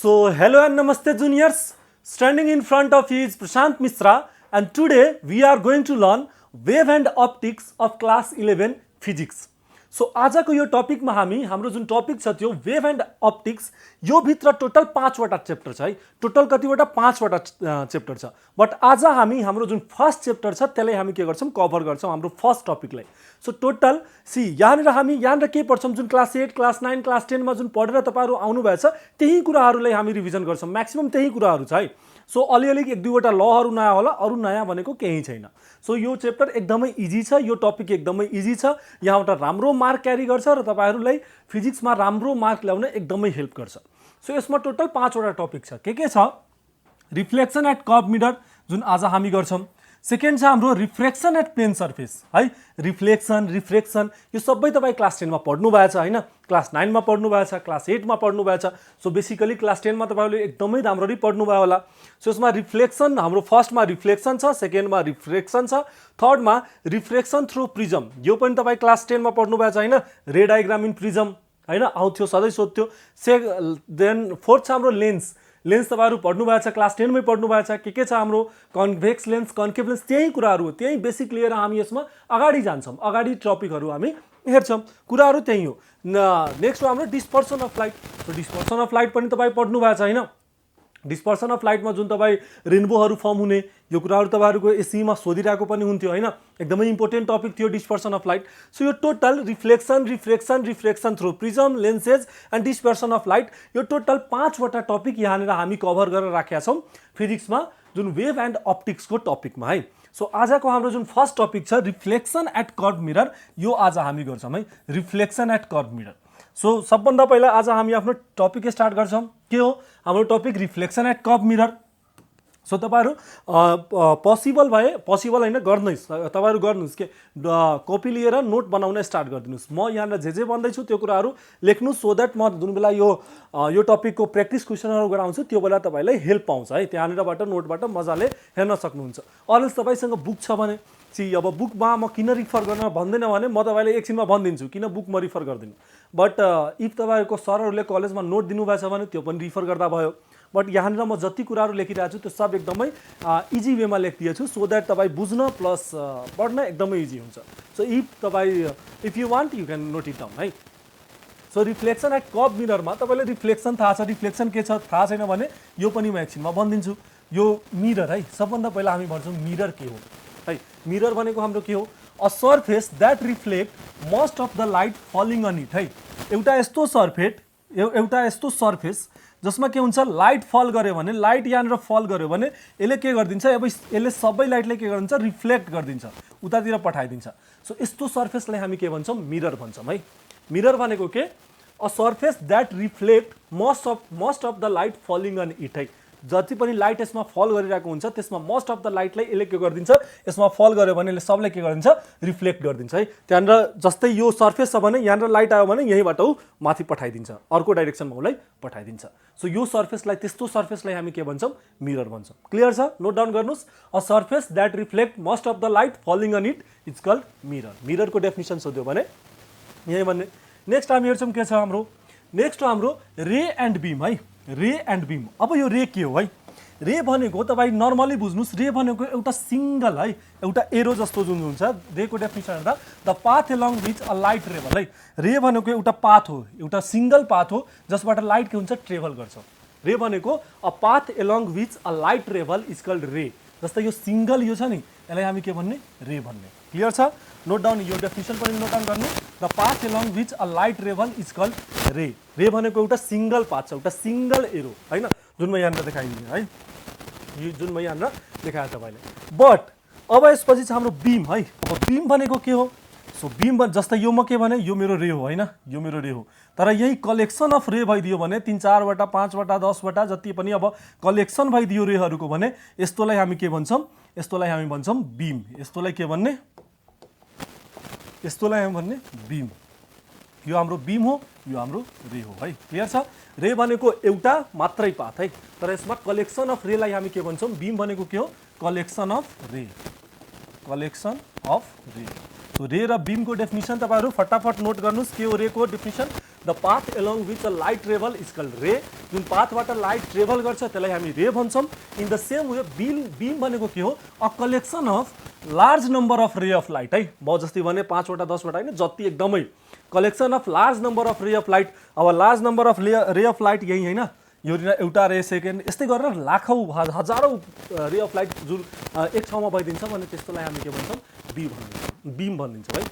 So, hello and namaste juniors. Standing in front of you is Prashant Mishra and today we are going to learn wave and optics of class 11 physics. So, आजको यो टपिकमा हाम्रो जुन topic छ त्यो wave and optics यो भित्र total 5 वटा chapter छ है। टोटल कतिवटा 5 वटा च्याप्टर छ। बट आज हाम्रो जुन फर्स्ट च्याप्टर छ त्यसलाई हामी के गर्छौं कभर गर्छौं हाम्रो फर्स्ट टपिकलाई। सो टोटल सी यहाँनिर के पढ्छौं जुन क्लास 8 क्लास 9 क्लास 10 मा जुन पढेर तपाईहरु आउनु भएछ त्यही कुराहरुलाई हामी रिभिजन गर्छौं। म्याक्सिमम त्यही कुराहरु छ है। सो अलिअलि एक दुईवटा लहरु नयाँ होला, अरु नयाँ भनेको केही छैन। सो यो च्याप्टर एकदमै इजी छ, यो टपिक एकदमै इजी छ। यहाँबाट राम्रो मार्क क्यारी गर्छ र तपाईहरुलाई फिजिक्समा राम्रो मार्क ल्याउन एकदमै हेल्प गर्छ। सो यसमा टोटल 5 वटा टपिक छ। के छ? रिफ्लेक्सन एट कर्व मिरर जुन आज हामी गर्छौं। सेकेन्ड छ हाम्रो रिफ्रेक्सन एट प्लेन सर्फेस है। रिफ्रेक्सन यो सबै तपाई क्लास 10 मा पढ्नु भएछ हैन, क्लास 9 मा पढ्नु भएछ, क्लास 8 मा पढ्नु भएछ। सो बेसिकली क्लास 10 मा तपाईहरुले एकदमै राम्ररी पढ्नु भयो होला। सो यसमा रिफ्लेक्सन हाम्रो फर्स्ट मा रिफ्लेक्सन छ, सेकेन्ड मा रिफ्रेक्सन छ, थर्ड मा रिफ्रेक्सन थ्रु प्रिज्म यो पनि तपाई क्लास 10 मा पढ्नु भएछ हैन। रे डायग्राम इन प्रिज्म हैन आउँथ्यो, सधैं सोध्थ्यो। देन फोर्थ छ हाम्रो लेन्स तपाईहरु पढ्नु भएछ, क्लास 10 मै पढ्नु भएछ। के छ हाम्रो कन्भेक्स लेन्स, कन्केभ लेन्स, त्यही कुराहरु हो। त्यही बेसिक लिएर हामी यसमा अगाडि जान्छौं। अगाडि टपिकहरु हामी हेर्छौं, कुराहरु त्यही हो। नेक्स्ट हो हाम्रो dispersion of light. So dispersion of light पनि तपाई पढ्नु भएछ हैन। डिस्पर्सन अफ लाइट मा जुन तपाई रेनबोहरु फर्म हुने यो कुराहरु तपाईहरुको एसई मा सोधिरहेको पनि हुन्थ्यो हैन। एकदमै इम्पोर्टेन्ट टपिक थियो डिस्पर्सन अफ लाइट। सो यो total reflection through prism, lenses and dispersion of light यो टोटल 5 वटा टपिक यहाँनिर हामी कभर गरेर राखेका छौं फिजिक्समा जुन वेभ एन्ड अप्टिक्सको टपिकमा है। सो आजको हाम्रो जुन फर्स्ट टपिक छ रिफ्लेक्सन एट कर्व मिरर यो आज हामी गर्छौं है। Reflection at curve mirror. So सबभन्दा पहिला आज हामी आफ्नो टपिक स्टार्ट गर्छौं। के हो हाम्रो topic? Reflection at curve mirror. So तपाईहरु पोसिबल हैन गर्नुस्, तपाईहरु गर्नुस् के कपी लिएर नोट बनाउन स्टार्ट गर्दिनुस्। म यहाँ जे भन्दै छु त्यो कुराहरु लेख्नुस् सो दैट म जुन बेला यो टपिकको प्र्याक्टिस क्वेशनहरु गराउँछु त्यो बेला तपाईलाई हेल्प पाउँछ है। त्यहाँनिरबाट नोटबाट मजाले हेर्न सक्नुहुन्छ। अरल्स तपाईसँग बुक छ भने अब बुकमा म किन रिफर गर्न भन्दैन भने म तपाईलाई एकछिनमा भनिदिन्छु किन बुक म रिफर गर्दिनु। बट इफ तपाईहरुको सरहरुले कलेजमा नोट दिनु भएछ भने त्यो पनि रिफर गर्दा भयो। बट यहाँनिर म जति कुराहरु लेखिरहेको छु त्यो सब एकदमै इजी वेमा लेखिदिएको छु सो दैट तपाई बुझ्न प्लस पढ्न एकदमै इजी हुन्छ। So if you want you can note it down है। सो रिफ्लेक्सन एट कर्व मिररमा तपाईले रिफ्लेक्सन थाहा छ, रिफ्लेक्सन के छ थाहा छैन भने यो पनि म एकछिनमा भनिदिन्छु। यो मिरर है, सबभन्दा पहिला हामी भन्छौं मिरर के हो है। मिरर भनेको हाम्रो के हो? A surface that reflect most of the light falling on it है। एउटा यस्तो सर्फेस जसमा के हुन्छ लाइट फल गर्यो भने, लाइट यहाँनिर फल गर्यो भने यसले के गर्दिन्छ? अब यसले सबै लाइटलाई के गरिदिन्छ? रिफ्लेक्ट गरिदिन्छ, उतातिर पठाइदिन्छ। सो यस्तो सर्फेसलाई हामी के भन्छौं? मिरर भन्छौं है। मिरर भनेको के? A surface that reflect most of the light falling on it है। जति पनि लाइट यसमा फल गरिरहेको हुन्छ त्यसमा मोस्ट अफ द लाइटलाई यसले के गरिदिन्छ? यसमा फल गर्यो भने यसले सबलाई के गरिदिन्छ? रिफ्लेक्ट गरिदिन्छ है। त्यहाँनिर जस्तै यो सर्फेस छ भने यहाँनिर लाइट आयो भने यहीबाट उ माथि पठाइदिन्छ, अर्को डाइरेक्सनमा उसलाई पठाइदिन्छ। सो यो सर्फेसलाई, त्यस्तो सर्फेसलाई हामी के भन्छौं? मिरर भन्छौं। क्लियर छ? नोट डाउन गर्नुस्। A surface that reflect most of the light falling on it it's called mirror. मिररको डेफिनिसन सोध्यो भने यही भन्ने। नेक्स्ट हामी हेर्छौं के छ हाम्रो? नेक्स्ट हो हाम्रो रे एन्ड बीम है। रे एन्ड बीम। अब यो रे के हो है? रे भनेको तपाई नर्मली बुझ्नुस्, रे भनेको एउटा सिंगल है, एउटा एरो जस्तो जुन हुन्छ। रेको डेफिनिसन हेर्दा the path along which a light travel है। रे भनेको एउटा पाथ हो, एउटा सिंगल पाथ हो जसबाट लाइट के हुन्छ? ट्रेभल गर्छ। रे भनेको a path along which a light travel is called ray. जस्तै यो सिंगल यो छ नि, यसलाई हामी के भन्ने? रे भन्ने। क्लियर छ? नोट डाउन, यो डेफिनिसन पनि नोट डाउन गर्नु। The path along which a light travel is called ray. Ray भनेको एउटा सिंगल पाथ छ, एउटा सिंगल एरो हैन, जुन म यहाँनिर देखाइदिएँ है। यो जुन म यहाँनिर देखाएँ तपाईले। बट अब यसपछि छ हाम्रो बीम है। अब बीम भनेको के हो? सो बीम जस्तै यो म के भने यो मेरो रे हो हैन, यो मेरो रे हो। तर यही कलेक्सन अफ रे भइदियो भने 3 4 वटा 5 वटा 10 वटा जति पनि अब कलेक्सन भइदियो रेहरुको भने यस्तोलाई हामी के भन्छौं? यस्तोलाई हामी भन्छौं बीम। यस्तोलाई के भन्ने? यस्तोलाई हामी भन्ने बीम। यो हाम्रो बीम हो, यो हाम्रो रे हो है। क्लियर छ? रे भनेको एउटा मात्रै पाथ है, तर यसमा कलेक्सन अफ रेलाई हामी के भन्छौं? बीम भनेको के हो? कलेक्सन अफ रे। कलेक्सन अफ रे। सो रे र बीम को डेफिनिसन तपाईहरु फटाफट नोट गर्नुस्। के हो रे को definition? The path along which a light travel is called ray. जुन पाथबाट लाइट ट्रेभल गर्छ त्यसलाई हामी रे भन्छौँ। In the same way beam भनेको के हो? A collection of large number of ray of light है। म जस्तै भने 5 वटा 10 वटा हैन, जति एकदमै collection of large number of ray of light. अब large number of ray of light यही हैन, यो एउटा रे सेकेन्ड यस्तै गरेर लाखौं हजारौं रे अफ लाइट जुन एक ठाउँमा भइदिन्छ भने त्यसलाई हामी के भन्छौँ? बीम भनिदिन्छौँ है।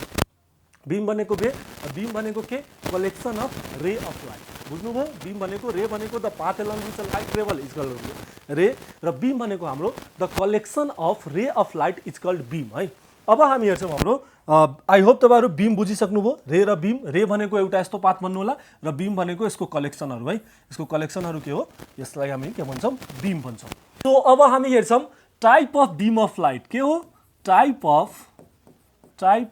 बीम भनेको के? Collection of ray of light. बुझ्नुभयो? बीम भनेको रे भनेको the path along which light travel is called ray, र बीम भनेको हाम्रो the collection of ray of light is called beam है। अब हामी हेर्छौँ हाम्रो आई होप तपाईहरु बीम बुझिसक्नुभयो। रे र बीम, रे भनेको एउटा यस्तो पाथ भन्नु होला र बीम भनेको यसको कलेक्सनहरु है। यसको कलेक्सनहरु के हो? यसलाई हामी के भन्छौँ? बीम भन्छौँ। सो अब हामी हेर्छौँ type of beam of light के हो? Type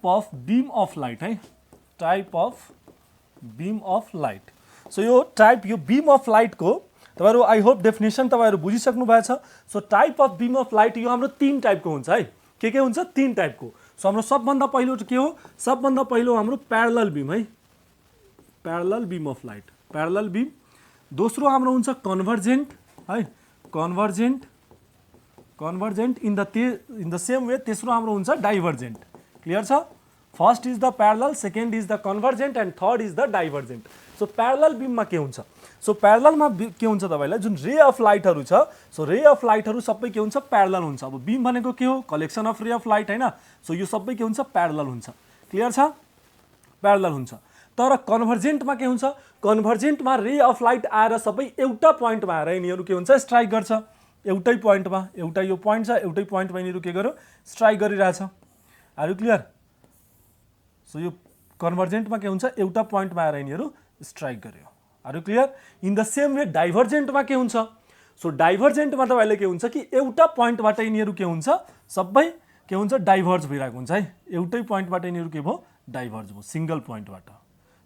of beam of light है। Type of beam of light. So यो बीम अफ लाइट को तपाईहरु आई होप डेफिनेसन तपाईहरु बुझिसक्नु भएको छ। So type of beam of light यो हाम्रो 3 टाइपको हुन्छ है। के हुन्छ? 3 टाइपको। सो हाम्रो सबभन्दा पहिलो के हो? सबभन्दा पहिलो हाम्रो प्यारलल बीम है। Parallel beam of light, parallel beam. दोस्रो हाम्रो हुन्छ कन्भर्जेन्ट है। Convergent in the same way तेस्रो हाम्रो हुन्छ डाइभर्जेन्ट। क्लियर छ? First is the parallel, second is the convergent and third is the divergent. So parallel बीममा के हुन्छ? सो प्यारललमा के हुन्छ तपाईलाई? जुन रे अफ लाइटहरु छ, सो रे अफ लाइटहरु सबै के हुन्छ? प्यारलल हुन्छ। अब बीम भनेको के हो? Collection of ray of light हैन। सो यो सबै के हुन्छ? प्यारलल हुन्छ। क्लियर छ? प्यारलल हुन्छ। तर कन्भर्जेन्टमा के हुन्छ? कन्भर्जेन्टमा रे अफ लाइट आएर सबै एउटा पोइन्टमा आएर यिनीहरु के हुन्छ? स्ट्राइक गर्छ। एउटै पोइन्टमा, एउटा यो पोइन्ट छ, एउटै पोइन्टमा यिनीहरु के गर्यो? स्ट्राइक गरिरहेछ। Are you clear? सो यो कन्भर्जेन्टमा के हुन्छ? एउटा पोइन्टमा आएर यिनीहरु स्ट्राइक गर्यो। Are you clear? In the same way डाइभर्जेन्टमा के हुन्छ? सो डाइभर्जेन्टमा तपाईले के हुन्छ कि एउटा पोइन्टबाट यिनीहरु के हुन्छ? सबै के हुन्छ? डाइभर्ज भइरहेको हुन्छ है। एउटै पोइन्टबाट यिनीहरु के भयो? डाइभर्ज भयो, सिंगल पोइन्टबाट।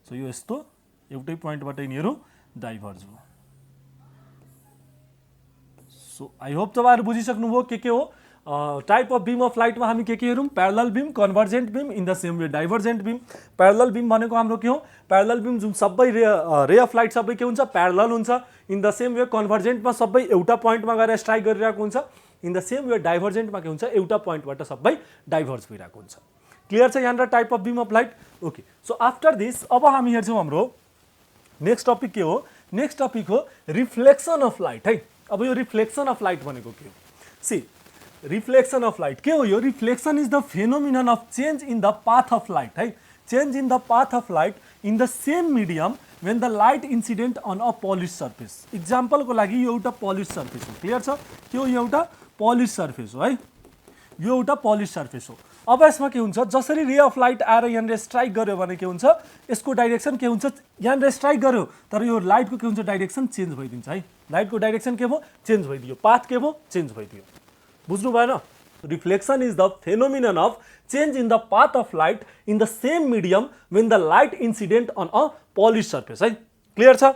सो यो यस्तो एउटै पोइन्टबाट यिनीहरु डाइभर्ज भयो। सो आई होप तपाईहरु बुझिसक्नुभयो के हो? टाइप अफ बीम अफ लाइटमा हामी के हेरौँ? Parallel beam, convergent beam, in the same way divergent beam. Parallel beam भनेको हाम्रो के हो? प्यारलल बीम जुन सबै रे अफ लाइट सबै के हुन्छ? प्यारलल हुन्छ। इन द सेम वे कन्भर्जेन्टमा सबै एउटा पोइन्टमा गएर स्ट्राइक गरिरहेको हुन्छ। इन द सेम वे डाइभर्जेन्टमा के हुन्छ? एउटा पोइन्टबाट सबै डाइभर्ज भइरहेको हुन्छ। क्लियर छ यहाँनिर type of beam of light? Okay. So after this अब हामी हेर्छौँ हाम्रो नेक्स्ट टपिक के हो? नेक्स्ट टपिक हो रिफ्लेक्सन अफ लाइट है। अब यो रिफ्लेक्सन अफ लाइट भनेको के हो? सी, रिफ्लेक्सन अफ लाइट के हो? यो reflection is the phenomenon of change in the path of light है। Change in the path of light in the same medium when the light incident on a polished surface। Example को लागि यो एउटा Polish surface हो। Clear छ? के हो? यो एउटा पोलिश सर्फेस हो है। यो एउटा पोलिश सर्फेस हो। अब यसमा के हुन्छ? जसरी रे अफ लाइट आएर यहाँनिर स्ट्राइक गर्यो भने के हुन्छ? यसको डाइरेक्सन के हुन्छ? यहाँनिर स्ट्राइक गर्यो तर यो लाइटको के हुन्छ? डाइरेक्सन चेन्ज भइदिन्छ है। लाइटको डाइरेक्सन के भयो? चेन्ज भइदियो। पाथ के भयो? चेन्ज भइदियो। बुझ्नु भएन? Reflection is the phenomenon of change in the path of light in the same medium when the light incident on a polished surface है। क्लियर छ?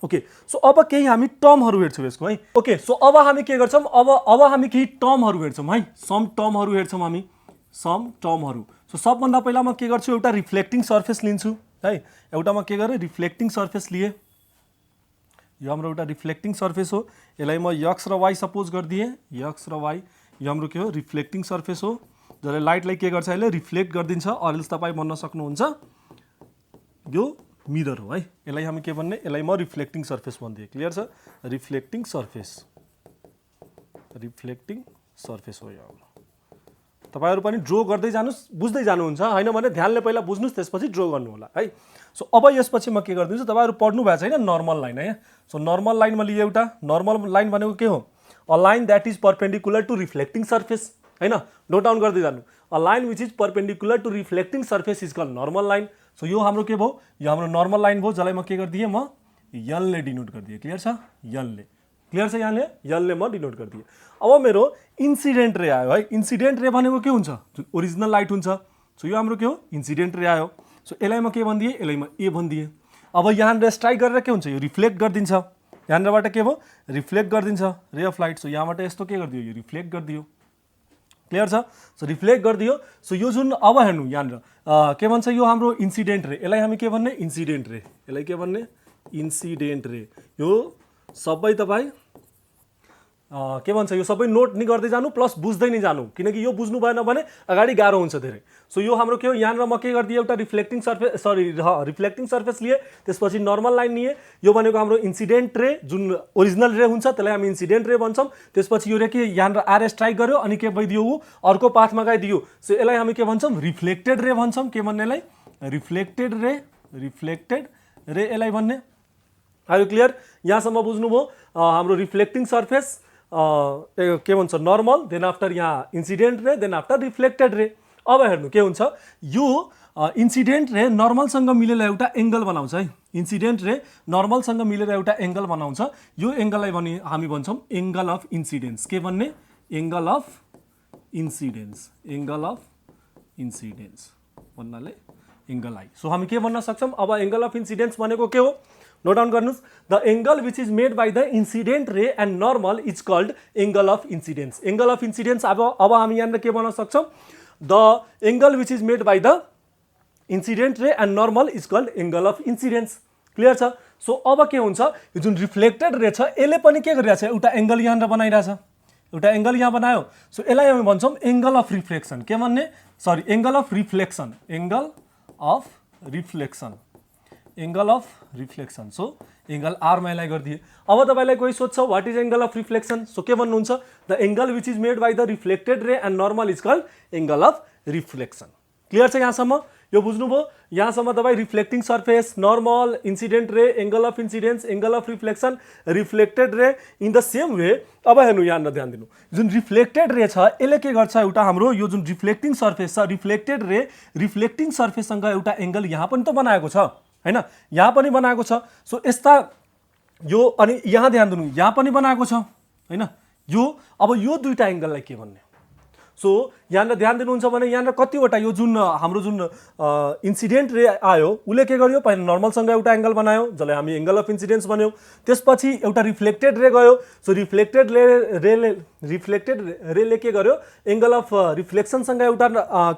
ओके। सो अब केही हामी टर्महरु हेर्छौँ यसको है। ओके। सो अब हामी के गर्छौँ? अब हामी केही टर्महरु हेर्छौँ है। सम टर्महरु हेर्छौँ हामी। सम टर्महरु। सो सबभन्दा पहिला म के गर्छु? एउटा रिफ्लेक्टिङ सर्फेस लिन्छु है। एउटा म के गरे? रिफ्लेक्टिङ सर्फेस लिए। यो हाम्रो एउटा रिफ्लेक्टिङ सर्फेस हो। यसलाई म x र y सपोज गरिदिए। x र y यो हाम्रो के हो? रिफ्लेक्टिङ सर्फेस हो जसले लाइटलाई के गर्छ? यसले रिफ्लेक्ट गरिदिन्छ। अरल्स तपाईँ भन्न सक्नुहुन्छ यो मिरर हो है। यसलाई हामी के भन्ने? यसलाई म रिफ्लेक्टिङ सर्फेस भनिदिएँ। क्लियर छ? रिफ्लेक्टिङ सर्फेस, रिफ्लेक्टिङ सर्फेस हो यो। तपाईहरु पनि ड्र गर्दै जानुस्, बुझ्दै जानुहुन्छ हैन भने ध्यानले पहिला बुझ्नुस् त्यसपछि ड्र गर्नु होला है। सो अब यसपछि म के गर्दिन्छु? तपाईहरु पढ्नु भएको छैन नर्मल लाइन है। सो नर्मल लाइनमा लिए एउटा नर्मल लाइन भनेको के हो? A line that is perpendicular to reflecting surface हैन। नोट डाउन गर्दै जानु। A line which is perpendicular to reflecting surface is called normal line। So यो हाम्रो के भयो? यो हाम्रो नर्मल लाइन भयो जसलाई म के गर्दिए? म यल ले डिनोट गर्दिए। क्लियर छ? यल ले। क्लियर छ? यहाँले यल ले म डिनोट गर्दिए। अब मेरो इन्सिडेन्ट रे आयो है। इन्सिडेन्ट रे भनेको के हुन्छ? ओरिजिनल लाइट हुन्छ। सो यो हाम्रो के हो? इन्सिडेन्ट रे आयो। सो यसलाई म के भन्दिए? यसलाई म ए भन्दिए। अब यहाँनिर स्ट्राइक गरेर के हुन्छ? यो रिफ्लेक्ट गरिदिन्छ। यहाँनिरबाट के भयो? रिफ्लेक्ट गरिदिन्छ रे अफ लाइट। सो यहाँबाट यस्तो के गरिदियो? यो रिफ्लेक्ट गरिदियो। क्लियर छ सो रिफ्लेक्ट गरिदियो सो यो जुन अब हेर्नु यहाँनिर के भन्छ यो हाम्रो इन्सिडेन्ट रे यसलाई हामी के भन्ने इन्सिडेन्ट रे यसलाई के भन्ने इन्सिडेन्ट रे यो सबै तपाईँ के भन्छ यो सबै नोट नि गर्दै जानु प्लस बुझ्दै नि जानु किनकि यो बुझ्नु भएन भने अगाडि गाह्रो हुन्छ धेरै सो यो हाम्रो के हो यहाँनिर म के गरिदिएँ एउटा रिफ्लेक्टिङ सर्फेस रिफ्लेक्टिङ सर्फेस लिए त्यसपछि नर्मल लाइन लिए यो भनेको हाम्रो इन्सिडेन्ट रे जुन ओरिजिनल रे हुन्छ त्यसलाई हामी इन्सिडेन्ट रे भन्छौँ त्यसपछि यो रे के यहाँनिर आर स्ट्राइक गर्यो अनि के भइदियो ऊ अर्को पाथमा गइदियो सो यसलाई हामी के भन्छौँ रिफ्लेक्टेड रे भन्छौँ के भन्नेलाई रिफ्लेक्टेड रे यसलाई भन्ने आयो क्लियर यहाँसम्म बुझ्नुभयो हाम्रो रिफ्लेक्टिङ सर्फेस के भन्छ नर्मल देन आफ्टर यहाँ इन्सिडेन्ट रे देन आफ्टर रिफ्लेक्टेड रे अब हेर्नु के हुन्छ यो इन्सिडेन्ट रे नर्मलसँग मिलेर एउटा एङ्गल बनाउँछ है इन्सिडेन्ट रे नर्मलसँग मिलेर एउटा एङ्गल बनाउँछ यो एङ्गललाई भने हामी भन्छौँ एङ्गल अफ इन्सिडेन्स के भन्ने एङ्गल अफ इन्सिडेन्स भन्नाले एङ्गल आई सो हामी के भन्न सक्छौँ अब एङ्गल अफ इन्सिडेन्स भनेको के हो नोट डाउन गर्नुहोस् the angle which is made by the incident ray and normal is called angle of incidence angle of incidence अब हामी यहाँनिर के भन्न सक्छौँ the angle which is made by the incident ray and normal is called angle of incidence clear छ so अब के हुन्छ यो जुन रिफ्लेक्टेड रे छ यसले पनि के गरिरहेछ एउटा एङ्गल यहाँनिर बनाइरहेछ एउटा एङ्गल यहाँ बनायो सो यसलाई हामी भन्छौँ एङ्गल अफ रिफ्लेक्सन के भन्ने sorry angle of reflection so angle आरमा यसलाई गरिदिए अब तपाईँलाई कोही सोध्छ what is angle of reflection so के भन्नुहुन्छ the angle which is made by the reflected ray and normal is called angle of reflection clear छ यहाँसम्म यो बुझ्नुभयो यहाँसम्म तपाईँ reflecting surface normal incident ray angle of incidence angle of reflection reflected ray in the same way अब हेर्नु यहाँनिर ध्यान दिनु जुन रिफ्लेक्टेड रे छ यसले के गर्छ एउटा हाम्रो यो जुन रिफ्लेक्टिङ सर्फेस छ रिफ्लेक्टेड रे रिफ्लेक्टिङ सर्फेससँग एउटा एङ्गल यहाँ पनि त बनाएको छ हैन यहाँ पनि बनाएको छ सो यस्ता यो अनि यहाँ ध्यान दिनु यहाँ पनि बनाएको छ हैन यो अब यो दुईटा एङ्गललाई के भन्ने सो यहाँनिर ध्यान दिनुहुन्छ भने यहाँनिर कतिवटा यो जुन हाम्रो जुन इन्सिडेन्ट रे आयो उसले के गर्यो पहिला नर्मलसँग एउटा एङ्गल बनायो जसलाई हामी एङ्गल अफ इन्सिडेन्स भन्यौँ त्यसपछि एउटा रिफ्लेक्टेड रे गयो सो रिफ्लेक्टेड रेले के गर्यो एङ्गल अफ रिफ्लेक्सनसँग एउटा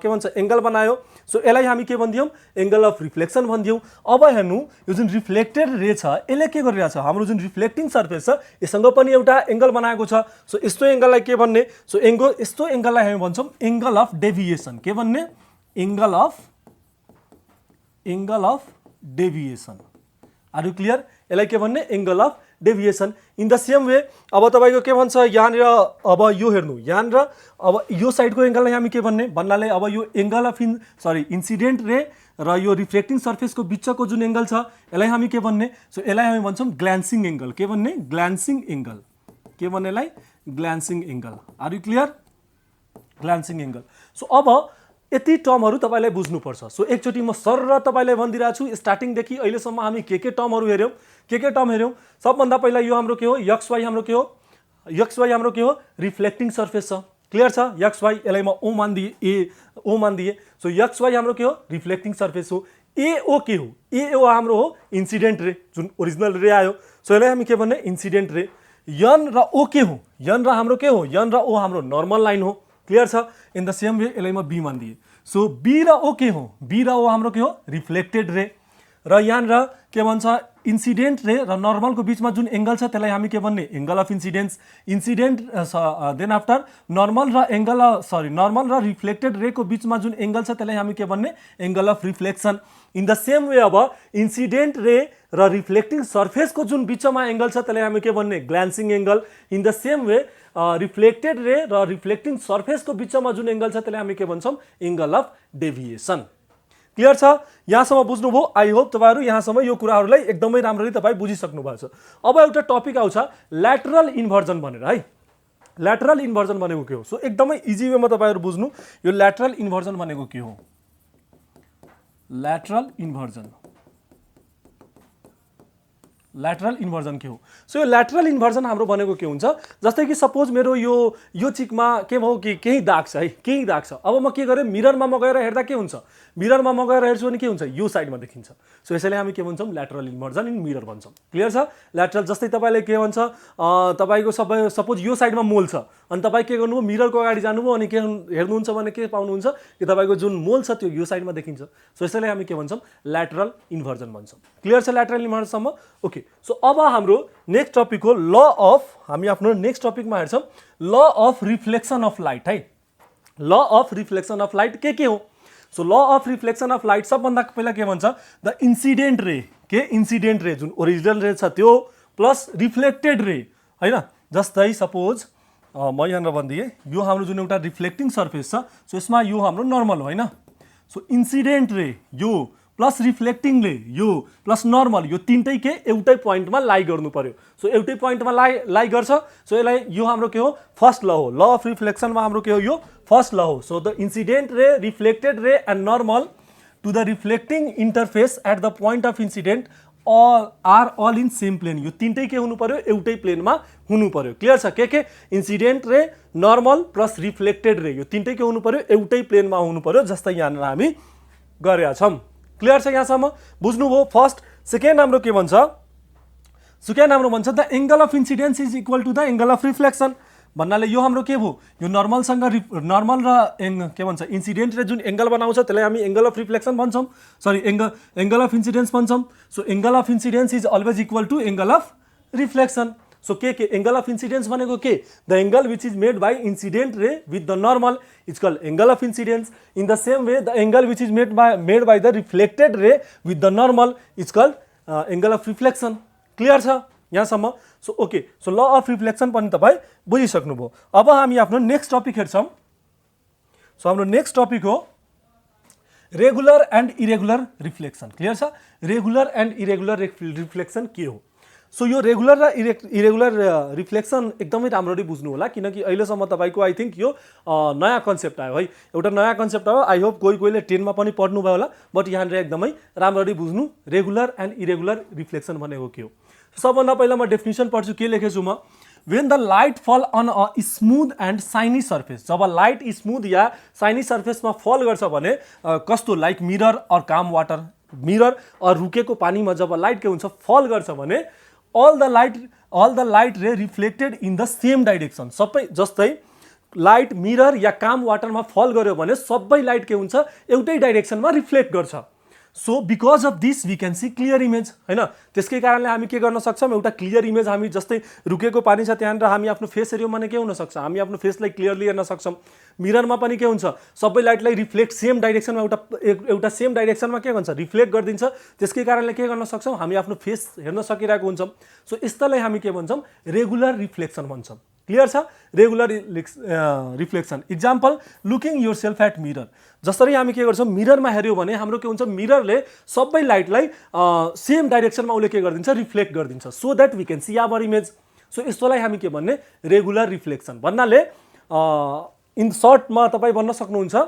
के भन्छ एङ्गल बनायो सो यसलाई हामी के भनिदियौँ एङ्गल अफ रिफ्लेक्सन भनिदियौँ अब हेर्नु यो जुन रिफ्लेक्टेड रे छ यसले के गरिरहेछ हाम्रो जुन रिफ्लेक्टिङ सर्फेस छ यससँग पनि एउटा एङ्गल बनाएको छ सो यस्तो एङ्गललाई के भन्ने सो यस्तो एङ्गललाई हामी भन्छौँ एङ्गल अफ डेभिएसन के भन्ने angle of deviation are you clear यसलाई के भन्ने angle of deviation in the same way अब तपाईँको के भन्छ यहाँनिर अब यो हेर्नु यहाँनिर अब यो साइडको एङ्गललाई हामी के भन्ने भन्नाले अब यो एङ्गल अफ इन्सिडेन्ट रे र यो रिफ्लेक्टिङ सर्फेसको बिचको जुन एङ्गल छ यसलाई हामी के भन्ने सो यसलाई हामी भन्छौँ ग्ल्यान्सिङ एङ्गल के भन्ने ग्ल्यान्सिङ एङ्गल के भन्ने यसलाई glancing angle are you clear glancing angle so अब यति टर्महरू तपाईँलाई बुझ्नुपर्छ सो एकचोटि म सरर तपाईँलाई भनिदिरहेको छु स्टार्टिङदेखि अहिलेसम्म हामी के टर्महरू हेऱ्यौँ के टर्म हेऱ्यौँ सबभन्दा पहिला यो हाम्रो के हो एक्स वाई हाम्रो के हो रिफ्लेक्टिङ सर्फेस छ क्लियर छ एक्स वाई यसलाई म ओ मानिदिएँ सो एक्स वाई हाम्रो के हो रिफ्लेक्टिङ सर्फेस हो एओ के हो एओ हाम्रो हो इन्सिडेन्ट रे जुन ओरिजिनल रे आयो सो यसलाई हामी के भन्ने इन्सिडेन्ट रे यन र ओ के हो यन र हाम्रो के हो यन र ओ हाम्रो नर्मल लाइन हो क्लियर छ इन द सेम वे यसलाई म बी मानिदिएँ सो बी र ओ के हो बी र ओ हाम्रो के हो रिफ्लेक्टेड रे र यहाँनिर के भन्छ इन्सिडेन्ट रे र नर्मलको बिचमा जुन एङ्गल छ त्यसलाई हामी के भन्ने angle of incident then after normal र रिफ्लेक्टेड रेको बिचमा जुन एङ्गल छ त्यसलाई हामी के भन्ने angle of reflection in the same way अब इन्सिडेन्ट रे र रिफ्लेक्टिङ सर्फेसको जुन बिचमा एङ्गल छ त्यसलाई हामी के भन्ने glancing angle in the same way reflected ray र रिफ्लेक्टिङ सर्फेसको बिचमा जुन एङ्गल छ त्यसलाई हामी के भन्छौँ एङ्गल अफ डेभिएसन क्लियर छ यहाँसम्म बुझ्नुभयो आई होप तपाईँहरू यहाँसम्म यो कुराहरूलाई एकदमै राम्ररी तपाईँ बुझिसक्नु भएको छ अब एउटा टपिक आउँछ ल्याटरल इन्भर्जन भनेर है ल्याटरल इन्भर्जन भनेको के हो सो एकदमै इजी वेमा तपाईँहरू बुझ्नु यो ल्याटरल इन्भर्जन भनेको के हो ल्याटरल इन्भर्जन के हो सो यो ल्याटरल इन्भर्जन हाम्रो भनेको के हुन्छ जस्तै कि सपोज मेरो यो चिकमा के भयो कि केही दाग छ है केही दाग छ अब म के गरेँ मिररमा म गएर हेर्दा के हुन्छ मिररमा म गएर हेर्छु भने के हुन्छ यो साइडमा देखिन्छ सो यसैले हामी के भन्छौँ ल्याटरल इन्भर्जन इन मिरर भन्छौँ क्लियर छ ल्याटरल जस्तै तपाईँले के भन्छ तपाईँको सपोज यो साइडमा मोल छ अनि तपाईँ के गर्नुभयो मिररको अगाडि जानुभयो अनि के हेर्नुहुन्छ भने के पाउनुहुन्छ कि तपाईँको जुन मोल छ त्यो यो साइडमा देखिन्छ सो यसैले हामी के भन्छौँ ल्याटरल इन्भर्जन भन्छौँ क्लियर छ ल्याटरल इन्भर्जनसम्म ओके सो अब हाम्रो नेक्स्ट टपिक हो ल अफ हामी आफ्नो नेक्स्ट टपिकमा हेर्छौँ law of reflection of light है law of reflection of light के हो so law of reflection of light सबभन्दा पहिला के भन्छ द इन्सिडेन्ट रे के इन्सिडेन्ट रे जुन ओरिजिनल रे छ त्यो प्लस रिफ्लेक्टेड रे हैन जस्तै सपोज म यहाँनिर भनिदिएँ यो हाम्रो जुन एउटा रिफ्लेक्टिङ सर्फेस छ सो यसमा यो हाम्रो नर्मल हो हैन सो इन्सिडेन्ट रे यो प्लस रिफ्लेक्टिङ रे यो प्लस नर्मल यो तीनटै के एउटै पोइन्टमा लाई गर्नु पर्यो सो एउटै पोइन्टमा लाई गर्छ सो यसलाई यो हाम्रो के हो फर्स्ट ल हो ल अफ रिफ्लेक्सनमा हाम्रो के हो यो फर्स्ट ल हो so the incident ray reflected ray and normal to the reflecting interface at the point of incident are all in same plane यो तीनटै के हुनु पर्यो एउटै प्लेनमा हुनु पर्यो क्लियर छ के इन्सिडेन्ट रे नर्मल प्लस रिफ्लेक्टेड रे यो तीनटै के हुनु पर्यो एउटै प्लेनमा हुनु पर्यो जस्तै यहाँनिर हामी गरेका छौँ क्लियर छ यहाँसम्म बुझ्नुभयो फर्स्ट सेकेन्ड हाम्रो के भन्छ सेकेन्ड हाम्रो भन्छ the angle of incidence is equal to the angle of reflection भन्नाले यो हाम्रो के भयो यो नर्मलसँग नर्मल र के भन्छ इन्सिडेन्टले जुन एङ्गल बनाउँछ त्यसलाई हामी एङ्गल अफ रिफ्लेक्सन भन्छौँ सरी एङ्गल अफ इन्सिडेन्स भन्छौँ so angle of incidence is always equal to angle of reflection so के एङ्गल अफ इन्सिडेन्स भनेको के the angle which is made by incident ray with the normal is called angle of incidence in the same way the angle which is made by the reflected ray with the normal is called angle of reflection clear छ यहाँसम्म so okay so law of reflection पनि तपाईँ बुझिसक्नुभयो अब हामी आफ्नो next topic हेर्छौँ so हाम्रो next topic हो regular and irregular reflection clear छ रेगुलर एन्ड इरेगुलर रिफ्लेक्सन के हो सो यो रेगुलर र इरेगुलर रिफ्लेक्सन एकदमै राम्ररी बुझ्नु होला किनकि अहिलेसम्म तपाईँको आई थिङ्क यो नयाँ कन्सेप्ट आयो है एउटा नयाँ कन्सेप्ट आयो आई होप कोहीले 10मा पनि पढ्नुभयो होला बट यहाँनिर एकदमै राम्ररी बुझ्नु रेगुलर एन्ड इरेगुलर रिफ्लेक्सन भनेको के हो सबभन्दा पहिला म डेफिनेसन पढ्छु के लेखेछु म when the light fall on a smooth and shiny surface जब लाइट स्मुथ या साइनी सर्फेसमा फल गर्छ भने कस्तो like mirror or calm water mirror or रुकेको पानीमा जब लाइट के हुन्छ फल गर्छ भने all the light ray reflected in the same direction सबै जस्तै लाइट मिरर या काम वाटरमा फल गर्यो भने सबै लाइट के हुन्छ एउटै डाइरेक्सनमा रिफ्लेक्ट गर्छ so because of this we can see clear image हैन त्यसकै कारणले हामी के गर्न सक्छौँ एउटा क्लियर इमेज हामी जस्तै रुकेको पानी छ त्यहाँनिर हामी आफ्नो फेस हेऱ्यौँ भने के हुन सक्छ हामी आफ्नो फेसलाई क्लियरली हेर्न सक्छौँ मिररमा पनि के हुन्छ सबै लाइटलाई रिफ्लेक्ट सेम डाइरेक्सनमा एउटा सेम डाइरेक्सनमा के भन्छ रिफ्लेक्ट गरिदिन्छ त्यसकै कारणले के गर्न सक्छौँ हामी आफ्नो फेस हेर्न सकिरहेको हुन्छौँ सो यस्तालाई हामी के भन्छौँ रेगुलर रिफ्लेक्सन भन्छौँ क्लियर छ regular reflection example looking yourself at mirror जसरी हामी के गर्छौँ मिररमा हेऱ्यौँ भने हाम्रो के हुन्छ मिररले सबै लाइटलाई सेम डाइरेक्सनमा उसले के गरिदिन्छ रिफ्लेक्ट गरिदिन्छ so that we can see our image so यस्तोलाई हामी के भन्ने रेगुलर रिफ्लेक्सन भन्नाले इन सर्टमा तपाईँ भन्न सक्नुहुन्छ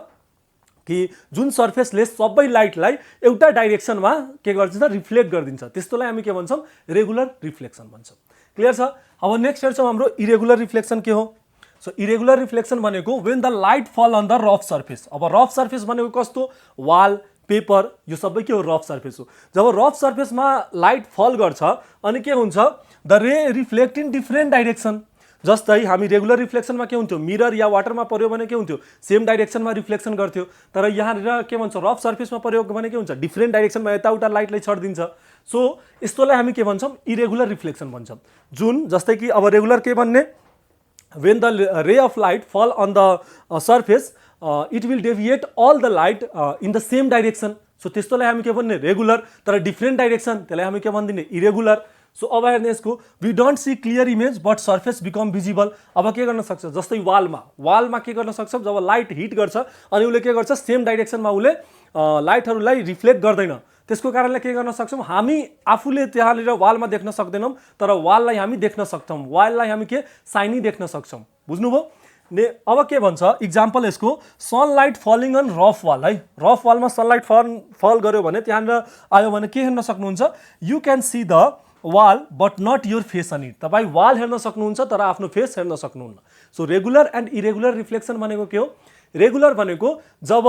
कि जुन सर्फेसले सबै लाइटलाई एउटा डाइरेक्सनमा के गरिदिन्छ रिफ्लेक्ट गरिदिन्छ त्यस्तोलाई हामी के भन्छौँ रेगुलर रिफ्लेक्सन भन्छौँ क्लियर छ अब नेक्स्ट हेर्छौँ हाम्रो इरेगुलर रिफ्लेक्सन के हो सो इरेगुलर रिफ्लेक्सन भनेको when the light fall on the rough surface अब रफ सर्फेस भनेको कस्तो वाल पेपर यो सबै के हो रफ सर्फेस हो जब रफ सर्फेसमा लाइट फल गर्छ अनि के हुन्छ द रे रिफ्लेक्ट इन डिफ्रेन्ट डाइरेक्सन जस्तै हामी रेगुलर रिफ्लेक्सनमा के हुन्थ्यो मिरर या वाटरमा पर्यो भने के हुन्थ्यो सेम डाइरेक्सनमा रिफ्लेक्सन गर्थ्यो तर यहाँनिर के भन्छ रफ सर्फेसमा पर्यो भने के हुन्छ डिफ्रेन्ट डाइरेक्सनमा यताउता लाइटलाई छरिदिन्छ सो यस्तोलाई हामी के भन्छौँ इरेगुलर रिफ्लेक्सन भन्छौँ जुन जस्तै कि अब रेगुलर के भन्ने when the ray of light fall on the surface it will deviate all the light in the same direction so त्यस्तोलाई हामी के भन्ने रेगुलर तर डिफ्रेन्ट डाइरेक्सन त्यसलाई हामी के भनिदिने इरेगुलर सो अब हेर्ने यसको we don't see clear image but surface become visible अब के गर्न सक्छ जस्तै वालमा के गर्न सक्छ जब लाइट हिट गर्छ अनि उसले के गर्छ सेम डाइरेक्सनमा उसले लाइटहरूलाई रिफ्लेक्ट गर्दैन त्यसको कारणले के गर्न सक्छौँ हामी आफूले त्यहाँनिर वालमा देख्न सक्दैनौँ तर वाललाई हामी देख्न सक्छौँ वाललाई हामी के साइनी देख्न सक्छौँ बुझ्नुभयो अब के भन्छ इक्जाम्पल यसको sunlight falling on rough wall है रफ वालमा सनलाइट फल गर्यो भने त्यहाँनिर आयो भने के हेर्न सक्नुहुन्छ you can see the wall but not your face on it तपाईँ वाल हेर्न सक्नुहुन्छ तर आफ्नो फेस हेर्न सक्नुहुन्न so regular and irregular reflection भनेको के हो रेगुलर भनेको जब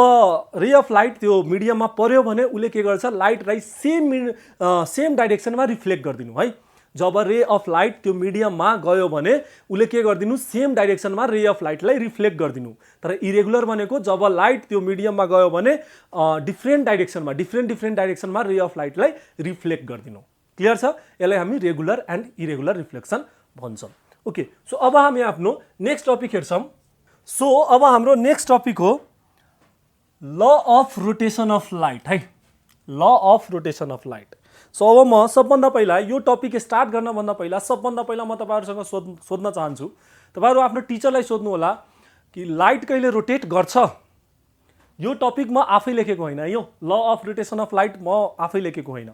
रे अफ लाइट त्यो मिडियममा पर्यो भने उसले के गर्छ, लाइटलाई सेम डाइरेक्सनमा रिफ्लेक्ट गरिदिनु है। जब रे अफ लाइट त्यो मिडियममा गयो भने उसले के गरिदिनु, सेम डाइरेक्सनमा रे अफ लाइटलाई रिफ्लेक्ट गरिदिनु। तर इरेगुलर भनेको जब लाइट त्यो मिडियममा गयो भने डिफ्रेन्ट डाइरेक्सनमा रे अफ लाइटलाई रिफ्लेक्ट गरिदिनु। क्लियर छ? यसलाई हामी रेगुलर एन्ड इरेगुलर रिफ्लेक्सन भन्छौँ। ओके, सो अब हामी आफ्नो नेक्स्ट टपिक हेर्छौँ। सो अब हाम्रो नेक्स्ट टपिक हो ल अफ रोटेसन अफ लाइट है, ल of rotation of light. So अब म सबभन्दा पहिला यो टपिक स्टार्ट गर्नभन्दा पहिला सबभन्दा पहिला म तपाईँहरूसँग सोध्न चाहन्छु, तपाईँहरू आफ्नो टिचरलाई सोध्नु होला कि लाइट कहिले रोटेट गर्छ। यो टपिक म आफै लेखेको होइन, यो ल अफ रोटेसन अफ लाइट म आफै लेखेको होइन,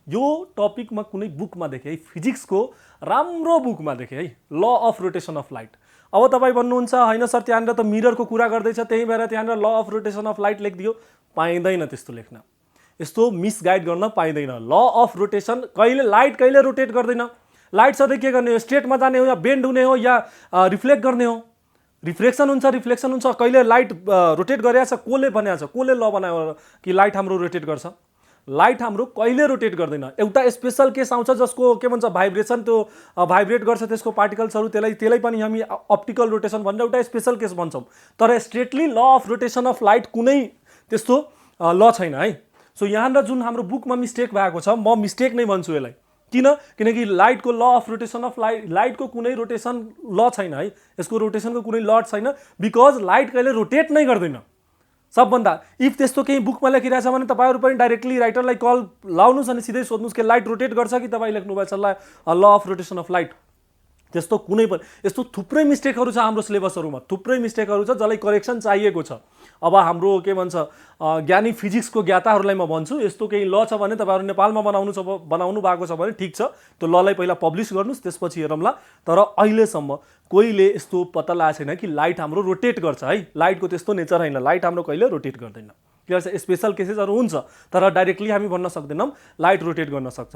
यो टपिक म कुनै बुकमा देखेँ है, फिजिक्सको राम्रो बुकमा देखेँ है, ल अफ रोटेसन अफ लाइट। अब तपाईँ भन्नुहुन्छ होइन सर त्यहाँनिर त मिररको कुरा गर्दैछ, त्यही भएर त्यहाँनिर law of rotation of light लेखिदियो। पाइँदैन त्यस्तो लेख्न, यस्तो मिसगाइड गर्न पाइँदैन। ल अफ रोटेसन लाइट कहिले रोटेट गर्दैन। लाइट सधैँ के गर्ने हो, स्ट्रेटमा जाने हो या बेन्ड हुने हो या रिफ्लेक्ट गर्ने हो। रिफ्लेक्सन हुन्छ। कहिले लाइट रोटेट गरिरहेछ, कसले बनाएको छ, कसले ल बनायो कि लाइट हाम्रो रोटेट गर्छ। लाइट हाम्रो कहिले रोटेट गर्दैन। एउटा स्पेशल केस आउँछ जसको के भन्छ भाइब्रेसन, त्यो भाइब्रेट गर्छ त्यसको पार्टिकल्सहरू, त्यसलाई पनि हामी अप्टिकल रोटेसन भनेर एउटा स्पेशल केस भन्छौँ। तर स्ट्रेटली ल अफ रोटेसन अफ लाइट कुनै त्यस्तो ल छैन है। सो यहाँनिर जुन हाम्रो बुकमा मिस्टेक भएको छ, म मिस्टेक नै भन्छु यसलाई। किनकि लाइटको ल अफ रोटेसन अफ लाइटको कुनै रोटेसन ल छैन है, यसको रोटेसनको कुनै ल छैन, बिकज लाइट कहिले रोटेट नै गर्दैन सबभन्दा। इफ त्यस्तो केही बुकमा लेखिरहेछ भने तपाईँहरू पनि डाइरेक्टली राइटरलाई कल लाउनुहोस् अनि सिधै सोध्नुहोस् कि लाइट रोटेट गर्छ कि तपाईँ लेख्नुभएछ ल अफ रोटेसन अफ लाइट। त्यस्तो कुनै पनि, यस्तो थुप्रै मिस्टेकहरू छ हाम्रो सिलेबसहरूमा, थुप्रै मिस्टेकहरू छ जसलाई करेक्सन चाहिएको छ। अब हाम्रो के भन्छ ज्ञानी फिजिक्सको ज्ञाताहरूलाई म भन्छु, यस्तो केही ल छ भने तपाईँहरू नेपालमा बनाउनु भएको छ भने ठिक छ, त्यो ललाई पहिला पब्लिस गर्नुहोस्, त्यसपछि हेरौँला। तर अहिलेसम्म कोहीले यस्तो पत्ता लगाएको छैन कि लाइट हाम्रो रोटेट गर्छ है। लाइटको त्यस्तो नेचर होइन, लाइट हाम्रो कहिले रोटेट गर्दैन। क्लियर छ? स्पेशल केसेसहरू हुन्छ तर डाइरेक्टली हामी भन्न सक्दैनौँ लाइट रोटेट गर्न सक्छ।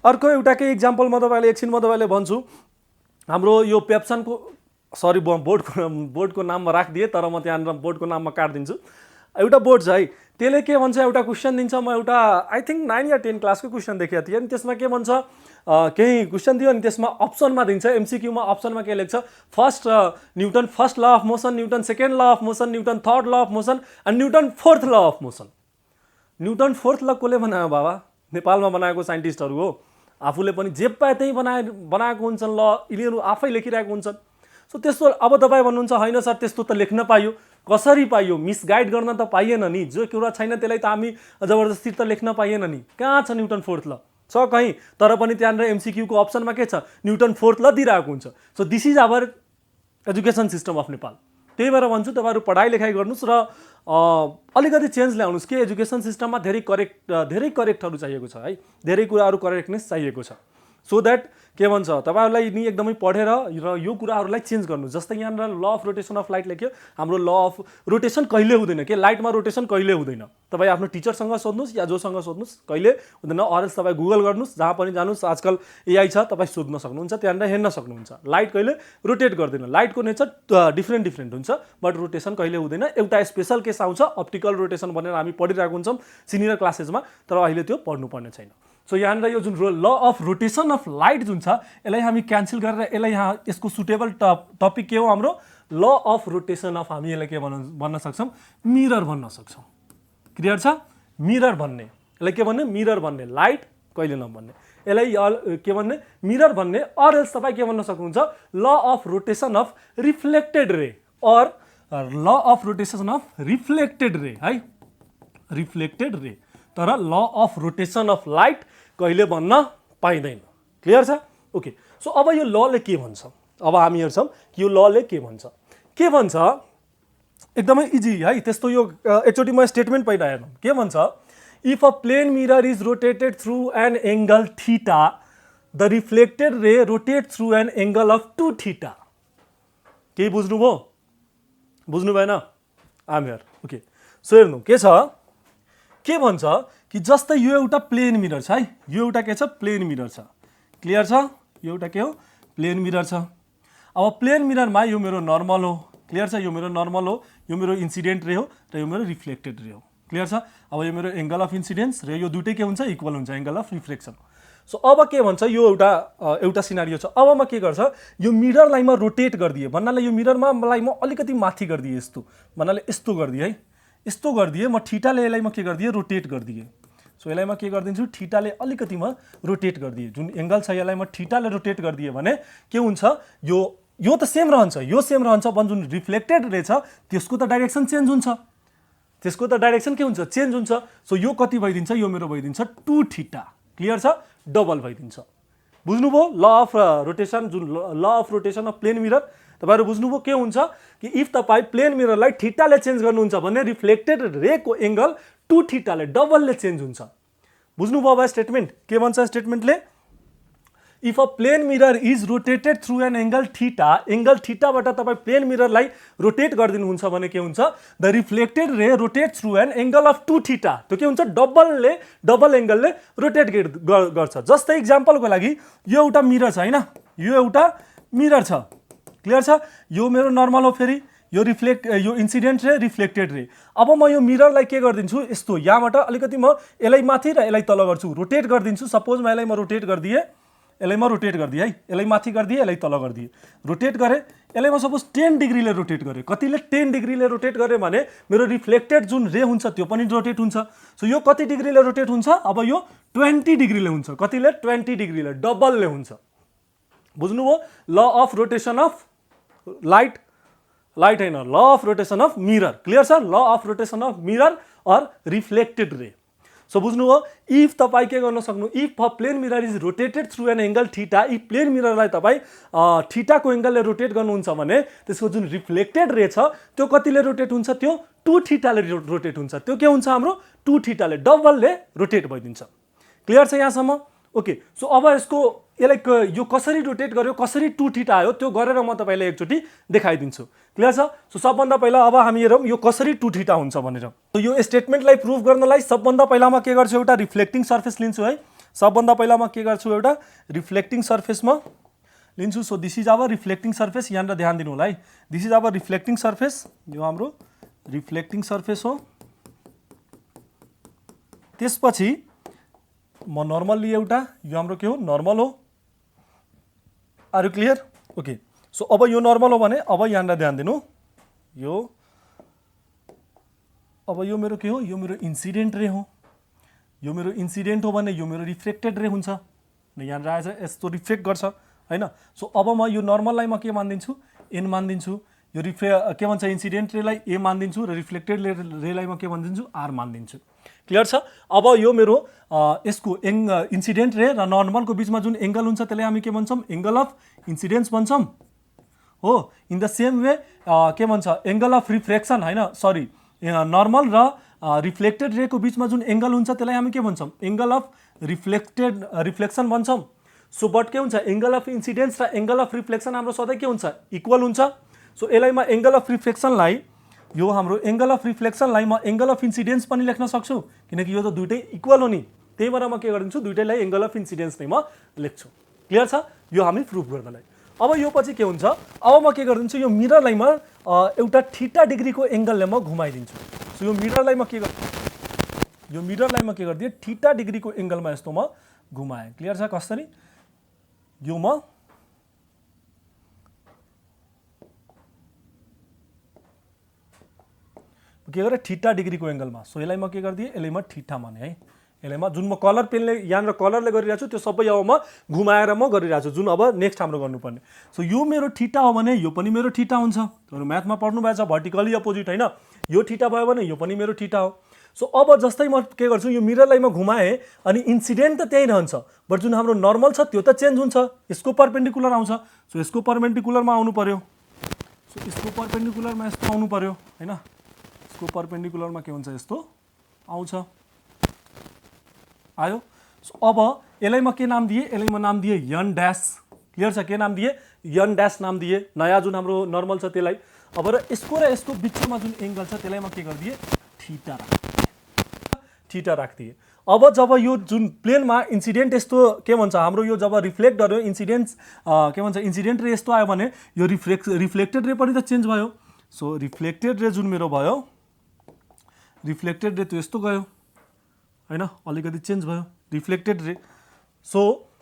अर्को एउटा केही इक्जाम्पल म तपाईँलाई भन्छु। हाम्रो यो पेप्सनको बोर्डको नाममा राखिदिएँ, तर म त्यहाँनिर बोर्डको नाममा काटिदिन्छु। एउटा बोर्ड छ है, त्यसले के भन्छ, एउटा क्वेसन दिन्छ। म एउटा आई थिङ्क 9 या 10 क्लासको क्वेसन देखेको थिएँ, अनि त्यसमा के भन्छ, केही क्वेसन दियो अनि त्यसमा अप्सनमा दिन्छ, एमसिक्यूमा अप्सनमा के लेख्छ, newton first law of motion, newton second law of motion, newton third law of motion and newton fourth law of motion. Newton fourth ल कसले बनायो बाबा? नेपालमा बनाएको साइन्टिस्टहरू हो। आफूले पनि जे पाए त्यही बनाएको हुन्छन् ल, यिनीहरू आफै लेखिरहेको हुन्छन्। सो त्यस्तो अब तपाईँ भन्नुहुन्छ होइन सर त्यस्तो त लेख्न पाइयो, कसरी पाइयो? मिसगाइड गर्न त पाइएन नि, जो कुरा छैन त्यसलाई त हामी जबरजस्ती त लेख्न पाइएन नि। कहाँ छ न्युटन फोर्थ ल? छ कहीँ, तर पनि त्यहाँनिर एमसिक्यूको अप्सनमा के छ, न्युटन फोर्थ ल दिइरहेको हुन्छ। So this is our education system of Nepal. त्यही भएर भन्छु तपाईँहरू पढाइ लेखाइ गर्नुहोस् र अलिकति चेन्ज ल्याउनुहोस् कि एजुकेसन सिस्टममा धेरै करेक्टहरू चाहिएको छ है, धेरै कुराहरू करेक्टनेस चाहिएको छ। सो द्याट के भन्छ तपाईँहरूलाई नि एकदमै पढेर र यो कुराहरूलाई चेन्ज गर्नु। जस्तै यहाँनिर ल अफ रोटेसन अफ लाइट लेख्यो, हाम्रो ल अफ रोटेसन कहिले हुँदैन के, लाइटमा रोटेसन कहिले हुँदैन। तपाईँ आफ्नो टिचरसँग सोध्नुहोस् या जोसँग सोध्नुहोस्, कहिले हुँदैन। अरेल्स तपाईँ गुगल गर्नुहोस्, जहाँ पनि जानुहोस्, आजकल एआई छ, तपाईँ सोध्न सक्नुहुन्छ, त्यहाँनिर हेर्न सक्नुहुन्छ। लाइट कहिले रोटेट गर्दैन, लाइटको नेचर डिफ्रेन्ट हुन्छ, बट रोटेसन कहिले हुँदैन। एउटा स्पेसल केस आउँछ अप्टिकल रोटेसन भनेर हामी पढिरहेको हुन्छौँ सिनियर क्लासेसमा, तर अहिले त्यो पढ्नुपर्ने छैन। सो यहाँनिर यो जुन law of rotation of light जुन छ यसलाई हामी क्यान्सल गरेर यसलाई यहाँ यसको सुटेबल टपिक के हो हाम्रो ल अफ रोटेसन अफ, हामी यसलाई के भन्न सक्छौँ, मिरर भन्न सक्छौँ। क्लियर छ? मिरर भन्ने, यसलाई के भन्ने, मिरर भन्ने, लाइट कहिले नभन्ने, यसलाई के भन्ने, मिरर भन्ने। अर एल्स तपाईँ के भन्न सक्नुहुन्छ, law of rotation of reflected ray or law of rotation of reflected ray है, रिफ्लेक्टेड रे। तर ल अफ रोटेसन अफ लाइट कहिले भन्न पाइँदैन। क्लियर छ? ओके, सो अब यो लले के भन्छ, अब हामी हेर्छौँ कि यो लले के भन्छ। के भन्छ एकदमै इजी है, त्यस्तो यो एकचोटि म स्टेटमेन्ट पहिला हेर्नु। के भन्छ, if a plane mirror is rotated through an angle theta, the reflected ray rotate through an angle of 2 theta. केही बुझ्नुभयो? बुझ्नु भएन? आम हियर। ओके, सो हेर्नु के छ, के भन्छ कि जस्तै यो एउटा प्लेन मिरर छ है, यो एउटा के छ, प्लेन मिरर छ। क्लियर छ? यो एउटा के हो, प्लेन मिरर छ। अब प्लेन मिररमा यो मेरो नर्मल हो, क्लियर छ? यो मेरो नर्मल हो, यो मेरो इन्सिडेन्ट रे हो र यो मेरो रिफ्लेक्टेड रे हो। क्लियर छ? अब यो मेरो एंगल अफ इन्सिडेन्स र यो दुइटै के हुन्छ? इक्वल हुन्छ, एंगल अफ रिफ्लेक्सन। सो अब के भन्छ, यो एउटा सिनारियो छ। अब म के गर्छ, यो मिररलाई म रोटेट गरिदिए भन्नाले यो मिररमा मलाई म अलिकति माथि गरिदिए, यस्तो भन्नाले यस्तो गरिदिए है, यस्तो गरिदिए म थीटाले यसलाई म के गरिदिए, रोटेट गरिदिए। सो यसलाई म के गरिदिन्छु, थीटाले अलिकति म रोटेट गरिदिए, जुन एंगल छ यसलाई म थीटाले रोटेट गरिदिए भने के हुन्छ, यो त सेम रहन्छ, यो सेम रहन्छ, पण जुन रिफ्लेक्टेड रे छ त्यसको त डाइरेक्सन चेन्ज हुन्छ, त्यसको त डाइरेक्सन के हुन्छ, चेन्ज हुन्छ। सो यो कति भइदिन्छ, यो मेरो भइदिन्छ 2 थीटा। क्लियर छ? डबल भइदिन्छ। बुझ्नुभयो ल अफ रोटेसन, जुन law of rotation of plane mirror तपाईहरु बुझ्नुभयो के हुन्छ कि इफ तपाई प्लेन मिररलाई थीटाले चेन्ज गर्नुहुन्छ भने रिफ्लेक्टेड रेको एंगल 2 थीटाले डबलले चेन्ज हुन्छ। बुझ्नुभयो अब स्टेटमेन्ट के भन्छ, स्टेटमेन्टले if a plane mirror is rotated through an angle थीटाबाट तपाई प्लेन मिररलाई रोटेट गरिदिनुहुन्छ भने के हुन्छ, the reflected ray rotate through an angle of 2 theta. त्यो के हुन्छ, डबल एंगलले रोटेट गर्छ। जस्तै एक्जाम्पलको लागि यो एउटा मिरर छ हैन, यो एउटा मिरर छ। क्लियर छ? यो मेरो नर्मल हो, फेरि यो इन्सिडेन्ट रे, रिफ्लेक्टेड रे। अब म यो मिररलाई के गरिदिन्छु, यस्तो यहाँबाट अलिकति म यसलाई माथि र यसलाई तल गर्छु, रोटेट गरिदिन्छु। सपोज म यसलाई म रोटेट गरिदिए, यसलाई म रोटेट गरिदिए है, यसलाई माथि गरिदिए, यसलाई तल गरिदिए, रोटेट गरे, यसलाई म सपोज 10 डिग्रीले रोटेट गरे। कतिले 10 डिग्रीले रोटेट गरे भने मेरो रिफ्लेक्टेड जुन रे हुन्छ त्यो पनि रोटेट हुन्छ। सो यो कति डिग्रीले रोटेट हुन्छ, अब यो 20 डिग्रीले हुन्छ। कतिले? 20 डिग्रीले, डबलले हुन्छ। बुझ्नुभयो? Law of rotation of light हैन, law of rotation of mirror. Clear छ? Law of rotation of mirror or reflected ray. So बुझ्नुभयो? इफ तपाई के गर्न सक्नु, if a plane mirror is rotated through an angle theta, if plane मिररलाई तपाई थीटाको एंगलले रोटेट गर्नुहुन्छ भने त्यसको जुन रिफ्लेक्टेड रे छ त्यो कतिले रोटेट हुन्छ, त्यो 2 थीटाले रोटेट हुन्छ। त्यो के हुन्छ हाम्रो 2 थीटाले डबलले रोटेट भइदिन्छ। क्लियर छ यहाँसम्म? ओके। सो अब यसलाई यो कसरी रोटेट गर्यो, कसरी 2 थीटा आयो त्यो गरेर म तपाईलाई एकचोटी देखाइदिन्छु। क्लियर छ? सो सबभन्दा पहिला अब हामी हेरौँ यो कसरी 2 थीटा हुन्छ भनेर। सो यो स्टेटमेन्टलाई प्रुभ गर्नलाई सबभन्दा पहिला म के गर्छु, एउटा रिफ्लेक्टिङ सर्फेस लिन्छु है। सबभन्दा पहिला म के गर्छु, एउटा रिफ्लेक्टिङ सर्फेस म लिन्छु। So this is our reflecting surface. यहाँ ध्यान दिनु होला है, this is our reflecting surface. यो हाम्रो रिफ्लेक्टिङ सर्फेस हो। त्यसपछि म नर्मल लिए एउटा, यो हाम्रो के हो, नर्मल हो। Are you clear? Okay. So अब यो नर्मल हो भने अब यहाँ ध्यान दिनु, अब यो मेरो के हो, यो मेरो इन्सिडेन्ट रे हो। यो मेरो इन्सिडेन्ट हो भने यो मेरो रिफ्लेक्टेड रे हुन्छ। यहाँ आएछ यस्तो रिफ्लेक्ट गर्छ हैन। सो अब म यो नर्मललाई म के मानिदिन्छु, एन मानिदिन्छु। यो के भन्छ, इन्सिडेन्ट रेलाई ए मानिदिन्छु र रिफ्लेक्टेड रेलाई म के मानिदिन्छु, आर मानिदिन्छु। क्लियर छ? अब यो मेरो यसको इन्सिडेन्ट रे र नर्मलको बिचमा जुन एंगल हुन्छ त्यसलाई हामी के भन्छौँ, एंगल अफ इन्सिडेन्स भन्छौँ हो। इन द सेम वे के भन्छ, एंगल अफ रिफ्लेक्सन हैन, सरी, नर्मल र रिफ्लेक्टेड रेको बिचमा जुन एंगल हुन्छ त्यसलाई हामी के भन्छौँ, एंगल अफ रिफ्लेक्सन भन्छौँ। सो बट के हुन्छ, एंगल अफ इन्सिडेन्स र एंगल अफ रिफ्लेक्सन हाम्रो सधैँ के हुन्छ, इक्वल हुन्छ। सो यसलाई म एंगल अफ रिफ्लेक्सनलाई, यो हाम्रो एंगल अफ रिफ्लेक्सनलाई म एंगल अफ इन्सिडेन्स पनि लेख्न सक्छु, किनकि यो त दुइटै इक्वल हो नि। त्यही भएर म के गरिदिन्छु, दुइटैलाई एंगल अफ इन्सिडेन्स नै म लेख्छु। क्लियर छ? यो हामी प्रुफ गर्नलाई। अब यो पछि के हुन्छ, अब म के गरिदिन्छु, यो मिररलाई म एउटा थीटा डिग्रीको एंगलले म घुमाइदिन्छु। सो यो मिररलाई म के गरिदिए, थीटा डिग्रीको एंगलमा यस्तो म घुमाएँ। क्लियर छ? कसरी? यो म के गरेँ, थीटा डिग्रीको एंगलमा। सो यसलाई म के गरिदिएँ, यसलाई म थीटा माने है। यसलाई म जुन म कलर पेनले यहाँ कलरले गरिरहेको छु त्यो सबै अब म घुमाएर म गरिरहेको छु, जुन अब नेक्स्ट हाम्रो गर्नुपर्ने। सो यो मेरो थीटा हो भने यो पनि मेरो थीटा हुन्छ। तपाईहरु म्याथमा पढ्नु भएछ, भर्टिकली अपोजिट हैन। यो थीटा भयो भने यो पनि मेरो थीटा हो। सो अब जस्तै म के गर्छु, यो मिररलाई म घुमाएँ अनि इन्सिडेन्ट त त्यही रहन्छ, बट जुन हाम्रो नर्मल छ त्यो त चेन्ज हुन्छ, यसको परपेन्डिकुलर आउँछ। सो यसको परपेन्डिकुलरमा आउनु पर्यो। सो यसको परपेन्डिकुलरमा यस्तो आउनु पर्यो हैन। यसको परपेन्डिकुलरमा के हुन्छ, यस्तो आउँछ, आयो। सो अब यसलाई म के नाम दिए, यसलाई म नाम दिए यन ड्यास। क्लियर छ? के नाम दिए, यन ड्यास नाम दिए, नयाँ जुन हाम्रो नर्मल छ त्यसलाई। अब र यसको बिचमा जुन एंगल छ त्यसलाई म के गरिदिए, थीटा राखिदिए। अब जब यो जुन प्लेनमा इन्सिडेन्ट यस्तो के भन्छ, हाम्रो यो जब रिफ्लेक्ट गर्यो, इन्सिडेन्ट के भन्छ, इन्सिडेन्ट रे यस्तो आयो भने यो रिफ्लेक्टेड रे पनि त चेन्ज भयो। सो रिफ्लेक्टेड रे जुन मेरो भयो रिफ्लेक्टेड रे त्यो यस्तो गयो हैन, अलिकति चेन्ज भयो रिफ्लेक्टेड रे। सो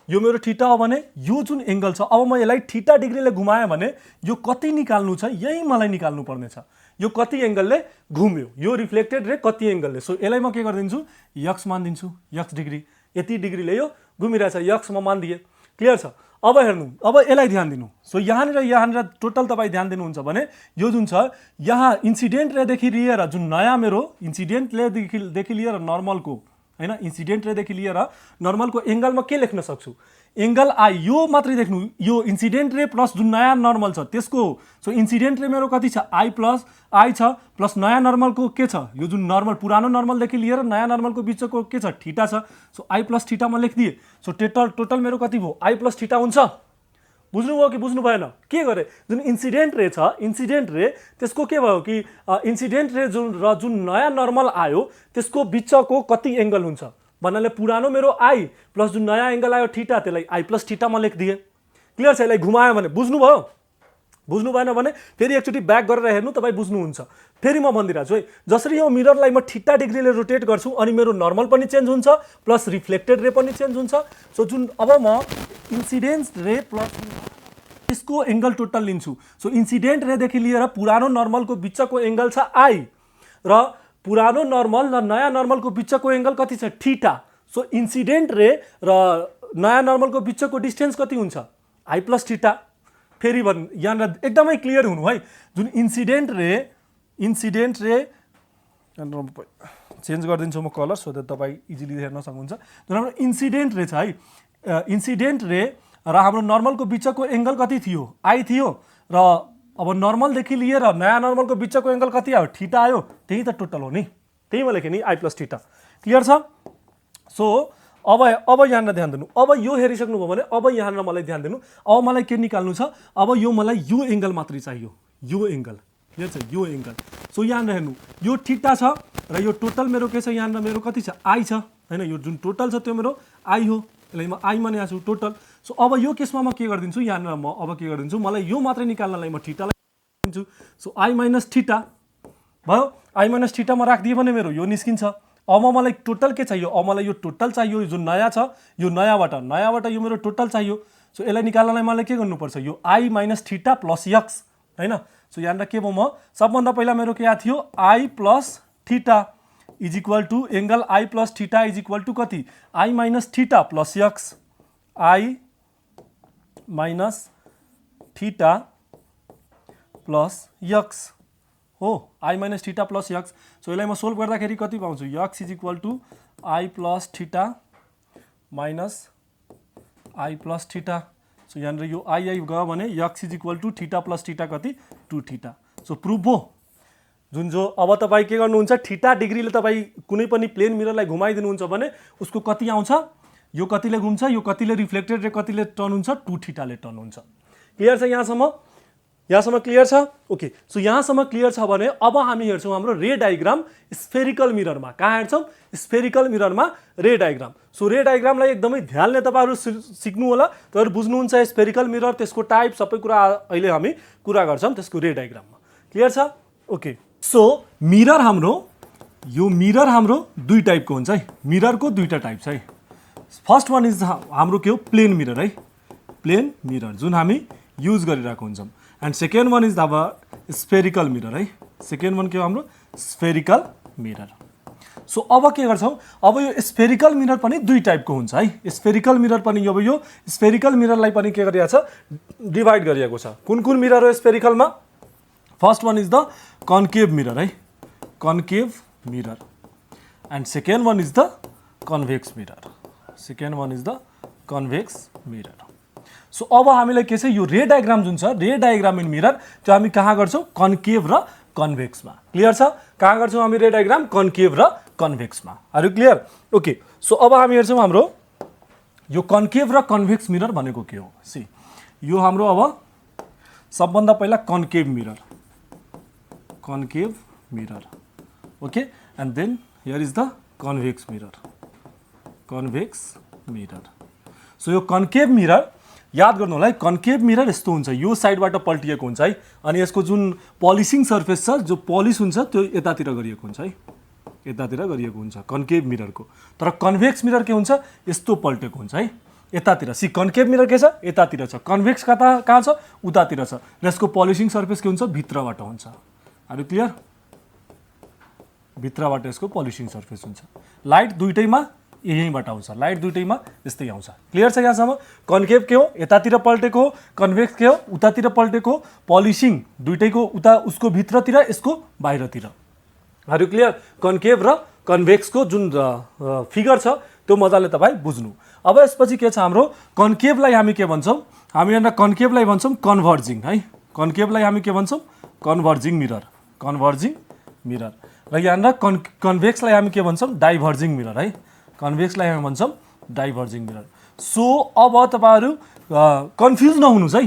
यो मेरो थीटा हो भने यो जुन एंगल छ, अब म यसलाई थीटा डिग्रीले घुमाएँ भने यो कति निकाल्नु छ, यही मलाई निकाल्नु पर्ने छ। यो कति एंगलले घुम्यो, यो रिफ्लेक्टेड रे कति एंगलले। सो यसलाई म के गरिदिन्छु, यक्स मानिदिन्छु, यक्स डिग्री, यति डिग्रीले यो घुमिरहेछ, यक्स म मानिदिए। क्लियर छ। अब हेर्नु, अब यसलाई ध्यान दिनु। सो यहाँनिर टोटल तपाईँ ध्यान दिनुहुन्छ भने यो जुन छ यहाँ इन्सिडेन्ट रेदेखि लिएर जुन नयाँ मेरो इन्सिडेन्ट रेदेखि लिएर नर्मलको हैन, इन्सिडेन्ट रेदेखि लिएर नर्मलको एंगलमा के लेख्न सक्छु, एंगल आई, यो मात्रै देख्नु, यो इन्सिडेन्ट रे प्लस जुन नयाँ नर्मल छ त्यसको। सो इन्सिडेन्ट रे मेरो कति छ, आई छ, प्लस नयाँ नर्मलको के छ, यो जुन नर्मल पुरानो नर्मलदेखि लिएर नयाँ नर्मलको बिचको के छ, थीटा छ। सो आई प्लस थीटा म लेखिदिएँ। सो टोटल मेरो कति भयो, आई प्लस थीटा हुन्छ। बुझ्नुभयो कि बुझ्नु भएन, के गरे, जुन इन्सिडेन्ट रे छ, इन्सिडेन्ट रे त्यसको के भयो कि इन्सिडेन्ट रे जुन नयाँ नर्मल आयो त्यसको बिचको कति एंगल हुन्छ भन्नाले पुरानो मेरो आई प्लस जुन नयाँ एंगल आयो थीटा, त्यसलाई आई प्लस थीटा म लेखिदिएँ। क्लियर छ। यसलाई घुमायो भने बुझ्नुभयो, बुझ्नु भएन भने फेरि एकचोटि ब्याक गरेर हेर्नु, तपाईँ बुझ्नुहुन्छ। फेरि म भनिदिरहेको छु है, जसरी यो मिररलाई म थीटा डिग्रीले रोटेट गर्छु अनि मेरो नर्मल पनि चेन्ज हुन्छ प्लस रिफ्लेक्टेड रे पनि चेन्ज हुन्छ। सो जुन अब म इन्सिडेन्ट रे प्लस यसको एंगल टोटल लिन्छु। सो इन्सिडेन्ट रेदेखि लिएर पुरानो नर्मलको बिचको एंगल छ आई र पुरानो नर्मल र नयाँ नर्मलको बिचको एंगल कति छ, थीटा। सो इन्सिडेन्ट रे र नयाँ नर्मलको बिचको डिस्टेन्स कति हुन्छ, आई प्लस थीटा। फेरि यहाँ एकदमै क्लियर हुनु है, जुन इन्सिडेन्ट रे चेन्ज गरिदिन्छु म कलर सो द्याट तपाईँ इजिली हेर्न सक्नुहुन्छ। जुन हाम्रो इन्सिडेन्ट रे छ है, इन्सिडेन्ट रे र हाम्रो नर्मलको बिचको एंगल कति थियो, आई थियो, र अब नर्मलदेखि लिएर नयाँ नर्मलको बिचको एंगल कति आयो, थीटा आयो। त्यही त टोटल हो नि, त्यही म लेखेँ नि, आई प्लस थीटा। क्लियर छ। सो अब यहाँनिर ध्यान दिनु। अब यो हेरिसक्नुभयो भने अब यहाँनिर मलाई ध्यान दिनु। अब मलाई के निकाल्नु छ, अब यो मलाई यो एंगल मात्रै चाहियो, यो एंगल। क्लियर छ, यो एंगल। सो यहाँनिर हेर्नु, यो थीटा छ र यो टोटल मेरो के छ, यहाँनिर मेरो कति छ, आई छ हैन, यो जुन टोटल छ त्यो मेरो आई हो, यसलाई म आई मानेको छु टोटल। सो अब यो केसमा म के गरिदिन्छु, यहाँनिर म अब के गरिदिन्छु, मलाई यो मात्रै निकाल्नलाई म थीटालाई दिन्छु। सो आई माइनस थीटा भयो, आई माइनस थीटा म राखिदिएँ भने मेरो यो निस्किन्छ। अब मलाई टोटल के चाहियो, अब मलाई यो टोटल चाहियो, जुन नयाँ छ यो नयाँबाट यो मेरो टोटल चाहियो। सो यसलाई निकाल्नलाई मलाई के गर्नुपर्छ, यो I minus theta plus x हैन। सो यहाँनिर के भयो, म सबभन्दा पहिला मेरो के आएको थियो, i plus theta is equal to angle i plus theta is equal to कति, i minus theta plus x, i minus theta plus x हो, i minus theta plus x. So यसलाई म सोल्भ गर्दाखेरि कति पाउँछु, x is equal to i plus theta minus i plus theta. So यहाँनिर यो i गयो भने x is equal to theta plus theta कति, 2 थीटा। सो प्रुफ भयो। जुन जो अब तपाईँ के गर्नुहुन्छ, थीटा डिग्रीले तपाईँ कुनै पनि प्लेन मिररलाई घुमाइदिनुहुन्छ भने उसको कति आउँछ, यो कतिले घुम्छ, यो कतिले रिफ्लेक्टेड रे कतिले टर्न हुन्छ, 2 थीटाले टर्न हुन्छ। क्लियर छ यहाँसम्म क्लियर छ। ओके। सो यहाँसम्म क्लियर छ भने अब हामी हेर्छौँ हाम्रो रे डायग्राम स्फेरिकल मिररमा। कहाँ हेर्छौँ, स्फेरिकल मिररमा रे डायग्राम। सो रे डायग्रामलाई एकदमै ध्यानले तपाईँहरू सिक्नु होला, तपाईँहरू बुझ्नुहुन्छ स्फेरिकल मिरर, त्यसको टाइप सबै कुरा अहिले हामी कुरा गर्छौँ त्यसको रे डायग्राममा। क्लियर छ। ओके। सो मिरर हाम्रो यो मिरर हाम्रो दुई टाइपको हुन्छ है, मिररको दुईटा टाइप छ है। फर्स्ट वान इज हाम्रो के हो, प्लेन मिरर है, प्लेन मिरर जुन हामी युज गरिरहेको हुन्छौँ। एन्ड सेकेन्ड वान इज अब स्फेरिकल मिरर है, सेकेन्ड वान के हो हाम्रो स्फेरिकल मिरर। सो अब के गर्छौँ, अब यो स्फेरिकल मिरर पनि दुई टाइपको हुन्छ है। स्फेरिकल मिरर पनि अब यो स्फेरिकल मिररलाई पनि के गरिएको छ, डिभाइड गरिएको छ। कुन कुन मिरर हो स्फेरिकलमा, first one is the concave mirror है, concave mirror. And second one is the convex mirror, second one is the convex mirror. So अब हामीलाई के छ, यो रे डायग्राम जुन छ, रे डायग्राम इन मिरर त्यो हामी कहाँ गर्छौँ, कन्केभ र कन्भेक्समा। क्लियर छ, कहाँ गर्छौँ हामी रे डायग्राम, कन्केभ र कन्भेक्समा। Are you clear. Okay. So अब हामी हेर्छौँ हाम्रो यो कन्केभ र कन्भेक्स मिरर भनेको के हो। सी यो हाम्रो अब सबभन्दा पहिला concave mirror, concave mirror. Okay. And then here is the convex mirror, convex mirror. So यो कन्केभ मिरर याद गर्नु होला है, कन्केभ मिरर यस्तो हुन्छ, यो साइडबाट पल्टिएको हुन्छ है, अनि यसको जुन पलिसिङ सर्फेस छ, जो पलिस हुन्छ त्यो यतातिर गरिएको हुन्छ है, यतातिर गरिएको हुन्छ कन्केभ मिररको। तर कन्भेक्स मिरर के हुन्छ, यस्तो पल्टेको हुन्छ है, यतातिर। सी कन्केभ मिरर के छ, यतातिर छ, कन्भेक्स कहाँ छ, उतातिर छ, र यसको पलिसिङ सर्फेस के हुन्छ, भित्रबाट हुन्छ। Are you clear? भित्रबाट यसको पलिसिङ सर्फेस हुन्छ। लाइट दुइटैमा यहीँबाट आउँछ, लाइट दुइटैमा यस्तै आउँछ। क्लियर छ यहाँसम्म? कन्केभ के हो, यतातिर पल्टेको हो, कन्भेक्स के हो, उतातिर पल्टेको हो, पलिसिङ दुइटैको उता उसको भित्रतिर, यसको बाहिरतिर। Are you clear? कन्केभ र कन्भेक्सको जुन फिगर छ त्यो मजाले तपाईँ बुझ्नु। अब यसपछि के छ हाम्रो, कन्केभलाई हामी के भन्छौँ, हामी यहाँ कन्केभलाई भन्छौँ कन्भर्जिङ है, कन्केभलाई हामी के भन्छौँ, कन्भर्जिङ मिरर, कन्भर्जिङ मिरर। र यहाँ कन्भेक्सलाई हामी के भन्छौँ, डाइभर्जिङ मिरर है, कन्भेक्सलाई हामी भन्छौँ डाइभर्जिङ मिरर। सो अब तपाईँहरू कन्फ्युज नहुनुहोस् है,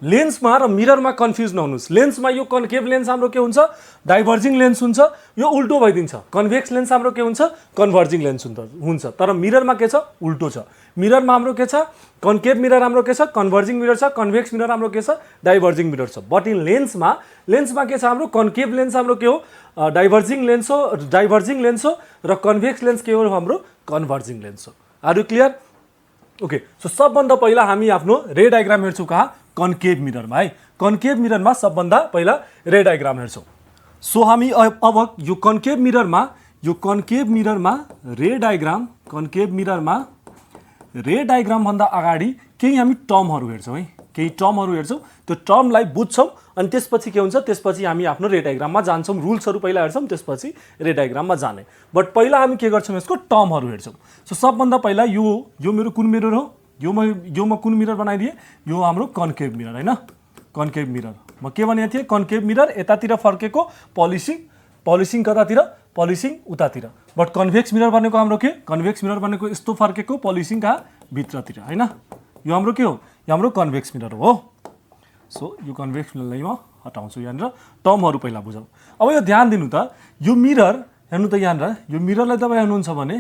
लेन्समा र मिररमा कन्फ्युज नहुनुहोस्। लेन्समा यो कन्केभ लेन्स हाम्रो के हुन्छ, डाइभर्जिङ लेन्स हुन्छ, यो उल्टो भइदिन्छ। कन्भेक्स लेन्स हाम्रो के हुन्छ, कन्भर्जिङ लेन्स हुन्छ। तर मिररमा के छ, उल्टो छ। मिररमा हाम्रो के छ, कन्केभ मिरर हाम्रो के छ, कन्भर्जिङ मिरर छ, कन्भेक्स मिरर हाम्रो के छ, डाइभर्जिङ मिरर छ। बट इन लेन्समा के छ हाम्रो, कन्केभ लेन्स हाम्रो के हो, डाइभर्जिङ लेन्स हो, डाइभर्जिङ लेन्स हो, र कन्भेक्स लेन्स के हो हाम्रो, कन्भर्जिङ लेन्स हो। Are you clear? Okay, so सबभन्दा पहिला हामी आफ्नो रे डायग्राम हेर्छौँ कहाँ, कन्केभ मिररमा है। कन्केभ मिररमा सबभन्दा पहिला रे डायग्राम हेर्छौँ। सो हामी अब यो कन्केभ मिररमा रे डायग्राम, कन्केभ मिररमा रे डायग्राम भन्दा अगाडि केही हामी टर्महरू हेर्छौँ है, केही टर्महरू हेर्छौँ, त्यो टर्मलाई बुझ्छौँ, अनि त्यसपछि के हुन्छ, त्यसपछि हामी आफ्नो रे डायग्राममा जान्छौँ। रुल्सहरू पहिला हेर्छौँ, त्यसपछि रे डायग्राममा जाने। बट पहिला हामी के गर्छौँ, यसको टर्महरू हेर्छौँ। सो सबभन्दा पहिला यो मेरो कुन मिरर हो, यो म कुन मिरर बनाइदिएँ, यो हाम्रो कन्केभ मिरर होइन, कन्केभ मिरर। म के भनेको थिएँ, कन्केभ मिरर यतातिर फर्केको, पलिसिङ कतातिर, पलिसिङ उतातिर। बट कन्भेक्स मिरर भनेको हाम्रो के, कन्भेक्स मिरर भनेको यस्तो फर्केको, पलिसिङ कहाँ, भित्रतिर होइन। यो हाम्रो के हो, यो हाम्रो कन्भेक्स मिरर हो। सो यो कन्भेक्स मिररलाई म हटाउँछु। यहाँनिर टर्महरू पहिला बुझौँ। अब यो ध्यान दिनु त, यो मिरर हेर्नु त, यहाँनिर यो मिररलाई तपाईँ हेर्नुहुन्छ भने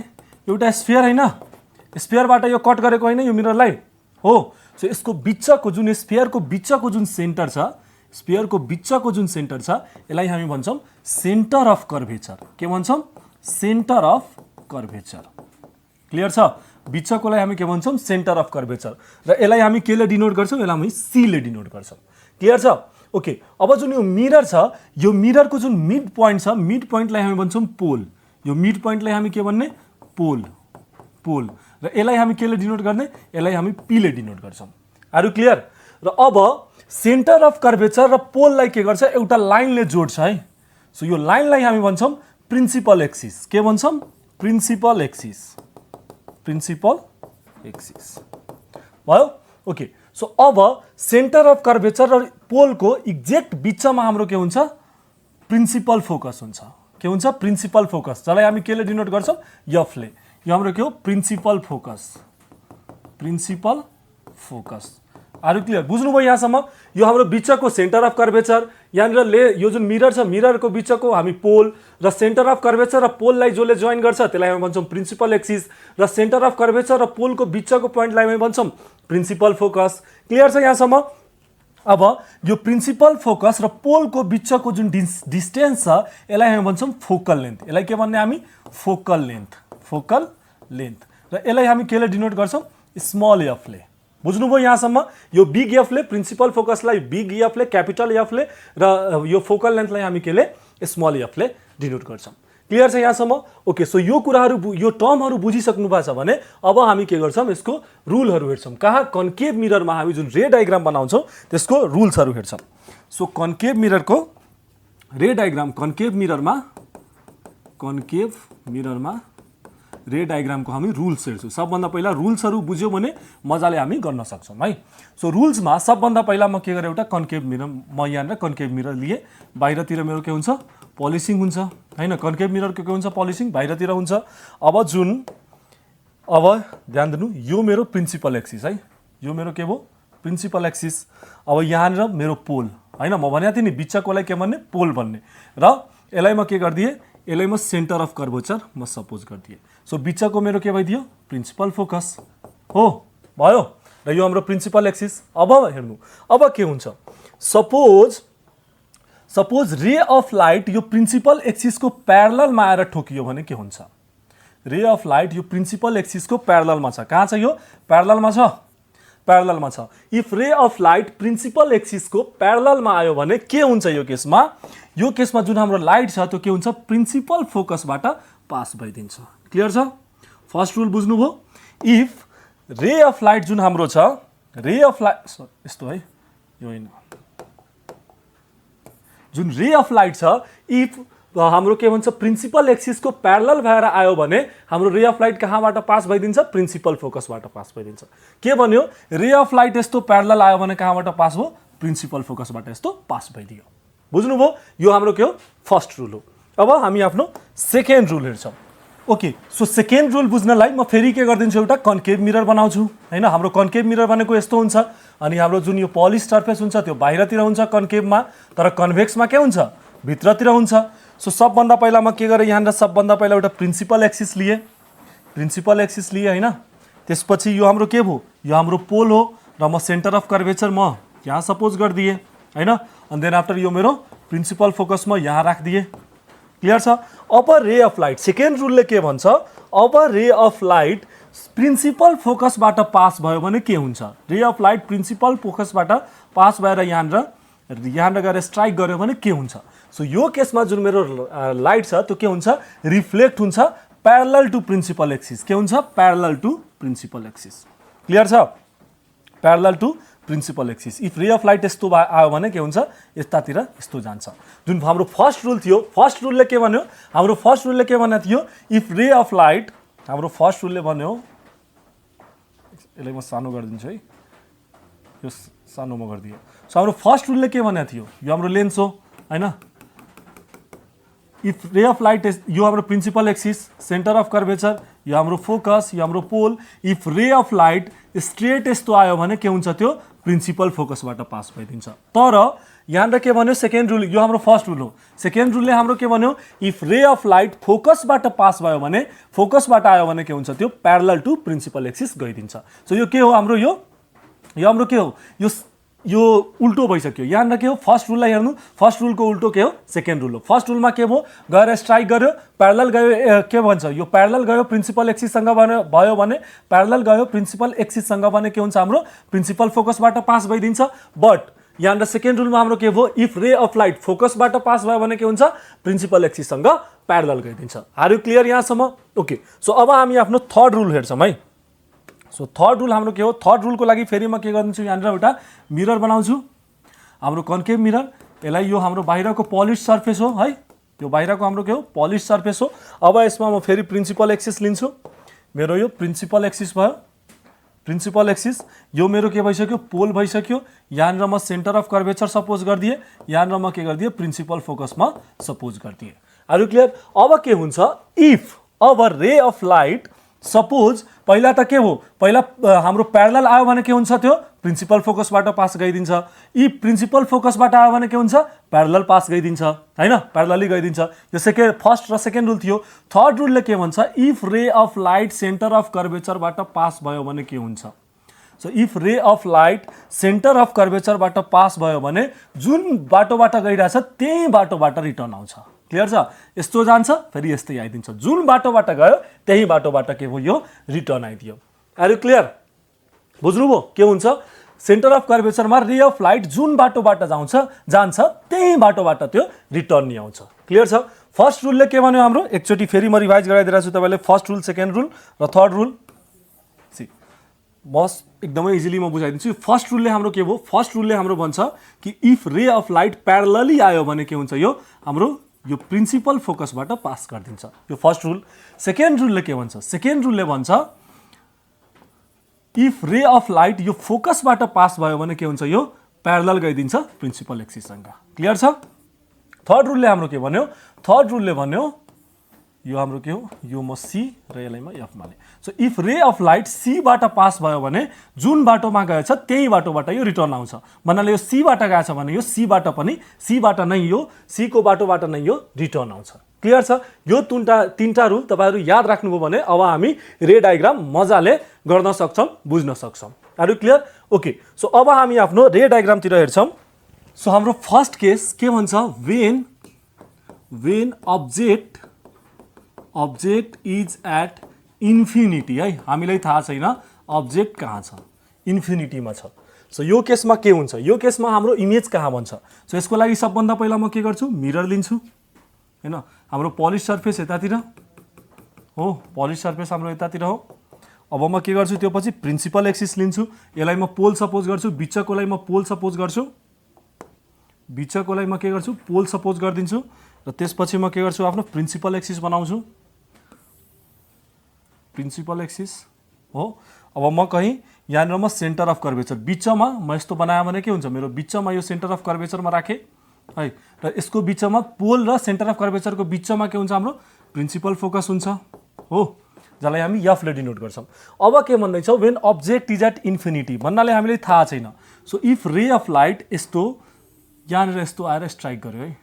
एउटा स्फियर होइन, स्फियरबाट यो कट गरेको होइन यो मिररलाई हो। सो यसको बिचको जुन स्फियरको बिचको जुन सेन्टर छ, स्फियरको बिचको जुन सेन्टर छ, यसलाई हामी भन्छौँ सेन्टर अफ कर्भेचर। के भन्छौँ, सेन्टर अफ कर्भेचर। क्लियर छ? बिचकोलाई हामी के भन्छौँ, सेन्टर अफ कर्भेचर। र यसलाई हामी केले डिनोट गर्छौँ, यसलाई हामी सीले डिनोट गर्छौँ। क्लियर छ? ओके, अब जुन यो मिरर छ, यो मिररको जुन मिड पोइन्ट छ, मिड पोइन्टलाई हामी भन्छौँ पोल। यो मिड पोइन्टलाई हामी के भन्ने, पोल, पोल। र यसलाई हामी केले डिनोट गर्ने, यसलाई हामी पीले डिनोट गर्छौँ। Are you clear? र अब सेन्टर अफ कर्भेचर र पोललाई के गर्छ, एउटा लाइनले जोड्छ है। सो यो लाइनलाई हामी भन्छौँ प्रिन्सिपल एक्सिस। के भन्छौँ, प्रिन्सिपल एक्सिस, प्रिन्सिपल एक्सिस भयो। ओके, सो अब सेन्टर अफ कर्भेचर र पोलको एक्ज्याक्ट बिचमा हाम्रो के हुन्छ, प्रिन्सिपल फोकस हुन्छ। के हुन्छ, प्रिन्सिपल फोकस, जसलाई हामी केले डिनोट गर्छौँ, एफले। यो हाम्रो के हो, principal focus, principal focus. Are you clear? बुझ्नुभयो यहाँसम्म? यो हाम्रो बिचको सेन्टर अफ कर्भेचर, यहाँनिर यो जुन मिरर छ, मिररको बिचको हामी पोल, र सेन्टर अफ कर्भेचर र पोललाई जसले जोइन गर्छ त्यसलाई हामी भन्छौँ प्रिन्सिपल एक्सिस, र सेन्टर अफ कर्भेचर र पोलको बिचको पोइन्टलाई हामी भन्छौँ प्रिन्सिपल फोकस। क्लियर छ यहाँसम्म? अब यो प्रिन्सिपल फोकस र पोलको बिचको जुन डिस्टेन्स छ, यसलाई हामी भन्छौँ फोकल लेन्थ। यसलाई के भन्ने हामी, फोकल लेन्थ, फोकल लेन्थ। र यसलाई हामी केले डिनोट गर्छौँ, स्मल एफले। बुझ्नुभयो यहाँसम्म? यो बिग एफले प्रिन्सिपल फोकसलाई बिग एफले, क्यापिटल एफले, र यो फोकल लेन्थलाई हामी केले, स्मल एफले डिनोट गर्छौँ। क्लियर छ यहाँसम्म? ओके, सो यो कुराहरू, यो टर्महरू बुझिसक्नु भएको छ भने अब हामी के गर्छौँ, यसको रुलहरू हेर्छौँ। कहाँ, कन्केभ मिररमा हामी जुन रे डायग्राम बनाउँछौँ त्यसको रुल्सहरू हेर्छौँ। सो कन्केभ मिररको रे डायग्राम, कन्केभ मिररमा रे डायग्रामको हामी रुल्स हेर्छौँ। सबभन्दा पहिला रुल्सहरू बुझ्यो भने मजाले हामी गर्न सक्छौँ है। सो रुल्समा सबभन्दा पहिला म के गरेँ, एउटा कन्केभ मिरर, म यहाँनिर कन्केभ मिरर लिएँ, बाहिरतिर मेरो के हुन्छ, पलिसिङ हुन्छ होइन। कन्केभ मिररको के हुन्छ, पलिसिङ बाहिरतिर हुन्छ। अब ध्यान दिनु, यो मेरो प्रिन्सिपल एक्सिस है, यो मेरो के भयो, प्रिन्सिपल एक्सिस। अब यहाँनिर मेरो पोल होइन, म भनेको थिएँ नि बिचकोलाई के भन्ने, पोल भन्ने। र यसलाई म के गरिदिएँ, यसलाई म सेन्टर अफ कर्भेचर म सपोज गरिदिएँ। सो बिचको मेरो के भइदियो, प्रिन्सिपल फोकस हो भयो। र र यो हाम्रो प्रिन्सिपल एक्सिस। अब हेर्नु अब के हुन्छ, सपोज रे अफ लाइट यो प्रिन्सिपल एक्सिसको प्यारललमा आएर ठोकियो भने के हुन्छ। रे अफ लाइट यो प्रिन्सिपल एक्सिसको प्यारललमा छ। कहाँ छ यो? प्यारललमा छ, प्यारललमा छ। If ray of light principal एक्सिसको प्यारललमा आयो भने के हुन्छ यो केसमा? यो केसमा जुन हाम्रो लाइट छ त्यो के हुन्छ? प्रिन्सिपल फोकसबाट पास भइदिन्छ। क्लियर छ? फर्स्ट रुल बुझ्नुभयो? इफ रे अफ लाइट जुन हाम्रो छ, रे अफ लाइट यस्तो है, यो होइन, जुन रे अफ लाइट छ इफ हाम्रो के भन्छ प्रिन्सिपल एक्सिसको प्यारलल भएर आयो भने हाम्रो रे अफ लाइट कहाँबाट पास भइदिन्छ? प्रिन्सिपल फोकसबाट पास भइदिन्छ। के भन्यो? रे अफ लाइट यस्तो प्यारलल आयो भने कहाँबाट पास भयो? प्रिन्सिपल फोकसबाट यस्तो पास भइदियो। बुझ्नुभयो? यो हाम्रो के हो? फर्स्ट रुल हो। अब हामी आफ्नो सेकेन्ड रुल हेर्छौँ। ओके, सो सेकेन्ड रुल बुझ्नलाई म फेरि के गरिदिन्छु, एउटा कन्केभ मिरर बनाउँछु हैन। हाम्रो कन्केभ मिरर भनेको यस्तो हुन्छ, अनि हाम्रो जुन यो पलिश सर्फेस हुन्छ त्यो बाहिरतिर हुन्छ कन्केभमा, तर कन्भेक्समा के हुन्छ? भित्रतिर हुन्छ। सो सबभन्दा पहिला म के गरेँ, यहाँनिर सबभन्दा पहिला एउटा प्रिन्सिपल एक्सिस लिएँ, प्रिन्सिपल एक्सिस लिएँ हैन। त्यसपछि यो हाम्रो के भयो? यो हाम्रो पोल हो र म सेन्टर अफ कर्वेचर म यहाँ सपोज गरिदिएँ हैन। अनि देन आफ्टर यो मेरो प्रिन्सिपल फोकस म यहाँ राखिदिएँ। क्लियर छ? अब रे अफ लाइट, सेकेन्ड रुलले के भन्छ? अब रे अफ लाइट प्रिन्सिपल फोकसबाट पास भयो भने के हुन्छ? रे अफ लाइट प्रिन्सिपल फोकसबाट पास भएर यहाँनिर गएर स्ट्राइक गर्यो भने के हुन्छ? सो यो केसमा जुन मेरो लाइट छ त्यो के हुन्छ? रिफ्लेक्ट हुन्छ प्यारलल टु प्रिन्सिपल एक्सिस। के हुन्छ? Parallel to principal axis. Clear छ? Parallel to principal axis. If ray of light यस्तो आयो भने के हुन्छ? यतातिर यस्तो जान्छ। जुन हाम्रो फर्स्ट रुल थियो, फर्स्ट रुलले के भन्यो? हाम्रो फर्स्ट रुलले के भनेको थियो? इफ रे अफ लाइट, हाम्रो फर्स्ट रुलले भन्यो, यसलाई म सानो गरिदिन्छु है, यो सानो म गरिदिएँ। सो हाम्रो फर्स्ट रुलले के भनेको थियो? यो हाम्रो लेन्स हो हैन। इफ रे अफ लाइट यो हाम्रो principal axis, centre of curvature, यो हाम्रो फोकस, यो हाम्रो pole. If ray of light straight यस्तो आयो भने के हुन्छ? त्यो प्रिन्सिपल फोकसबाट पास भइदिन्छ। तर यहाँनिर के भन्यो? सेकेन्ड रुल, यो हाम्रो फर्स्ट रुल हो। सेकेन्ड रुलले हाम्रो के भन्यो? If ray of light फोकसबाट pass भयो भने, फोकसबाट आयो भने के हुन्छ? त्यो प्यारलल टु प्रिन्सिपल एक्सिस गइदिन्छ। सो यो के हो हाम्रो? यो हाम्रो के हो? यो उल्टो भइसक्यो। यहाँनिर के हो? फर्स्ट रुललाई हेर्नु, फर्स्ट रुलको उल्टो के हो? सेकेन्ड रुल हो। फर्स्ट रुलमा के भयो? गएर स्ट्राइक गर्यो, प्यारलल गयो, के भन्छ? यो प्यारलल गयो प्रिन्सिपल एक्सिससँग भयो भने, प्यारलल गयो प्रिन्सिपल एक्सिससँग भने के हुन्छ? हाम्रो प्रिन्सिपल फोकसबाट पास भइदिन्छ। बट यहाँनिर सेकेन्ड रुलमा हाम्रो के भयो? If ray of light फोकसबाट pass भयो भने के हुन्छ? प्रिन्सिपल एक्सिससँग प्यारलल गइदिन्छ। आर यु क्लियर यहाँसम्म? ओके, सो अब हामी आफ्नो थर्ड रुल हेर्छौँ है। सो थर्ड रुल हाम्रो के हो? थर्ड रुलको लागि फेरि म के गरिदिन्छु, यहाँनिर एउटा मिरर बनाउँछु, हाम्रो कन्केभ मिरर। यसलाई यो हाम्रो बाहिरको पलिस सर्फेस हो है, यो बाहिरको हाम्रो के हो? पलिस सर्फेस हो। अब यसमा म फेरि प्रिन्सिपल एक्सिस लिन्छु। मेरो यो प्रिन्सिपल एक्सिस भयो, प्रिन्सिपल एक्सिस। यो मेरो के भइसक्यो? पोल भइसक्यो। यहाँनिर म सेन्टर अफ कर्वेचर सपोज गरिदिएँ, यहाँनिर म के गरिदिएँ? प्रिन्सिपल फोकसमा सपोज गरिदिएँ। Are you clear? अब के हुन्छ? इफ अब रे अफ लाइट सपोज पहिला त के हो? पहिला हाम्रो प्यारलल आयो भने के हुन्छ? त्यो प्रिन्सिपल फोकसबाट पास गइदिन्छ। इफ प्रिन्सिपल फोकसबाट आयो भने के हुन्छ? प्यारलल पास गइदिन्छ हैन, प्यारलली गइदिन्छ। यो फर्स्ट र सेकेन्ड रुल थियो। थर्ड रुलले के भन्छ? If ray of light centre of कर्वेचरबाट पास भयो भने के हुन्छ? So if ray of light centre of कर्वेचरबाट पास भयो भने जुन बाटोबाट गइरहेछ त्यही बाटोबाट रिटर्न आउँछ। क्लियर छ? यस्तो जान्छ फेरि यस्तै आइदिन्छ। जुन बाटोबाट गयो त्यही बाटोबाट के भयो? यो रिटर्न आइदियो। Are you clear? बुझ्नुभयो के हुन्छ? सेन्टर अफ कर्वेचरमा रे अफ लाइट जुन बाटोबाट जान्छ त्यही बाटोबाट त्यो रिटर्न नि आउँछ। क्लियर छ? फर्स्ट रुलले के भन्यो हाम्रो? एकचोटि फेरि म रिभाइज गराइदिरहेको छु तपाईँले। फर्स्ट रुल, सेकेन्ड रुल र थर्ड रुल। बस एकदमै इजिली म बुझाइदिन्छु। फर्स्ट रुलले हाम्रो के भयो? फर्स्ट रुलले हाम्रो भन्छ कि इफ रे अफ लाइट प्यारलली आयो भने के हुन्छ? यो हाम्रो यो प्रिन्सिपल फोकसबाट पास गरिदिन्छ। यो फर्स्ट रुल। सेकेन्ड रुलले के भन्छ? सेकेन्ड रुलले भन्छ इफ रे अफ लाइट यो फोकसबाट पास भयो भने के हुन्छ? यो प्यारलल गइदिन्छ प्रिन्सिपल एक्सिससँग। क्लियर छ? थर्ड रुलले हाम्रो के भन्यो? थर्ड रुलले भन्यो यो हाम्रो के हो? यो म सी र यसलाई म एफ माने। So if ray of light सीबाट pass भयो भने जुन बाटोमा गएछ त्यही बाटोबाट यो रिटर्न आउँछ। भन्नाले यो सीबाट गएछ भने यो सीबाट पनि, सीबाट नै यो, सीको बाटोबाट नै यो रिटर्न आउँछ। क्लियर छ? यो तीनटा रुल तपाईँहरू याद राख्नुभयो भने अब हामी रे डायग्राम मजाले गर्न सक्छौँ, बुझ्न सक्छौँ। Are you clear? Okay, so अब हामी आफ्नो रे डायग्रामतिर हेर्छौँ। सो हाम्रो फर्स्ट केस के भन्छ, when object is at infinity है। हामीलाई थाहा छैन अब्जेक्ट कहाँ छ, इन्फिनिटीमा छ। सो यो केसमा के हुन्छ, यो केसमा हाम्रो इमेज कहाँ बन्छ। सो यसको लागि सबभन्दा पहिला म के गर्छु, मिरर लिन्छु हैन। हाम्रो पोलिश सर्फेस यतातिर हो, पोलिश सर्फेस हाम्रो यतातिर हो। अब म के गर्छु, त्यो पछि प्रिन्सिपल एक्सिस लिन्छु, यसलाई म पोल सपोज गर्छु, बिचकोलाई म पोल सपोज गर्छु, बिचकोलाई म के गर्छु, पोल सपोज गरिदिन्छु र त्यसपछि म के गर्छु, आफ्नो प्रिन्सिपल एक्सिस बनाउँछु, प्रिन्सिपल एक्सिस हो। अब म कहीँ यहाँनिर म सेन्टर अफ कर्वेचर बिचमा म यस्तो बनाएँ भने के हुन्छ, मेरो बिचमा यो सेन्टर अफ कर्वेचरमा राखेँ है, र यसको बिचमा पोल र सेन्टर अफ कर्वेचरको बिचमा के हुन्छ, हाम्रो प्रिन्सिपल फोकस हुन्छ हो, जसलाई हामी एफले डिनोट गर्छौँ। अब के भन्दैछ, when object is at infinity भन्नाले हामीलाई थाहा छैन। So if ray of light यस्तो यहाँनिर यस्तो आएर स्ट्राइक गर्यो है,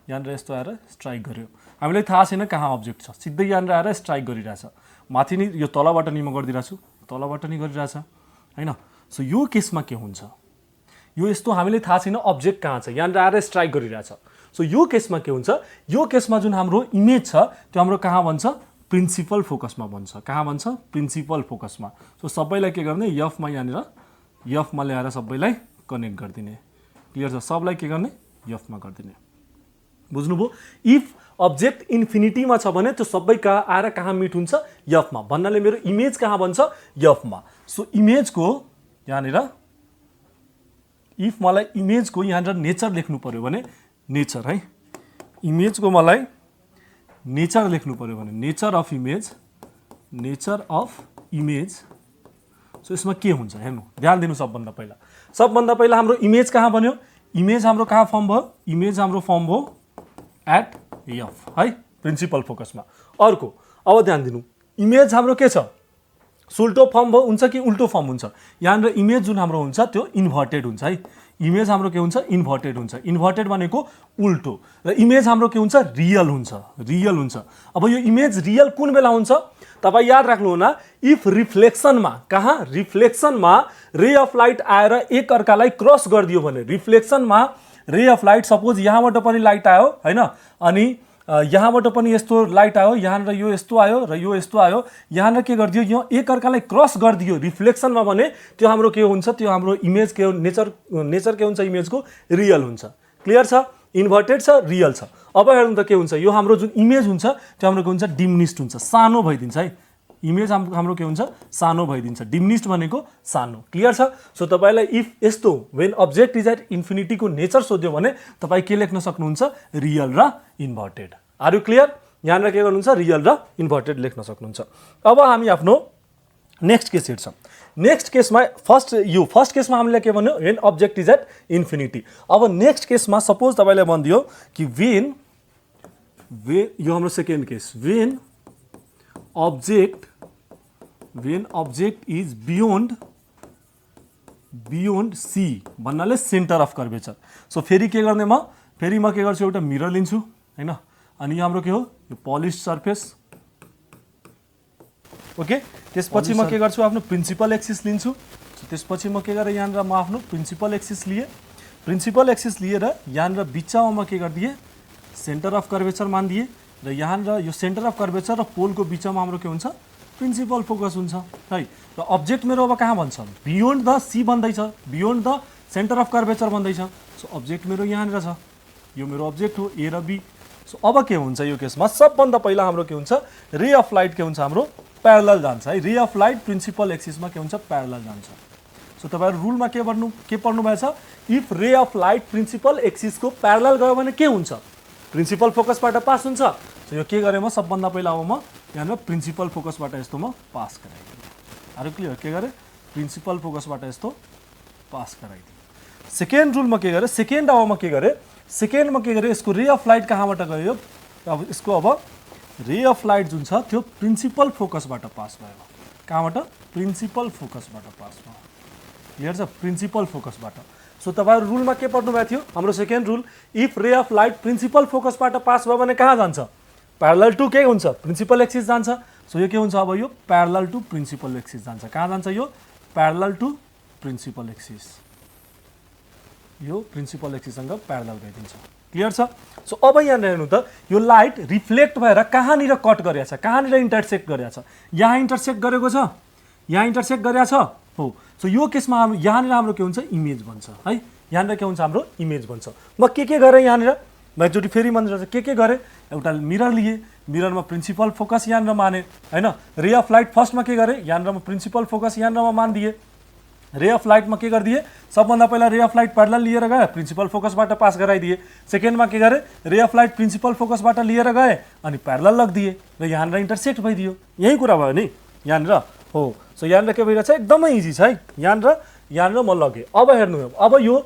यहाँनिर यस्तो आएर स्ट्राइक गर्यो, हामीलाई थाहा छैन कहाँ अब्जेक्ट छ, सिधै यहाँनिर आएर स्ट्राइक गरिरहेछ, माथि नि यो तलबाट नि म गरिदिरहेको छु, तलबाट नि गरिरहेछ हैन। सो यो केसमा के हुन्छ, यो यस्तो हामीलाई थाहा छैन अब्जेक्ट कहाँ छ, यहाँनिर आएर स्ट्राइक गरिरहेछ। सो यो केसमा के हुन्छ, यो केसमा जुन हाम्रो इमेज छ त्यो हाम्रो कहाँ बन्छ, प्रिन्सिपल फोकसमा बन्छ। कहाँ बन्छ, प्रिन्सिपल फोकसमा। सो सबैलाई के गर्ने, एफमा यहाँनिर एफमा ल्याएर सबैलाई कनेक्ट गरिदिने। क्लियर छ? सबलाई के गर्ने, एफमा गरिदिने। बुझ्नुभयो? इफ अब्जेक्ट इन्फिनिटीमा छ भने त्यो सबै आएर कहाँ मिट हुन्छ, एफमा। भन्नाले मेरो इमेज कहाँ बन्छ, एफमा। सो इमेजको यहाँनिर इफ मलाई इमेजको यहाँनिर नेचर लेख्नु पर्यो भने नेचर है, इमेजको मलाई नेचर लेख्नु पर्यो भने nature of image, nature of image. So यसमा के हुन्छ हेर्नु, ध्यान दिनु। सबभन्दा पहिला हाम्रो इमेज कहाँ बन्यो, इमेज हाम्रो कहाँ फर्म भयो, इमेज हाम्रो फर्म भयो एट एफ है, प्रिन्सिपल फोकसमा। अर्को अब ध्यान दिनु, इमेज हाम्रो के छ, सुल्टो फर्म भयो हुन्छ कि उल्टो फर्म हुन्छ। यहाँनिर इमेज जुन हाम्रो हुन्छ त्यो इन्भर्टेड हुन्छ है, इमेज हाम्रो के हुन्छ, इन्भर्टेड हुन्छ। इन्भर्टेड भनेको उल्टो, र इमेज हाम्रो के हुन्छ, रियल हुन्छ, रियल हुन्छ। अब यो इमेज रियल कुन बेला हुन्छ, तपाईँ याद राख्नुहोला, इफ रिफ्लेक्सनमा, कहाँ, रिफ्लेक्सनमा रे अफ लाइट आएर एक अर्कालाई क्रस गरिदियो भने, रिफ्लेक्सनमा रे अफ लाइट सपोज यहाँबाट पनि लाइट आयो हैन, अनि यहाँबाट पनि यस्तो लाइट आयो, यहाँनिर यो यस्तो आयो र यो यस्तो आयो, यहाँनिर के गरिदियो, यो एक अर्कालाई क्रस गरिदियो रिफ्लेक्सनमा भने त्यो हाम्रो के हुन्छ, त्यो हाम्रो इमेज के नेचर के हुन्छ, इमेजको रियल हुन्छ। क्लियर छ? इन्भर्टेड छ, रियल छ। अब हेर्नु त के हुन्छ, यो हाम्रो जुन इमेज हुन्छ त्यो हाम्रो के हुन्छ, डिमिनिस्ड हुन्छ, सानो भइदिन्छ है। इमेज हाम्रो के हुन्छ, सानो भइदिन्छ, डिमिनिस्ड भनेको सानो। क्लियर छ? सो तपाईँलाई इफ यस्तो वेन अब्जेक्ट इज एट इन्फिनिटीको नेचर सोध्यो भने तपाईँ के लेख्न सक्नुहुन्छ, रियल र इन्भर्टेड। Are you clear? यहाँनिर के गर्नुहुन्छ, रियल र इन्भर्टेड लेख्न सक्नुहुन्छ। अब हामी आफ्नो नेक्स्ट केस हेर्छौँ। नेक्स्ट केसमा फर्स्ट केसमा हामीले के भन्यो, when object is at infinity. अब नेक्स्ट केसमा सपोज तपाईँलाई भनिदियो कि वेन यो हाम्रो second case, when object is beyond C भन्नाले सेन्टर अफ कर्वेचर। सो फेरि के गर्ने, म के गर्छु, एउटा मिरर लिन्छु हैन, अनि यो हाम्रो के हो, यो पोलिश सर्फेस। ओके, त्यसपछि म के गर्छु, आफ्नो प्रिन्सिपल एक्सिस लिन्छु। त्यसपछि म के गरेँ, यहाँनिर म आफ्नो प्रिन्सिपल एक्सिस लिएँ। प्रिन्सिपल एक्सिस लिएर यहाँनिर बिचमा म के गरिदिएँ, सेन्टर अफ कर्वेचर मानिदिएँ, र यहाँनिर यो सेन्टर अफ कर्वेचर र पोलको बिचमा हाम्रो के हुन्छ, प्रिन्सिपल फोकस हुन्छ है। र अब्जेक्ट मेरो अब कहाँ भन्छ, बियोन्ड द सी भन्दैछ, beyond the centre of curvature भन्दैछ। सो अब्जेक्ट मेरो यहाँनिर छ, यो मेरो अब्जेक्ट हो, ए र बी। सो अब के हुन्छ यो केसमा, सबभन्दा पहिला हाम्रो के हुन्छ, रे अफ लाइट के हुन्छ, हाम्रो प्यारलल जान्छ है। रे अफ लाइट प्रिन्सिपल एक्सिसमा के हुन्छ, प्यारलल जान्छ। सो तपाईँहरू रुलमा के पढ्नु भएछ, if ray of light principal एक्सिसको parallel गयो भने के हुन्छ, प्रिन्सिपल फोकसबाट पास हुन्छ। सो यो के गरेँ म, सबभन्दा पहिला अब म यहाँनिर प्रिन्सिपल फोकसबाट यस्तो म पास गराइदिएँ। अरू क्लियर? के गरेँ, प्रिन्सिपल फोकसबाट यस्तो पास गराइदिएँ। सेकेन्ड रुलमा के गरेँ, सेकेन्डमा के गरेँ, यसको रे अफ लाइट कहाँबाट गयो, अब यसको अब रे अफ लाइट जुन छ त्यो प्रिन्सिपल फोकसबाट पास भयो। कहाँबाट, प्रिन्सिपल फोकसबाट पास भयो। क्लियर छ? प्रिन्सिपल फोकसबाट। सो तपाईँहरू रुलमा के पढ्नु भएको थियो, हाम्रो second rule, if ray of light principal फोकसबाट पास भयो भने कहाँ जान्छ, प्यारलल टु के हुन्छ, प्रिन्सिपल एक्सिस जान्छ। सो यो के हुन्छ, अब यो प्यारलल टु प्रिन्सिपल एक्सिस जान्छ। कहाँ जान्छ, यो प्यारलल टु प्रिन्सिपल एक्सिस, यो प्रिन्सिपल एक्सिससँग प्यारलल गइदिन्छ। क्लियर छ? सो अब यहाँ हेर्नु त यो लाइट रिफ्लेक्ट भएर कहाँनिर कट गरेको छ, कहाँनिर इन्टरसेक्ट गरेको छ, यहाँ इन्टरसेक्ट गरेको छ, यहाँ इन्टरसेक्ट गरेको छ हो। सो यो केसमा हाम्रो यहाँनिर हाम्रो के हुन्छ, इमेज भन्छ है। यहाँनिर के हुन्छ, हाम्रो इमेज भन्छ। म के गरेँ यहाँनिर, म एकचोटि फेरि मन के गरेँ, एउटा मिरर लिएँ, मिररमा प्रिन्सिपल फोकस यहाँनिर माने हैन। रे अफ लाइट फर्स्टमा के गरेँ, यहाँनिर म प्रिन्सिपल फोकस यहाँनिर म मानिदिएँ। रे अफ लाइटमा के गरिदिए, सबभन्दा पहिला रे अफ लाइट प्यारलल लिएर गए, प्रिन्सिपल फोकसबाट पास गराइदिए। सेकेन्डमा के गरेँ, रे अफ लाइट प्रिन्सिपल फोकसबाट लिएर गए अनि प्यारलल लगिदिए र यहाँनिर इन्टरसेक्ट भइदियो। यही कुरा भयो नि यहाँनिर हो। सो यहाँनिर के भइरहेछ, एकदमै इजी छ है। यहाँनिर म लगेँ। अब हेर्नु, अब यो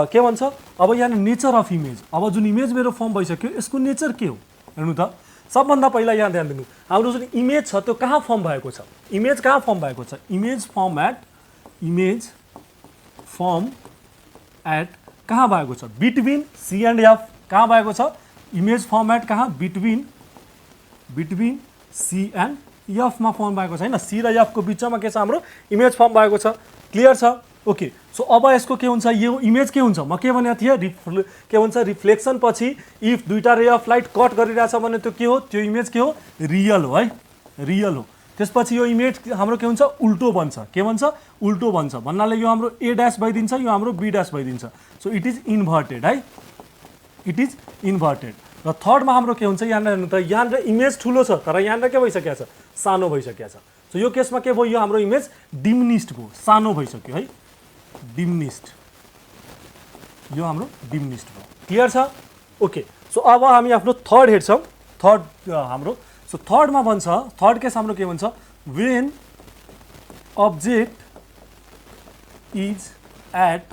के भन्छ, अब यहाँनिर नेचर अफ इमेज, अब जुन इमेज मेरो फर्म भइसक्यो यसको नेचर के हो हेर्नु त। सबभन्दा पहिला यहाँ ध्यान दिनु, हाम्रो जुन इमेज छ त्यो कहाँ फर्म भएको छ, इमेज कहाँ फर्म भएको छ, इमेज फर्म एट कहाँ भएको छ, बिट्विन सी एन्ड एफ। कहाँ भएको छ, इमेज फर्म एट कहाँ, बिट्विन सी एन्ड एफमा फर्म भएको छ हैन। सी र एफको बिचमा के छ, हाम्रो इमेज फर्म भएको छ। क्लियर छ? ओके। सो अब यसको के हुन्छ, यो इमेज के हुन्छ, म के भनेको थिएँ, के भन्छ, रिफ्लेक्सन पछि इफ दुईटा रे अफ लाइट कट गरिरहेछ भने त्यो के हो, त्यो इमेज के हो, रियल हो है, रियल हो। त्यसपछि यो इमेज हाम्रो के हुन्छ, उल्टो बन्छ। के भन्छ, उल्टो बन्छ भन्नाले यो हाम्रो ए ड्यास भइदिन्छ, यो हाम्रो बी ड्यास भइदिन्छ। सो इट इज इन्भर्टेड है, इट इज इन्भर्टेड। र थर्डमा हाम्रो के हुन्छ, यहाँनिर हेर्नु त, यहाँनिर इमेज ठुलो छ तर यहाँनिर के भइसकेको छ, सानो भइसकेको छ। सो यो केसमा के भयो, यो हाम्रो इमेज डिमिनिस्ड भयो, सानो भइसक्यो है, डिमिनिस्ड, यो हाम्रो डिमिनिस्ड भयो। क्लियर छ? ओके। सो अब हामी आफ्नो थर्ड हेर्छौँ। थर्ड हाम्रो, सो थर्डमा भन्छ, थर्ड केस हाम्रो के भन्छ, when object is at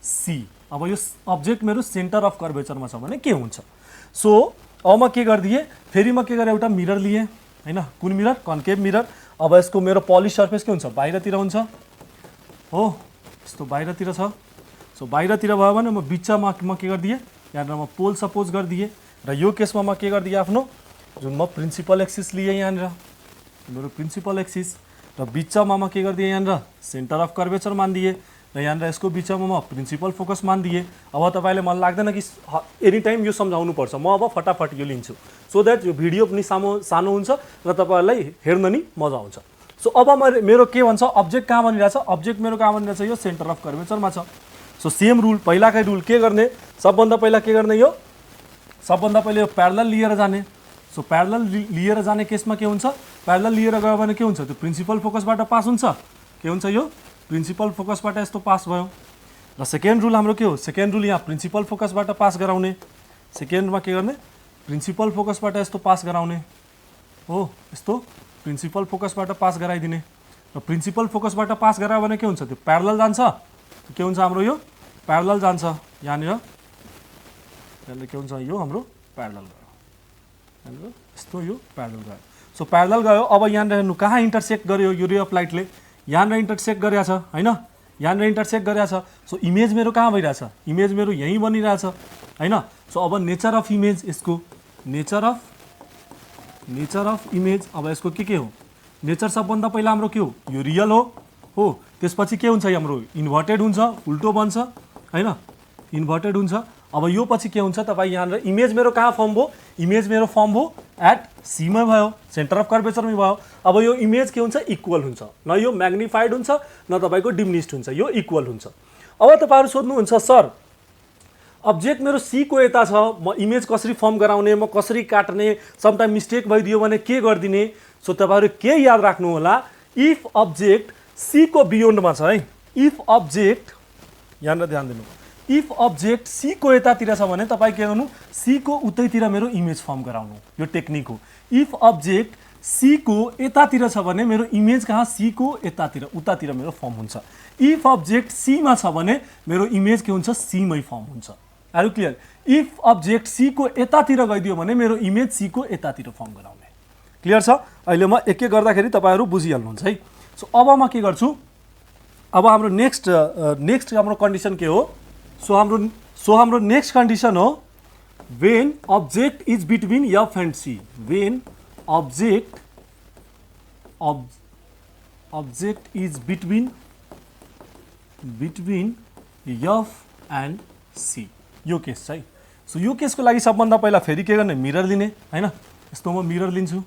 C. अब यो अब्जेक्ट मेरो सेन्टर अफ कर्वेचरमा छ भने के हुन्छ। सो अब म के गरिदिएँ, फेरि म के गरेँ, एउटा मिरर लिएँ हैन। कुन मिरर, कन्केभ मिरर। अब यसको मेरो पलिस सर्फेस के हुन्छ, बाहिरतिर हुन्छ हो, यस्तो बाहिरतिर छ। सो बाहिरतिर भयो भने म बिचमा म के गरिदिएँ, यहाँनिर म पोल सपोज गरिदिएँ र यो केसमा म के गरिदिएँ, आफ्नो जुन म प्रिन्सिपल एक्सिस लिएँ यहाँनिर, मेरो प्रिन्सिपल एक्सिस र बिचमा म के गरिदिएँ, यहाँनिर सेन्टर अफ कर्वेचर मानिदिएँ र यहाँनिर यसको बिचमा म प्रिन्सिपल फोकस मानिदिएँ। अब तपाईँले मलाई लाग्दैन कि एनी टाइम यो सम्झाउनु पर्छ, म अब फटाफट यो लिन्छु सो द्याट यो भिडियो पनि सानो हुन्छ र तपाईँहरूलाई हेर्न नि मजा आउँछ। सो अब मेरो के भन्छ, अब्जेक्ट कहाँ बनिरहेछ, अब्जेक्ट मेरो कहाँ बनिरहेछ, यो सेन्टर अफ कर्वेचरमा छ। सो सेम रुल, पहिलाकै रुल के गर्ने, सबभन्दा पहिला के गर्ने, यो सबभन्दा पहिला यो प्यारलल लिएर जाने। सो प्यारलल लिएर जाने केसमा के हुन्छ, प्यारलल लिएर गयो भने के हुन्छ, त्यो प्रिन्सिपल फोकसबाट पास हुन्छ। के हुन्छ, यो प्रिन्सिपल फोकसबाट यस्तो पास भयो। र सेकेन्ड रुल हाम्रो के हो, सेकेन्ड रुल यहाँ प्रिन्सिपल फोकसबाट पास गराउने। सेकेन्डमा के गर्ने, प्रिन्सिपल फोकसबाट यस्तो पास गराउने हो, यस्तो प्रिन्सिपल फोकसबाट पास गराइदिने। र प्रिन्सिपल फोकसबाट पास गरायो भने के हुन्छ, त्यो प्यारलल जान्छ। के हुन्छ हाम्रो, यो प्यारलल जान्छ यहाँनिर, के हुन्छ, यो हाम्रो प्यारलल गयो यहाँनिर, यस्तो यो प्यारलल गयो। सो प्यारलल गयो। अब यहाँनिर हेर्नु कहाँ इन्टरसेक्ट गर्यो, यो रे अफ लाइटले यहाँनिर इन्टरसेक्ट गरेको छ हैन, यहाँनिर इन्टरसेक्ट गरेको छ। सो इमेज मेरो कहाँ भइरहेछ, इमेज मेरो यहीँ बनिरहेछ हैन। सो अब नेचर अफ इमेज, यसको नेचर अफ इमेज, अब यसको के हो, नेचर सबभन्दा पहिला हाम्रो के हो, यो रियल हो। त्यसपछि के हुन्छ, हाम्रो इन्भर्टेड हुन्छ, उल्टो बन्छ हैन, इन्भर्टेड हुन्छ। अब यो पछि के हुन्छ, तपाईँ यहाँनिर इमेज मेरो कहाँ फर्म भयो, इमेज मेरो फर्म भयो एट सीमै भयो, सेन्टर अफ कर्वेचरमै भयो। अब यो इमेज के हुन्छ, इक्वल हुन्छ, न यो म्याग्निफाइड हुन्छ न तपाईँको डिमिनिस्ड हुन्छ, यो इक्वल हुन्छ। अब तपाईँहरू सोध्नुहुन्छ, सर अब्जेक्ट मेरो सी को यता छ, म इमेज कसरी फर्म गराउने, म कसरी काट्ने, समटाइम मिस्टेक भइदियो भने के गरिदिने। सो तपाईँहरू के याद राख्नु होला, इफ अब्जेक्ट सी को बियोन्डमा छ है, इफ अब्जेक्ट यहाँनिर ध्यान दिनु, इफ अब्जेक्ट सी को यतातिर छ भने तपाईँ के गर्नु, सी को उतैतिर मेरो इमेज फर्म गराउनु, यो टेक्निक हो। इफ अब्जेक्ट सी को यतातिर छ भने मेरो इमेज कहाँ, सी को यतातिर उतातिर मेरो फर्म हुन्छ। इफ अब्जेक्ट सी मा छ भने मेरो इमेज के हुन्छ, सी मै फर्म हुन्छ। Are you clear? If object C को यतातिर गइदियो भने मेरो इमेज सी को यतातिर फर्म गराउने। क्लियर छ? अहिले म एक एक गर्दाखेरि तपाईहरु बुझिहाल्नुहुन्छ है। सो अब म के गर्छु, अब हाम्रो नेक्स्ट हाम्रो कन्डिसन के हो, सो हाम्रो नेक्स्ट कन्डिसन हो when object is between F and C, when object is between between F and C, यो केस है। सो यो केसको लागि सबभन्दा पहिला फेरि के गर्ने, मिरर लिने हैन। यस्तो म मिरर लिन्छु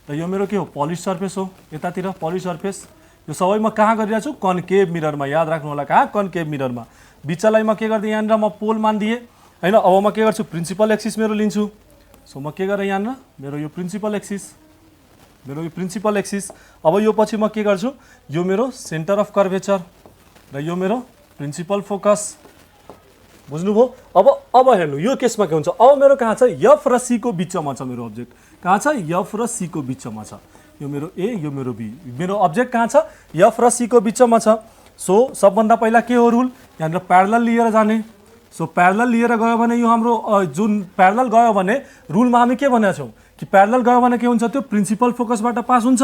र यो मेरो के हो, पलिस सर्फेस हो। यतातिर पलिस सर्फेस, यो सबै म कहाँ गरिरहेको छु, कन्केभ मिररमा। याद राख्नु होला, कहाँ, कन्केभ मिररमा। बिचलाई म के गर्दै यहाँनिर म पोल मानिदिएँ हैन। अब म के गर्छु, प्रिन्सिपल एक्सिस मेरो लिन्छु। सो म के गरेँ यहाँनिर, मेरो यो प्रिन्सिपल एक्सिस, अब यो पछि म के गर्छु, यो मेरो सेन्टर अफ कर्वेचर र यो मेरो प्रिन्सिपल फोकस। बुझ्नुभयो। अब हेर्नु यो केसमा के हुन्छ, अब मेरो कहाँ छ, एफ र सी को बिचमा छ मेरो अब्जेक्ट। कहाँ छ, एफ र सी को बिचमा छ। यो मेरो ए, यो मेरो बी, मेरो अब्जेक्ट कहाँ छ, एफ र सी को बिचमा छ। सो सबभन्दा पहिला के हो रुल, यहाँनिर प्यारलल लिएर जाने। सो प्यारलल लिएर गयो भने यो हाम्रो जुन प्यारलल गयो भने रुलमा हामी के भनेका छौँ कि प्यारलल गयो भने के हुन्छ, त्यो प्रिन्सिपल फोकसबाट पास हुन्छ।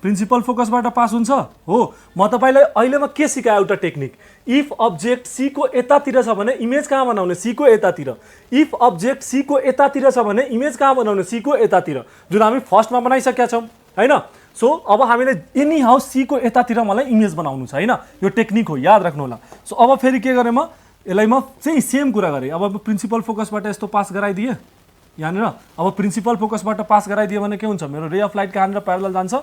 प्रिन्सिपल फोकसबाट पास हुन्छ हो। म तपाईलाई अहिलेमा के सिकाए, एउटा टेक्निक, इफ अब्जेक्ट सी को यतातिर छ भने इमेज कहाँ बनाउने, सी को यतातिर। इफ अब्जेक्ट सी को यतातिर छ भने इमेज कहाँ बनाउने, सी को यतातिर, जुन हामी फर्स्टमा बनाइसकेका छौँ हैन। सो अब हामीले एनी हाउ सी को यतातिर मलाई इमेज बनाउनु छ हैन। यो टेक्निक हो, याद राख्नु होला। सो अब फेरि के गरेँ, म यसलाई म चाहिँ सेम कुरा गरेँ। अब प्रिन्सिपल फोकसबाट यस्तो पास गराइदिएँ यहाँनिर। अब प्रिन्सिपल फोकसबाट पास गराइदियो भने के हुन्छ, मेरो रे अफ लाइट कहाँनिर प्यारलल जान्छ,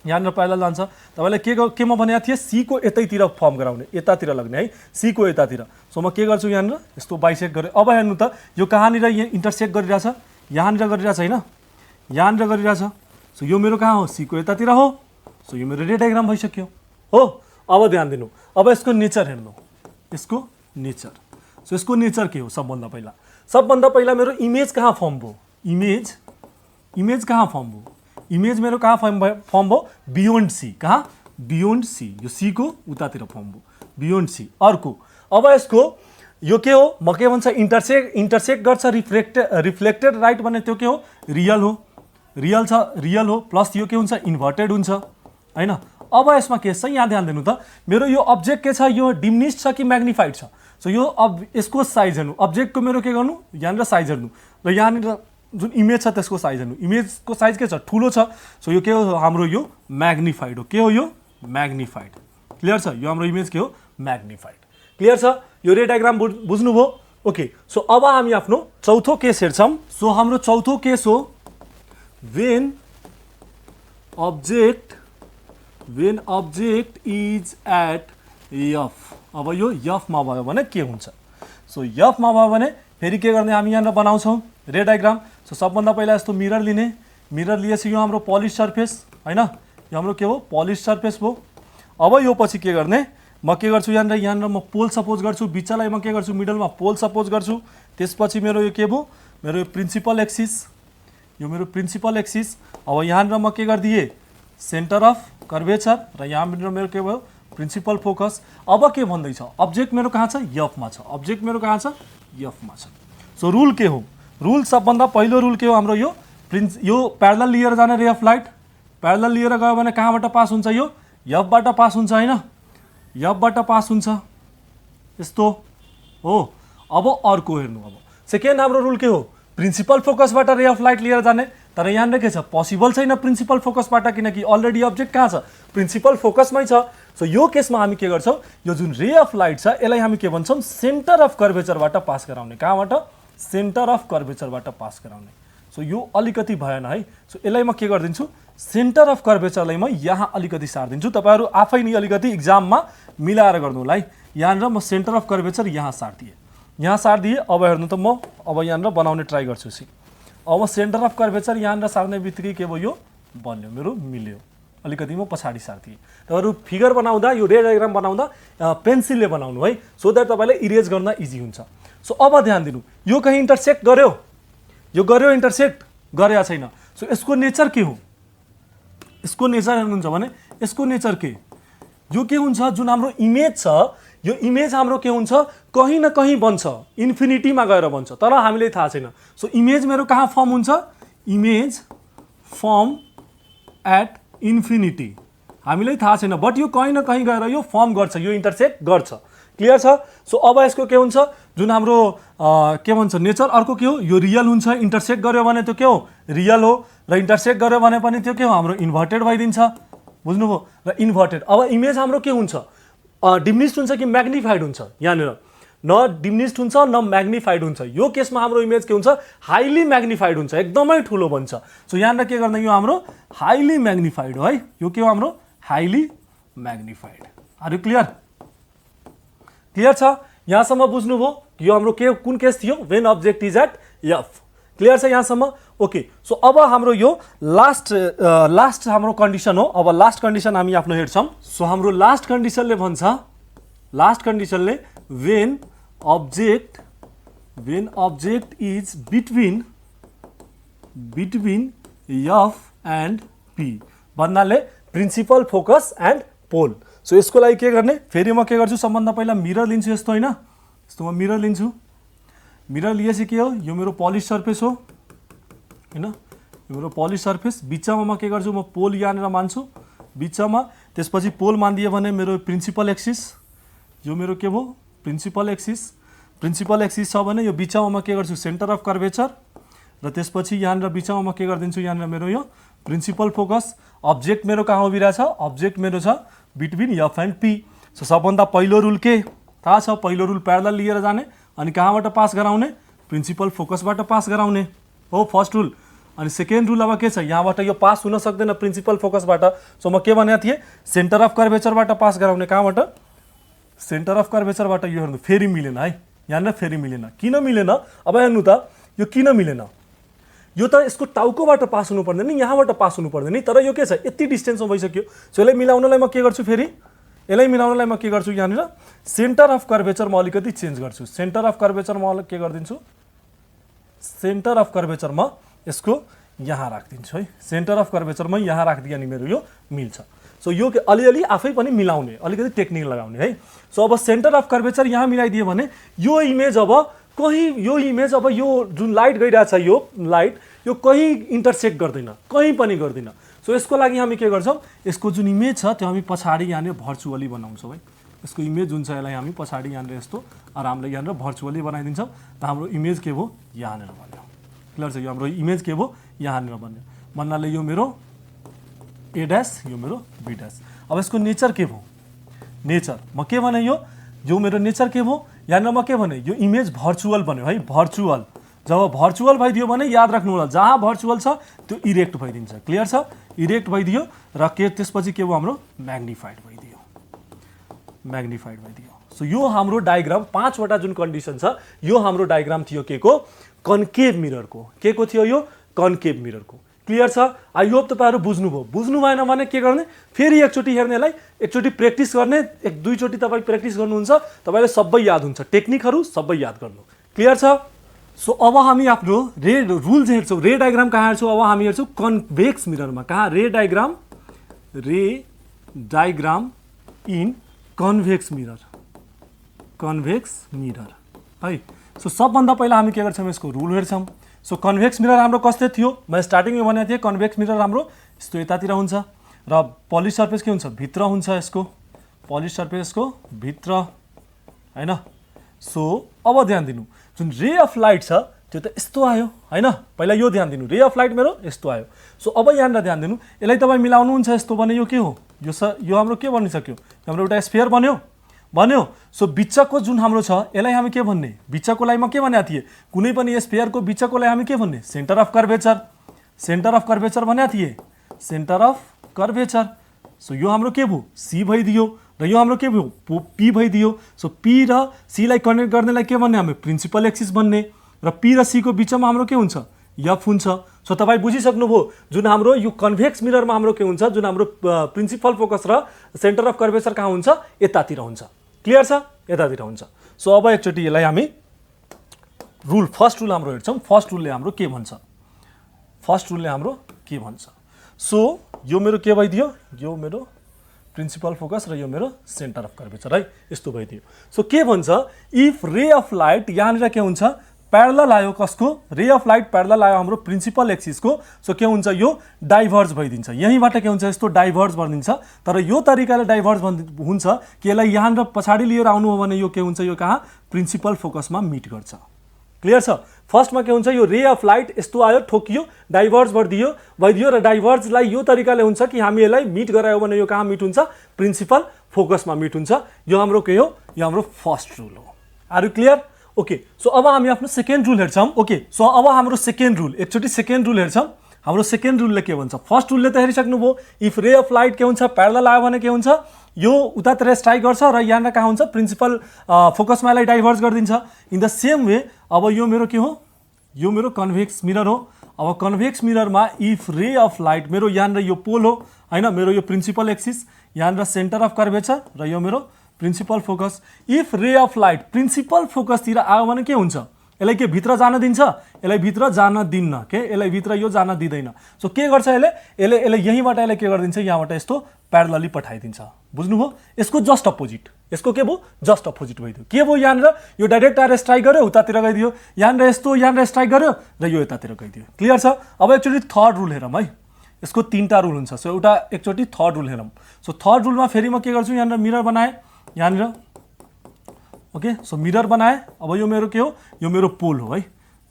यहाँनिर प्यारलल जान्छ। तपाईँले केमा भनेको थिएँ, सी को यतैतिर फर्म गराउने, यतातिर लग्ने है, सी को यतातिर। सो म के गर्छु, यहाँनिर यस्तो बाइसेक्ट गरेँ। अब हेर्नु त, यो कहाँनिर यहाँ इन्टरसेक्ट गरिरहेछ, यहाँनिर गरिरहेछ हैन, यहाँनिर गरिरहेछ। सो यो मेरो कहाँ हो, सी को यतातिर हो। सो यो मेरो रे डायग्राम भइसक्यो हो। अब ध्यान दिनु, अब यसको नेचर हेर्नु, यसको नेचर। सो यसको नेचर के हो, सबभन्दा पहिला मेरो इमेज कहाँ फर्म भयो, इमेज कहाँ फर्म भयो, इमेज मेरो कहाँ फर्म भयो, बियोन्ड सी। कहाँ, बियोन्ड सी, यो सी को उतातिर फर्म भयो, बियोन्ड सी। अर्को अब यसको यो के हो, म के भन्छ, इन्टरसेक्ट गर्छ, रिफ्लेक्टेड राइट भने त्यो के हो, रियल हो, रियल हो। प्लस यो के हुन्छ, इन्भर्टेड हुन्छ हैन। अब यसमा के छ, यहाँ ध्यान दिनु त, मेरो यो अब्जेक्ट के छ, यो डिमिनिस्ड छ कि म्याग्निफाइड छ। सो यो अब यसको साइज हेर्नु, अब्जेक्टको मेरो के गर्नु, यहाँनिर साइज हेर्नु र यहाँनिर जुन इमेज छ त्यसको साइज हेर्नु। इमेजको साइज के छ, ठुलो छ। सो यो के हो, हाम्रो यो म्याग्निफाइड हो। के हो यो, म्याग्निफाइड। क्लियर छ, यो हाम्रो इमेज के हो, म्याग्निफाइड। क्लियर छ, यो रे डायग्राम बुझ्नुभयो। ओके, सो अब हामी आफ्नो चौथो केस हेर्छौँ। सो हाम्रो चौथो केस हो when object is at f। अब यो f मा भयो भने के हुन्छ, सो f मा भयो भने फेरि के गर्ने, हामी यहाँनिर बनाउँछौँ रे डायग्राम। सो सबभन्दा पहिला यस्तो मिरर लिने, मिरर लिएपछि यो हाम्रो पलिस सर्फेस हैन, यो हाम्रो के हो, पलिस सर्फेस भयो। अब यो पछि के गर्ने, म के गर्छु, यहाँनिर म पोल सपोज गर्छु, बिचलाई म के गर्छु, मिडलमा पोल सपोज गर्छु। त्यसपछि मेरो यो के भयो, मेरो यो प्रिन्सिपल एक्सिस, यो मेरो प्रिन्सिपल एक्सिस। अब यहाँनिर म के गरिदिएँ, सेन्टर अफ कर्वेचर र यहाँनिर मेरो के भयो, प्रिन्सिपल फोकस। अब के भन्दैछ, अब्जेक्ट मेरो कहाँ छ, एफमा छ, अब्जेक्ट मेरो कहाँ छ, एफमा छ। सो रुल के हो, रुल सबभन्दा पहिलो रुल के हो हाम्रो, यो प्यारलल लिएर जाने रे अफ लाइट, प्यारलल लिएर गयो भने कहाँबाट पास हुन्छ, यो एफबाट पास हुन्छ हैन, एफबाट पास हुन्छ, यस्तो हो। अब अर्को हेर्नु, अब सेकेन्ड हाम्रो रुल के हो, प्रिन्सिपल फोकसबाट रे अफ लाइट लिएर जाने। तर यहाँनिर के छ, पोसिबल छैन प्रिन्सिपल फोकसबाट, किनकि अलरेडी अब्जेक्ट कहाँ छ, प्रिन्सिपल फोकसमै छ। सो यो केसमा हामी के गर्छौँ, यो जुन रे अफ लाइट छ यसलाई हामी के भन्छौँ, सेन्टर अफ कर्वेचरबाट पास गराउने। कहाँबाट, सेन्टर अफ कर्वेचरबाट पास गराउने। सो यो अलिकति भएन है। सो यसलाई म के गरिदिन्छु, सेन्टर अफ कर्वेचरलाई म यहाँ अलिकति सारिदिन्छु। तपाईँहरू आफै नि अलिकति इक्जाममा मिलाएर गर्नु होला है। यहाँनिर म सेन्टर अफ कर्वेचर यहाँ सारिदिएँ। अब हेर्नु त, म अब यहाँनिर बनाउने ट्राई गर्छु। अब सेन्टर अफ कर्वेचर यहाँनिर सार्ने बित्तिकै के भयो, यो बन्यो, मेरो मिल्यो। अलिकति म पछाडि सार्दिएँ। तपाईँहरू फिगर बनाउँदा, यो रे डायग्राम बनाउँदा पेन्सिलले बनाउनु है, सो द्याट तपाईँलाई इरेज गर्न इजी हुन्छ। सो अब ध्यान दिनु, यो कहीँ इन्टरसेक्ट गर्यो, यो गर्यो, इन्टरसेक्ट गरेको छैन। सो यसको नेचर के हो, यसको नेचर हेर्नुहुन्छ भने यसको नेचर के, यो के हुन्छ, जुन हाम्रो इमेज छ, यो इमेज हाम्रो के हुन्छ, कहीँ न कहीँ बन्छ, इन्फिनिटीमा गएर बन्छ, तर हामीलाई थाहा छैन। सो इमेज मेरो कहाँ फर्म हुन्छ, इमेज फर्म एट इन्फिनिटी, हामीलाई थाहा छैन, बट यो कहीँ न कहीँ गएर यो फर्म गर्छ, यो इन्टरसेक्ट गर्छ। क्लियर छ। सो अब यसको के हुन्छ, जुन हाम्रो के भन्छ नेचर, अर्को के हो, यो रियल हुन्छ, इन्टरसेक्ट गर्यो भने त्यो के हो, रियल हो, र इन्टरसेक्ट गर्यो भने पनि त्यो के हो, हाम्रो इन्भर्टेड भइदिन्छ। बुझ्नुभयो, र इन्भर्टेड। अब इमेज हाम्रो के हुन्छ, डिमिनिस्ड हुन्छ कि म्याग्निफाइड हुन्छ यहाँनिर न डिमिनिस्ड हुन्छ न म्याग्निफाइड हुन्छ यो केसमा हाम्रो इमेज के हुन्छ हाइली म्याग्निफाइड हुन्छ एकदमै ठुलो बन्छ सो यहाँनिर के गर्दा यो हाम्रो हाइली म्याग्निफाइड हो है यो के हो हाम्रो highly magnified are you clear clear छ यहाँसम्म बुझ्नुभयो यो हाम्रो के कुन केस थियो when object is at F clear छ यहाँसम्म ओके सो अब हाम्रो यो लास्ट हाम्रो कन्डिसन हो अब लास्ट कन्डिसन हामी आफ्नो हेर्छौँ सो हाम्रो लास्ट कन्डिसनले भन्छ लास्ट कन्डिसनले when object is between f and p भन्नाले principal focus and pole so यसको लागि के गर्ने फेरि म के गर्छु सबभन्दा पहिला मिरर लिन्छु यस्तो हैन यस्तो म मिरर लिन्छु मिरर लिएपछि के हो यो मेरो पोलिश सर्फेस हो हैन यो मेरो पोलिश सर्फेस बिचमा म के गर्छु म पोल यहाँनिर मान्छु बिचमा त्यसपछि पोल मानिदिए भने मेरो प्रिन्सिपल एक्सिस यो मेरो के भयो प्रिन्सिपल एक्सिस छ भने यो बिचमा म के गर्छु सेन्टर अफ कर्वेचर र त्यसपछि यहाँनिर बिचमा म के गरिदिन्छु यहाँनिर मेरो यो प्रिन्सिपल फोकस अब्जेक्ट मेरो कहाँ उभिरहेछ अब्जेक्ट मेरो छ between F and P so सबभन्दा पहिलो रुल के थाहा छ पहिलो रुल प्यारलल लिएर जाने अनि कहाँबाट पास गराउने प्रिन्सिपल फोकसबाट पास गराउने हो फर्स्ट रुल अनि सेकेन्ड रुल अब के छ यहाँबाट यो पास हुन सक्दैन प्रिन्सिपल फोकसबाट सो म के भनेको थिएँ सेन्टर अफ कर्वेचरबाट पास गराउने कहाँबाट सेन्टर अफ कर्वेचरबाट यो हेर्नु फेरि मिलेन है यहाँनिर फेरि मिलेन किन मिलेन अब हेर्नु त यो किन मिलेन यो त यसको टाउकोबाट पास हुनु पर्दैन नि यहाँबाट पास हुनु पर्दैन नि तर यो के छ यति डिस्टेन्समा भइसक्यो सो यसलाई मिलाउनलाई म के गर्छु फेरि यसलाई मिलाउनलाई म के गर्छु यहाँनिर सेन्टर अफ कर्वेचर म अलिकति चेन्ज गर्छु सेन्टर अफ कर्वेचर म के गरिदिन्छु सेन्टर अफ कर्वेचर म यसको यहाँ राखिदिन्छु है सेन्टर अफ कर्वेचर म यहाँ राखिदिएँ अनि मेरो यो मिल्छ सो यो अलिअलि आफै पनि मिलाउने अलिकति टेक्निक लगाउने है सो अब सेन्टर अफ कर्वेचर यहाँ मिलाइदियो भने यो इमेज अब यो जुन लाइट गइरहेछ यो लाइट यो कहीँ इन्टरसेक्ट गर्दैन कहीँ पनि गर्दैन सो यसको लागि हामी के गर्छौँ यसको जुन इमेज छ त्यो हामी पछाडि यहाँनिर भर्चुअली बनाउँछौँ है यसको इमेज जुन छ यसलाई हामी पछाडि यहाँनिर यस्तो आरामले यहाँनिर भर्चुअली बनाइदिन्छौँ त हाम्रो इमेज के भयो यहाँनिर बन्यो क्लियर छ यो हाम्रो इमेज के भयो यहाँनिर बन्यो भन्नाले यो मेरो ए ड्यास यो मेरो बी ड्यास अब यसको नेचर के भयो नेचर म के भने यो मेरो नेचर के भयो यहाँनिर म के भने यो इमेज भर्चुअल बन्यो है भर्चुअल जब भर्चुअल भइदियो भने याद राख्नु होला जहाँ भर्चुअल छ त्यो इरेक्ट भइदिन्छ क्लियर छ इरेक्ट भइदियो र के त्यसपछि के भयो हाम्रो म्याग्निफाइड भइदियो सो यो हाम्रो डायग्राम 5 वटा जुन कन्डिसन छ यो हाम्रो डायग्राम थियो के को कन्केभ मिररको के को थियो यो कन्केभ मिररको क्लियर छ आई होप तपाईहरु बुझ्नु भएन भने के गर्ने फेरि एकचोटी हेर्नेलाई एकचोटी प्र्याक्टिस गर्ने एक दुईचोटी तपाई प्र्याक्टिस गर्नुहुन्छ तपाईलाई सबै याद हुन्छ टेक्निकहरु सबै याद गर्नु क्लियर छ सो अब हामी आफ्नो रे रुल हेर्छौं रे डायग्राम कहाँ हेर्छौं अब हामी हेर्छौं कन्भेक्स मिररमा कहाँ रे डायग्राम इन कन्भेक्स मिरर है सो सबभन्दा पहिला हामी के गर्छौं यसको रुल हेर्छौं सो कन्भेक्स मिरर हाम्रो कस्तो थियो म स्टार्टिङमा भनेको थिएँ कन्भेक्स मिरर हाम्रो यस्तो यतातिर हुन्छ र पोलिश सर्फेस के हुन्छ भित्र हुन्छ यसको पोलिश सर्फेसको भित्र हैन सो अब ध्यान दिनु जुन रे अफ लाइट छ त्यो त यस्तो आयो हैन पहिला यो ध्यान दिनु रे अफ लाइट मेरो यस्तो आयो सो अब यहाँनिर ध्यान दिनु यसलाई तपाई मिलाउनु हुन्छ यस्तो भने यो के हो यो हाम्रो के बनिसक्यो हाम्रो एउटा स्फियर बन्यो सो बिचको जुन हाम्रो छ यसलाई हामी के भन्ने बिचको लागि म के भनेको थिएँ कुनै पनि स्फियरको बिचको लागि हामी के भन्ने सेन्टर अफ कर्वेचर भनेको थिएँ सेन्टर अफ कर्वेचर सो यो हाम्रो के भयो सी भइदियो र यो हाम्रो के भयो पी भइदियो सो पी र सी लाई कनेक्ट गर्नेलाई के भन्ने हामी प्रिन्सिपल एक्सिस भन्ने र पी र सी को बिचमा हाम्रो के हुन्छ एफ हुन्छ सो तपाई बुझिसक्नुभयो जुन हाम्रो यो कन्भेक्स मिररमा हाम्रो के हुन्छ जुन हाम्रो प्रिन्सिपल फोकस र सेन्टर अफ कर्वेचर कहाँ हुन्छ यतातिर हुन्छ क्लियर छ यतातिर हुन्छ सो अब एकचोटी यसलाई हामी फर्स्ट रुल हाम्रो हेर्छौं फर्स्ट रुलले हाम्रो के भन्छ सो यो मेरो के भइदियो यो मेरो प्रिन्सिपल फोकस र यो मेरो सेन्टर अफ कर्वेचर है यस्तो भइदियो सो के भन्छ इफ रे अफ लाइट यहाँनिर के हुन्छ प्यारलल आयो कसको रे अफ लाइट प्यारलल आयो हाम्रो प्रिन्सिपल एक्सिसको सो के हुन्छ यो डाइभर्ज भइदिन्छ यहीँबाट के हुन्छ यस्तो डाइभर्ज बनिन्छ तर यो तरिकाले डाइभर्ज हुन्छ कि यसलाई यहाँनिर पछाडि लिएर आउनु हो भने यो के हुन्छ यो कहाँ प्रिन्सिपल फोकसमा मिट गर्छ क्लियर छ। फर्स्टमा के हुन्छ, यो रे अफ लाइट यस्तो आयो, ठोकियो, डाइभर्ज भइदियो र डाइभर्जलाई यो तरिकाले हुन्छ कि हामी यसलाई मिट गरायो भने यो कहाँ मिट हुन्छ, प्रिन्सिपल फोकसमा मिट हुन्छ। यो हाम्रो के हो, यो हाम्रो फर्स्ट रुल हो। Are you clear? Okay, so अब हामी आफ्नो सेकेन्ड रुल हेर्छौँ। ओके, सो अब हाम्रो सेकेन्ड रुल, एकचोटि सेकेन्ड रुल हेर्छौँ। हाम्रो सेकेन्ड रुलले के भन्छ, फर्स्ट रुलले त हेरिसक्नुभयो, इफ रे अफ लाइट के हुन्छ, प्यारलल आयो भने के हुन्छ, यो उतातिर स्ट्राइक गर्छ र यहाँनिर कहाँ हुन्छ, प्रिन्सिपल फोकसमा यसलाई डाइभर्ज गरिदिन्छ। इन द सेम वे अब यो मेरो के हो, यो मेरो कन्भेक्स मिरर हो। अब convex मिररमा if ray of light, मेरो यहाँनिर यो पोल हो हैन, मेरो यो प्रिन्सिपल एक्सिस, यहाँनिर सेन्टर अफ कर्वेचर र यो मेरो principal focus. If ray of light principal फोकसतिर आयो भने के हुन्छ, यसलाई के भित्र जान दिन्छ, यसलाई भित्र जान दिन्न के, यसलाई भित्र यो जान दिँदैन। सो के गर्छ यसले यहीँबाट यसले के गरिदिन्छ, यहाँबाट यस्तो प्यारलली पठाइदिन्छ। बुझ्नुभयो? यसको जस्ट अपोजिट, यसको के भयो, जस्ट अपोजिट भइदियो। के भयो, यहाँनिर यो डाइरेक्ट आएर स्ट्राइक गर्यो, उतातिर गइदियो, यहाँनिर यस्तो यहाँनिर स्ट्राइक गर्यो र यो यतातिर गइदियो। क्लियर छ? अब एकचोटि थर्ड रुल हेरौँ है। यसको तीनटा रुल हुन्छ। सो एउटा एकचोटि थर्ड रुल हेरौँ। सो थर्ड रुलमा फेरि म के गर्छु, यहाँनिर मिरर बनाएँ, यहाँनिर ओके। सो मिरर बनाएँ। अब यो मेरो के हो, यो मेरो पोल हो है,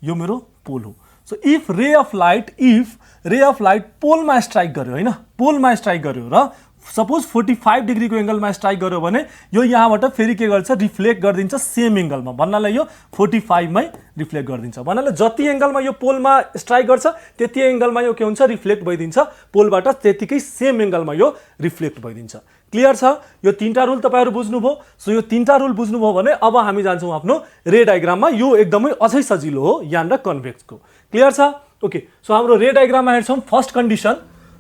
यो मेरो पोल हो। So if ray of light पोलमा strike गर्यो हैन, पोलमा स्ट्राइक गर्यो र सपोज 45 डिग्रीको एंगलमा स्ट्राइक गर्यो भने यो यहाँबाट फेरि के गर्छ, रिफ्लेक्ट गरिदिन्छ सेम एंगलमा। भन्नाले यो 45 मै रिफ्लेक्ट गरिदिन्छ। भन्नाले जति एंगलमा यो पोलमा स्ट्राइक गर्छ त्यति एंगलमा यो के हुन्छ, रिफ्लेक्ट भइदिन्छ पोलबाट, त्यतिकै सेम एंगलमा यो रिफ्लेक्ट भइदिन्छ। क्लियर छ? यो तीनटा रुल तपाईहरु बुझ्नुभयो। सो यो तीनटा रुल बुझ्नुभयो भने अब हामी जान्छौँ आफ्नो रे डायग्राममा। यो एकदमै अझै सजिलो हो यहाँनिर कन्भेक्सको। क्लियर छ? ओके, सो हाम्रो रे डायग्राममा हेर्छौँ फर्स्ट कन्डिसन।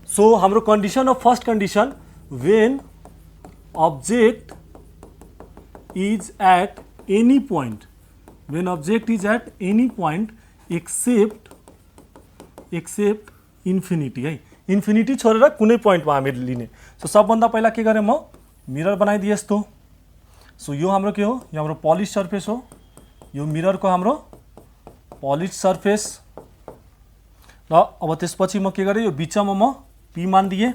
सो हाम्रो condition of first condition, when object is at any point, when object is at any point except infinity है, इन्फिनिटी छोडेर कुनै पोइन्टमा हामीले लिने। सो सबभन्दा पहिला के गरेँ म, मिरर बनाइदिएँ यस्तो। सो यो हाम्रो के हो, यो हाम्रो पलिश सर्फेस हो, यो मिररको हाम्रो पलिश सर्फेस। र अब त्यसपछि म के गरेँ, यो बिचमा म पी मानिदिएँ।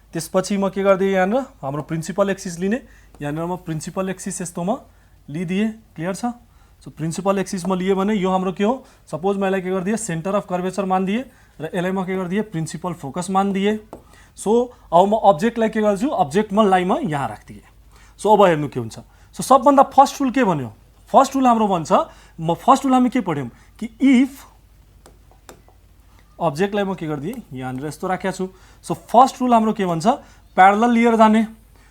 त्यसपछि म के गरिदिएँ, यहाँनिर हाम्रो प्रिन्सिपल एक्सिस लिने, यहाँनिर म प्रिन्सिपल एक्सिस यस्तो म लिदिएँ। क्लियर छ? सो प्रिन्सिपल एक्सिस म लिएँ भने यो हाम्रो के हो, सपोज म यसलाई के गरिदिएँ, सेन्टर अफ कर्वेचर मानिदिएँ र यसलाई म के गरिदिएँ, प्रिन्सिपल फोकस मानिदिएँ। सो अब म अब्जेक्टलाई के गर्छु, अब्जेक्टलाई म यहाँ राखिदिएँ। सो अब हेर्नु के हुन्छ। सो सबभन्दा फर्स्ट रुल के भन्यो, फर्स्ट रुल हाम्रो भन्छ, म फर्स्ट रुल हामी के पढ्यौँ कि इफ अब्जेक्टलाई म के गरिदिएँ, यहाँनिर यस्तो राखेको छु। सो फर्स्ट रुल हाम्रो के भन्छ, प्यारलल लिएर जाने।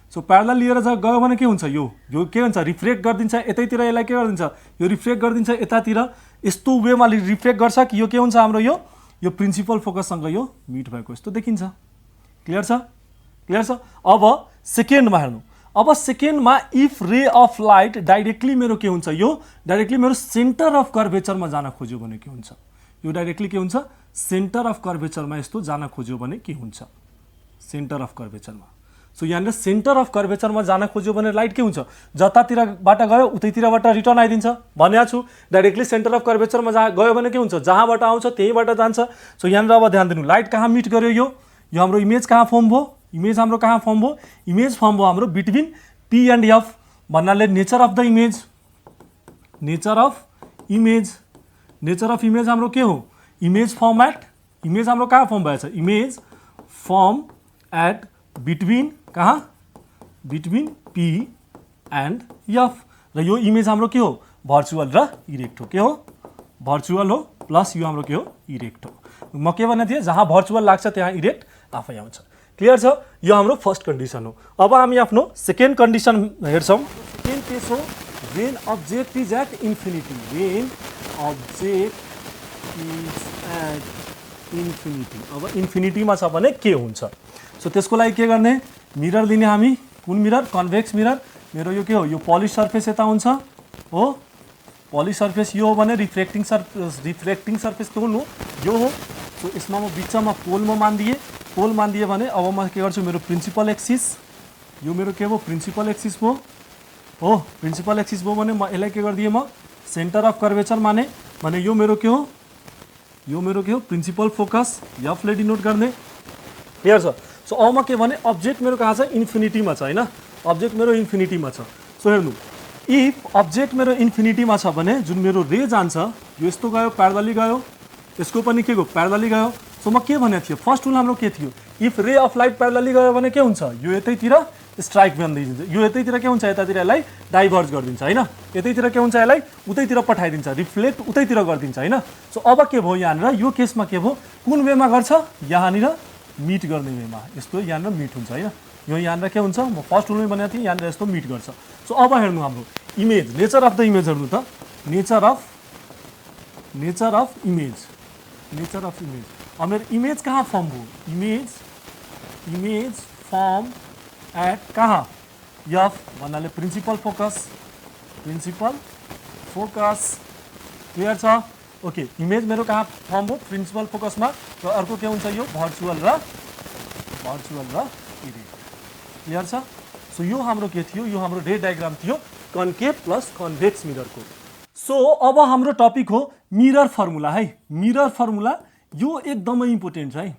सो प्यारलल लिएर गयो भने के हुन्छ, यो के हुन्छ, रिफ्लेक्ट गरिदिन्छ यतैतिर, यसलाई के गरिदिन्छ, यो रिफ्लेक्ट गरिदिन्छ यतातिर। यस्तो वेमा रिफ्लेक्ट गर्छ कि यो के हुन्छ हाम्रो, यो प्रिन्सिपल फोकससँग यो मिट भएको यस्तो देखिन्छ। क्लियर छ? क्लियर छ? अब सेकेन्डमा हेर्नु। अब सेकेन्डमा if ray of light directly मेरो के हुन्छ, यो डाइरेक्टली मेरो सेन्टर अफ कर्वेचरमा जान खोज्यो भने के हुन्छ, यो डाइरेक्टली के हुन्छ, सेन्टर अफ कर्वेचरमा यस्तो जान खोज्यो भने के हुन्छ, सेन्टर अफ कर्वेचरमा। सो यहाँनिर सेन्टर अफ कर्वेचरमा जान खोज्यो भने लाइट के हुन्छ, जतातिरबाट गयो उतैतिरबाट रिटर्न आइदिन्छ भनेको छु। डाइरेक्टली सेन्टर अफ कर्वेचरमा गयो भने के हुन्छ, जहाँबाट आउँछ त्यहीबाट जान्छ। सो यहाँनिर अब ध्यान दिनु, लाइट कहाँ मिट गर्यो, यो हाम्रो इमेज कहाँ फर्म भयो, इमेज हाम्रो कहाँ फर्म भयो, इमेज फर्म भयो हाम्रो बिट्विन पी एन्ड एफ। भन्नाले nature of the image, nature of image हाम्रो के हो, इमेज फर्म एट, इमेज हाम्रो कहाँ फर्म भएछ, इमेज फर्म एट बिट्विन कहाँ, बिट्विन पी एन्ड एफ। र यो इमेज हाम्रो के हो, भर्चुअल र इरेक्ट हो। के हो, भर्चुअल हो प्लस यो हाम्रो के हो, इरेक्ट हो। म के भनेको थिएँ, जहाँ भर्चुअल लाग्छ त्यहाँ इरेक्ट आफै आउँछ। क्लियर छ? यो हाम्रो फर्स्ट कन्डिसन हो। अब हामी आफ्नो सेकेन्ड कन्डिसन हेर्छौँ। सेकेन्ड केस हो when object is at infinity, when object is at infinity. अब इन्फिनिटीमा छ भने के हुन्छ। सो त्यसको लागि के गर्ने, मिरर लिने हामी। कुन मिरर, कन्भेक्स मिरर। मेरो यो के हो, यो पलिश सर्फेस यता हुन्छ हो, पलिश सर्फेस यो हो भने रिफ्लेक्टिङ सर्फेस कुन हो, यो हो। सो यसमा म बिचमा पोल म मानिदिएँ, पोल मानिदिएँ भने अब म के गर्छु, मेरो प्रिन्सिपल एक्सिस, यो मेरो के भयो, प्रिन्सिपल एक्सिस भयो हो। प्रिन्सिपल एक्सिस भयो भने म यसलाई के गरिदिएँ, म सेन्टर अफ कर्वेचर माने भने यो मेरो के हो, यो मेरो के हो, प्रिन्सिपल फोकस, एफले डिनोट गर्ने। क्लियर छ? सो अब म के भने, अब्जेक्ट मेरो कहाँ छ, इन्फिनिटीमा छ हैन, अब्जेक्ट मेरो इन्फिनिटीमा छ। सो हेर्नु, इफ अब्जेक्ट मेरो इन्फिनिटीमा छ भने जुन मेरो रे जान्छ यो यस्तो गयो प्यारलली गयो यसको पनि के गयो प्यारलली गयो सो म के भनेको थिएँ फर्स्ट रुल हाम्रो के थियो इफ रे अफ लाइट प्यारलली गयो भने के हुन्छ यो यतैतिर स्ट्राइक बनिदिन्छ यो यतैतिर के हुन्छ यतातिर यसलाई डाइभर्ज गरिदिन्छ हैन यतैतिर के हुन्छ यसलाई उतैतिर पठाइदिन्छ रिफ्लेक्ट उतैतिर गरिदिन्छ हैन सो अब के भयो यहाँनिर यो केसमा के भयो कुन वेमा गर्छ यहाँनिर मिट गर्ने वेमा यस्तो यहाँनिर मिट हुन्छ हैन यो यहाँनिर के हुन्छ म फर्स्ट रुलमै भनेको थिएँ यहाँनिर यस्तो मिट गर्छ सो अब हेर्नु हाम्रो image nature of the image हेर्नु त नेचर अफ इमेज अब मेरो इमेज कहाँ फर्म भयो इमेज फर्म एट कहाँ एफ भन्नाले प्रिन्सिपल फोकस क्लियर छ ओके इमेज मेरो कहाँ फर्म भयो प्रिन्सिपल फोकसमा र अर्को के हुन्छ यो भर्चुअल र इरेक्ट क्लियर छ सो यो हाम्रो के थियो यो हाम्रो रे डायग्राम थियो कन्केभ प्लस कन्भेक्स मिररको सो अब हाम्रो टपिक हो मिरर फर्मुला है मिरर फर्मुला यो एकदमै इम्पोर्टेन्ट छ है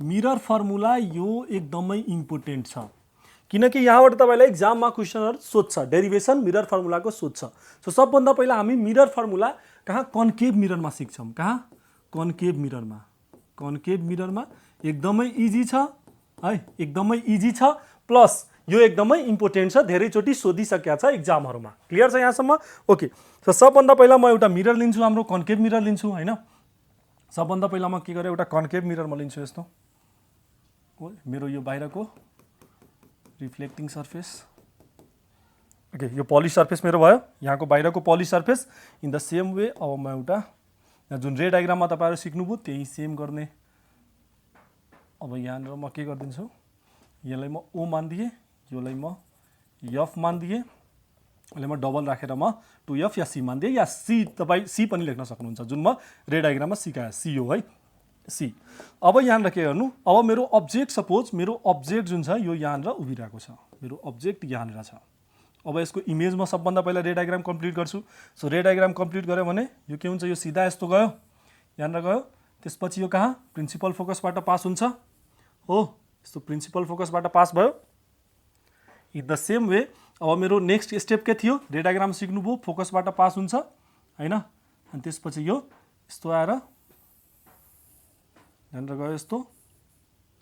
मिरर फर्मुला यो एकदमै इम्पोर्टेन्ट छ किनकि यहाँबाट तपाईलाई एक्जाममा क्वेशनहरु सोध्छ डेरिभेसन मिरर फर्मुलाको सोध्छ सो सबभन्दा पहिला हामी मिरर फर्मुला कहाँ कन्केभ मिररमा सिक्छौं कहाँ कन्केभ मिररमा एकदमै इजी छ है एकदमै इजी छ प्लस यो एकदमै इम्पोर्टेन्ट छ धेरैचोटी सोधिसकेको छ एक्जामहरुमा क्लियर छ यहाँसम्म ओके सो सबभन्दा पहिला म एउटा मिरर लिन्छु हाम्रो कन्केभ मिरर लिन्छु हैन सबभन्दा पहिला म के गरे एउटा कन्केभ मिरर म लिन्छु यस्तो मेरो यो बाहिरको रिफ्लेक्टिङ सर्फेस ओके यो पोलिश सर्फेस मेरो भयो यहाँको बाहिरको Polish surface in the same way अब म एउटा जुन रे डायग्राममा तपाईहरु सिक्नुभयो त्यही सेम गर्ने अब यहाँनिर म के गर्दिन्छु यसलाई म ओ मान्दिए योलाई म एफ मान्दिए यसलाई म डबल राखेर म 2f या सी मान्दिए या सी तपाई सी पनि लेख्न सक्नुहुन्छ जुन म रे डायग्राममा सिकाए सी हो है सी अब यहाँनिर के गर्नु अब मेरो अब्जेक्ट सपोज मेरो अब्जेक्ट जुन छ यो यहाँनिर उभिरहेको छ मेरो अब्जेक्ट यहाँनिर छ अब यसको इमेज म सबभन्दा पहिला रे डायग्राम कम्प्लिट गर्छु सो रे डायग्राम कम्प्लिट गर्यो भने यो के हुन्छ यो सिधा यस्तो गयो यहाँनिर गयो त्यसपछि यो कहाँ प्रिन्सिपल फोकसबाट पास हुन्छ हो यस्तो प्रिन्सिपल फोकसबाट पास भयो इन द सेम वे अब मेरो नेक्स्ट स्टेप के थियो रे डायग्राम सिक्नुभयो फोकसबाट पास हुन्छ हैन अनि त्यसपछि यो यस्तो आएर यहाँनिर गयो यस्तो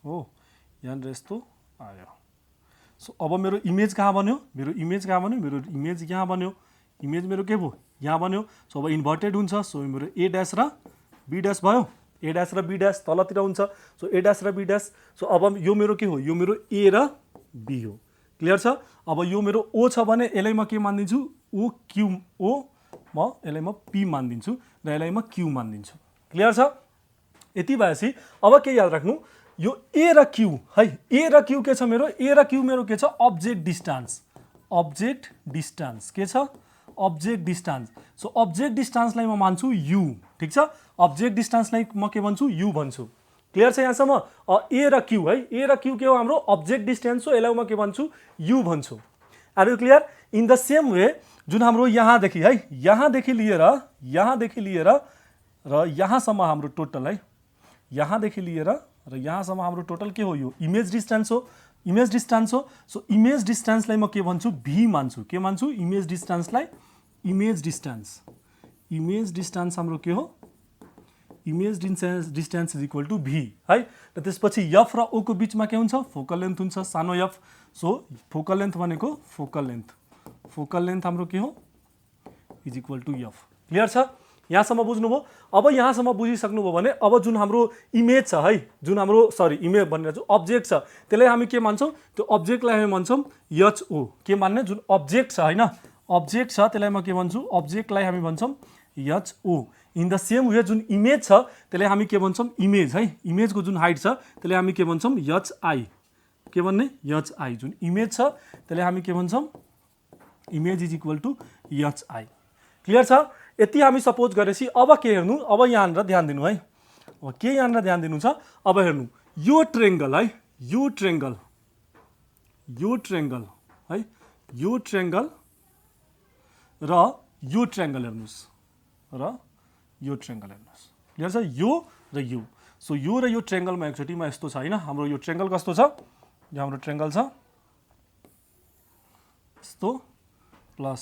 हो यहाँनिर यस्तो आयो सो अब मेरो इमेज कहाँ बन्यो मेरो इमेज यहाँ बन्यो इमेज मेरो के भयो यहाँ बन्यो सो अब इन्भर्टेड हुन्छ सो मेरो ए ड्यास र बी ड्यास भयो ए ड्यास र बी ड्यास तलतिर हुन्छ सो ए ड्यास र बी ड्यास सो अब यो मेरो के हो यो मेरो ए र बी हो क्लियर छ अब यो मेरो ओ छ भने यसलाई म के मान्दिन्छु ओ क्यू ओ म यसलाई म पी मान्दिन्छु र यसलाई म क्यू मान्दिन्छु क्लियर छ यति भएपछि अब के याद राख्नु यो ए र क्यू है ए र क्यू के छ मेरो ए र क्यू मेरो के छ अब्जेक्ट डिस्टेन्स के छ अब्जेक्ट डिस्टेन्स सो अब्जेक्ट डिस्टेन्सलाई म मान्छु यू ठीक छ अब्जेक्ट डिस्टेन्सलाई म के भन्छु यू भन्छु क्लियर छ यहाँसम्म ए र क्यू है ए र क्यू के हो हाम्रो अब्जेक्ट डिस्टेन्स हो यसलाई म के भन्छु यू भन्छु are you clear in the same way जुन हाम्रो यहाँदेखि है यहाँदेखि लिएर र यहाँसम्म हाम्रो टोटल है यहाँदेखि लिएर र यहाँसम्म हाम्रो टोटल के हो यो इमेज डिस्टेन्स हो सो इमेज डिस्टेन्सलाई म के भन्छु भी मान्छु के मान्छु इमेज डिस्टेन्सलाई इमेज डिस्टेन्स हाम्रो के हो image distance is equal to v है र त्यसपछि एफ र ओ को बीचमा के हुन्छ फोकल लेन्थ हुन्छ सानो एफ सो फोकल लेन्थ भनेको फोकल लेन्थ हाम्रो के हो is equal to F clear छ यहाँसम्म बुझ्नुभयो अब यहाँसम्म बुझिसक्नुभयो भने अब जुन हाम्रो इमेज छ है जुन हाम्रो इमेज भनेर चाहिँ अब्जेक्ट छ त्यसलाई हामी के मान्छौँ त्यो अब्जेक्टलाई हामी भन्छौँ एचओ के मान्ने जुन अब्जेक्ट छ हैन अब्जेक्ट छ त्यसलाई म के भन्छु अब्जेक्टलाई हामी भन्छौँ HO in the same way जुन इमेज छ त्यसलाई हामी के भन्छौँ इमेज है इमेजको जुन हाइट छ त्यसलाई हामी के भन्छौँ एचआई के भन्ने एचआई जुन इमेज छ त्यसलाई हामी के भन्छौँ image is equal to HI clear छ यति हामी सपोज गरेपछि अब के हेर्नु अब यहाँनिर ध्यान दिनु है अब के यहाँनिर ध्यान दिनु छ अब हेर्नु यो ट्रायंगल है यो ट्रायंगल है यो ट्रायंगल र यो ट्रायंगल हेर्नुस् र यो ट्रायंगल हेर्नुस् क्लियर छ यो र यो सो यो र यो ट्रायंगलमा एकचोटीमा यस्तो छ हैन हाम्रो यो ट्रायंगल कस्तो छ यो हाम्रो ट्रायंगल छ यस्तो प्लस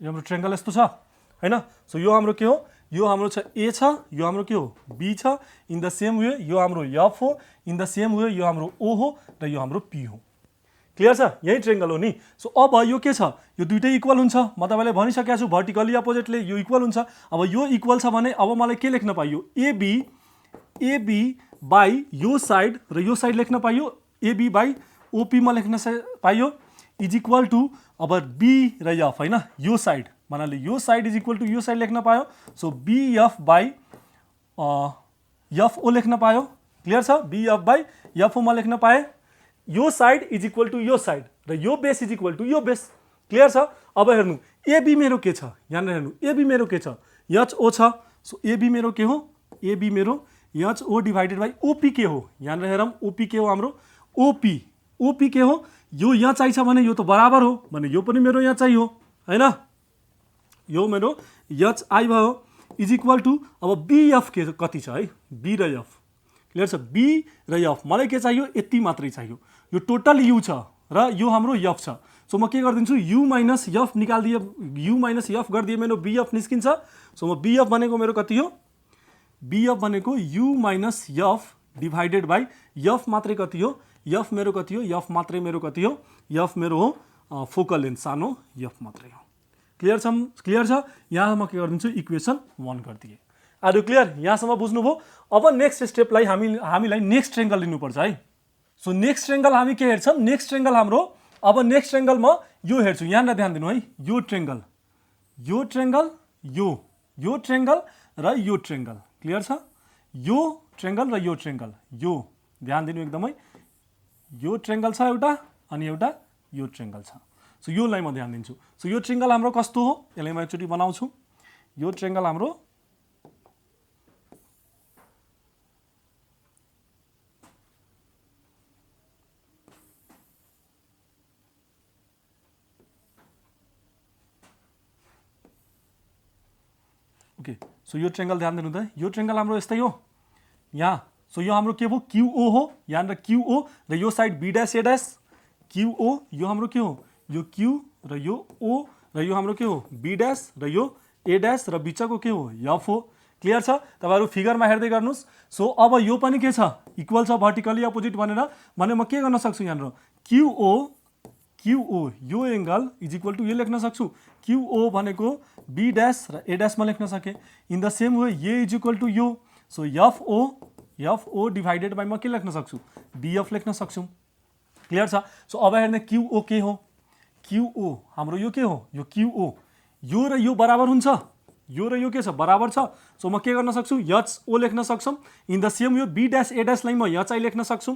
यो हाम्रो ट्रायंगल यस्तो छ हैन। सो यो हाम्रो के हो, यो हाम्रो छ ए छ, यो हाम्रो के हो बी छ। इन द सेम वे यो हाम्रो एफ हो, इन द सेम वे यो हाम्रो ओ हो र यो हाम्रो पी हो। क्लियर छ, यही ट्रायंगल हो नि। सो अब यो के छ, यो दुइटै इक्वल हुन्छ। म तपाईलाई भनिसकेको छु भर्टिकली अपोजिटले यो इक्वल हुन्छ। अब यो इक्वल छ भने अब मलाई के लेख्न पाइयो, एबी बाई यो साइड र यो साइड लेख्न पाइयो, एबी बाई ओपी मा लेख्न पाइयो इज इक्वल टू अब बी र एफ हैन, यो साइड भन्नाले यो साइड इज इक्वल टू यो साइड लेख्न पायो। सो बीएफ बाई एफओ लेख्न पायो। क्लियर छ, बीएफ बाई एफओ मा लेख्न पाए। यो साइड इज इक्वल टू यो साइड र यो बेस इज इक्वल टू यो बेस। क्लियर छ। अब हेर्नु एबी मेरो के छ, यहाँ हेर्नु एबी मेरो के छ, एचओ छ। सो एबी मेरो के हो, एबी मेरो एचओ डिवाइडेड बाई ओपी के हो, यहाँ हेरौँ ओपी के हो हाम्रो, ओपी के हो, यो यहाँ चाहिन्छ भने यो त बराबर हो भने यो पनि मेरो यहाँ चाहियो हैन, यो मेरो एच आई भयो इज इक्वल टू अब बीएफ के कति छ है, बी र एफ। क्लियर छ, बी र एफ मलाई के चाहियो, यति मात्रै चाहियो। यो टोटल यू छ र यो हाम्रो एफ छ। सो म के गरिदिन्छु, यू माइनस एफ निकालिदिए, यू माइनस एफ गरिदिए मेरो बीएफ निस्किन्छ। सो म बीएफ भनेको मेरो कति हो, बीएफ भनेको you minus F divided by F मात्रै कति हो, एफ मेरो कति हो, एफ मात्रै मेरो कति हो, एफ मेरो हो फोकल लेन्थ सानो एफ मात्रै हो। क्लियर छ, यहाँ म के गरिदिन्छु इक्वेसन 1 गरिदिएँ। आर यु क्लियर, यहाँसम्म बुझ्नुभयो। अब नेक्स्ट स्टेपलाई हामीलाई नेक्स्ट ट्रायंगल लिनुपर्छ है। सो नेक्स्ट ट्रायंगल हामी के हेर्छौँ, नेक्स्ट ट्रायंगल हाम्रो अब नेक्स्ट ट्रायंगल म यो हेर्छु, यहाँ ध्यान दिनु है, यो ट्रायंगल यो ट्रायंगल र यो ट्रायंगल। क्लियर छ, यो ट्रायंगल र यो ट्रायंगल, यो ध्यान दिनु एकदमै, यो ट्रायंगल छ एउटा अनि एउटा यो ट्रायंगल छ। सो योलाई म ध्यान दिन्छु। सो यो ट्रायंगल हाम्रो कस्तो हो, यसलाई म एकचोटि बनाउँछु। यो ट्रायंगल हाम्रो ओके। सो यो ट्रायंगल ध्यान दिनु त, यो ट्रायंगल हाम्रो यस्तै हो यहाँ। सो यो हाम्रो के भयो, क्यूओ हो, यहाँ क्यूओ र यो side B dash A dash, QO यो हाम्रो के हो, यो क्यू र यो ओ र यो हाम्रो के हो बी डैश र यो ए डैश र बिचको के हो एफ हो। क्लियर छ, तपाईहरु फिगरमा हेर्दै गर्नुस्। सो अब यो पनि के छ, इक्वल छ भर्टिकली अपोजिट भनेर, भने म के गर्न सक्छु, यहाँ क्यूओ यो एंगल इज इक्वल टू यो लेख्न सक्छु, क्यूओ भनेको बी डैश र ए डैश मा लेख्न सके। In the same way A is equal to यो, सो एफओ डिवाइडेड बाई म के लेख्न सक्छु, बीएफ लेख्न सक्छु। क्लियर छ। सो अब हेर्ने क्यूओ के हो, क्यूओ हाम्रो यो के हो, यो क्यूओ, यो र यो बराबर हुन्छ, यो र यो के छ बराबर छ। सो म के गर्न सक्छु, एचओ लेख्न सक्छौँ। इन द सेम यो बी डैश ए डैशलाई म एचआई लेख्न सक्छु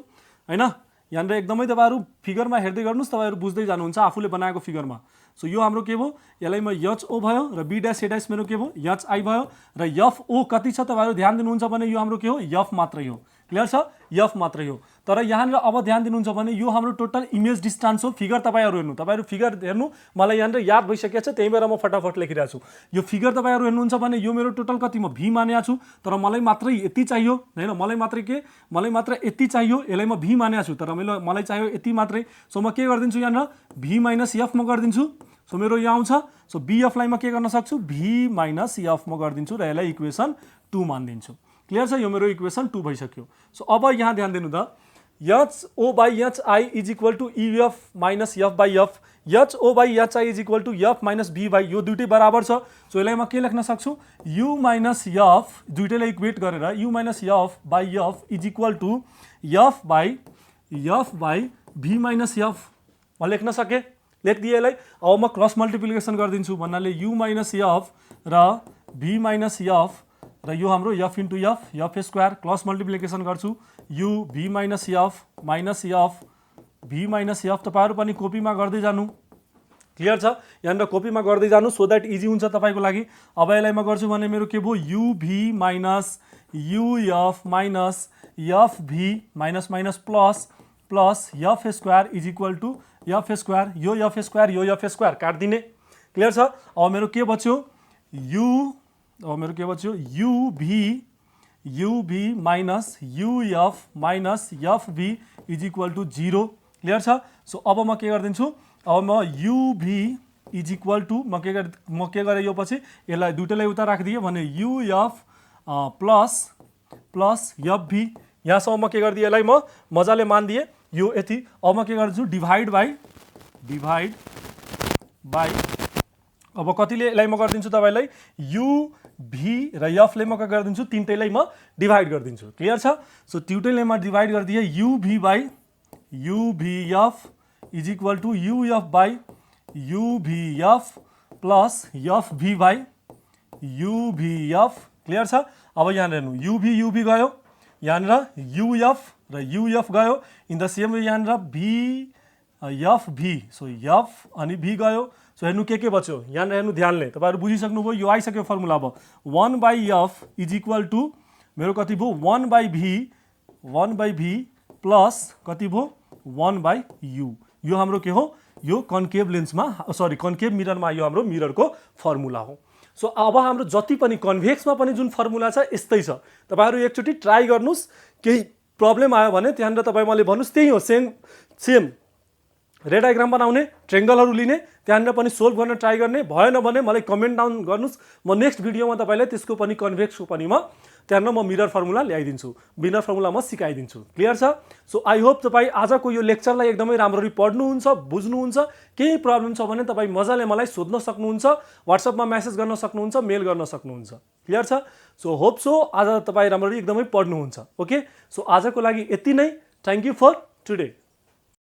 हैन। यहाँ एकदमै तपाईहरु फिगरमा हेर्दै गर्नुस्, तपाईहरु बुझ्दै जानुहुन्छ आफूले बनाएको फिगरमा। सो यो हाम्रो के भयो, यसलाई म एचओ भयो र बी डैश ए डैश मेरो के भयो एचआई भयो र एफओ कति छ तपाईहरु ध्यान दिनुहुन्छ भने यो हाम्रो के हो एफ मात्रै हो। क्लियर छ, एफ मात्रै हो। तर यहाँ अब ध्यान दिनुहुन्छ भने यो हाम्रो टोटल इमेज डिस्टेन्स हो। फिगर तपाईहरु हेर्नु, तपाईहरु फिगर हेर्नु, मलाई यहाँ याद भइसकेको छ, त्यही भएर म फटाफट लेखिरहेको छु। यो फिगर तपाईहरु हेर्नुहुन्छ भने यो मेरो टोटल कति म भी मानेको छु, तर मलाई मात्रै यति चाहियो हैन, मलाई मात्र यति चाहियो, यसलाई म भी मानेको छु तर मलाई चाहियो यति मात्रै। सो म के गरिदिन्छु, यहाँ भी माइनस एफ म गरिदिन्छु। सो मेरो यहाँ आउँछ। सो बीएफ लाई म के गर्न सक्छु, भी माइनस एफ म गरिदिन्छु र यसलाई इक्वेसन 2 मानिदिन्छु। क्लियर छ, यो मेरो इक्वेसन 2 भइसक्यो। सो अब यहाँ ध्यान दिनु त, HO by HI is equal to EF minus F by F, HO by HI is equal to F minus B by, यो दुइटै बराबर छ। सो यसलाई म के लेख्न सक्छु, यू माइनस एफ, दुइटैलाई इक्वेट गरेर U minus F by F is equal to F by V minus F म लेख्न सके, लेखिदिए यसलाई। अब म क्रस मल्टिप्लिकेसन गरिदिन्छु भन्नाले यू माइनस एफ र भी माइनस एफ र यो हाम्रो f into f square cross multiplication गर्छु, u v minus f v minus f तपाईहरु पनि कपीमा गर्दै जानु। क्लियर छ, यहाँ कपीमा गर्दै जानु सो दैट इजी हुन्छ तपाईको लागि। अब यसलाई म गर्छु भने मेरो के भयो, u v minus u f minus f v minus minus plus f square is equal to f square, यो एफ स्क्वायर काट्दिने। क्लियर छ। अब मेरो के बच्यो, u v minus u f minus f v is equal to 0। Clear छ। So अब म के गरिदिन्छु, अब म u v is equal to म के गरेँ यो पछि यसलाई दुइटैलाई उता राखिदिएँ भने युएफ प्लस एफ भी यहाँसम्म म के गरिदिएँ यसलाई म मजाले मानिदिएँ यो यति। अब म के गर्छु डिभाइड बाई अब कतिले यसलाई म गरिदिन्छु तपाईँलाई यु भी र एफले म के गरिदिन्छु तिनटैलाई म डिभाइड गरिदिन्छु। क्लियर छ? सो तिनटैलाई म डिभाइड गरिदिएँ u v by u v f is equal to u f by u v f plus f v by u v f. Clear छ? अब यहाँनिर हेर्नु यु भी गयो, यहाँनिर युएफ र युएफ गयो, इन द सेम वे यहाँनिर भी एफ भी, सो एफ अनि भी गयो। सो हेर्नु के बच्यो यहाँनिर हेर्नु ध्यानले तपाईँहरू बुझिसक्नुभयो यो आइसक्यो फर्मुला। अब 1 by F is equal to मेरो कति भयो 1 बाई भी प्लस कति भयो 1 बाई यु। यो हाम्रो के हो यो कन्केभ लेन्समा सरी कन्केभ मिररमा यो हाम्रो मिररको फर्मुला हो। सो अब हाम्रो जति पनि कन्भेक्समा पनि जुन फर्मुला छ यस्तै छ। तपाईँहरू एकचोटि ट्राई गर्नुहोस्, केही प्रब्लम आयो भने त्यहाँनिर तपाईँ मैले भन्नुहोस् त्यही हो सेम रे डायग्राम बनाउने ट्रेङ्गलहरू लिने त्यहाँनिर पनि सोल्भ गर्न ट्राई गर्ने, भएन भने मलाई कमेन्ट डाउन गर्नुहोस्। म नेक्स्ट भिडियोमा तपाईँलाई त्यसको पनि कन्भेक्सको पनि त्यहाँनिर म मिरर फर्मुला ल्याइदिन्छु, मिरर फर्मुला म सिकाइदिन्छु। क्लियर छ? सो आई होप तपाईँ आजको यो लेक्चरलाई एकदमै राम्ररी पढ्नुहुन्छ, बुझ्नुहुन्छ। केही प्रब्लम छ भने तपाईँ मजाले मलाई सोध्न सक्नुहुन्छ, व्हाट्सएपमा मेसेज गर्न सक्नुहुन्छ, मेल गर्न सक्नुहुन्छ। क्लियर छ? सो होप सो आज तपाईँ राम्ररी एकदमै पढ्नुहुन्छ। ओके, सो आजको लागि यति नै। Thank you for today.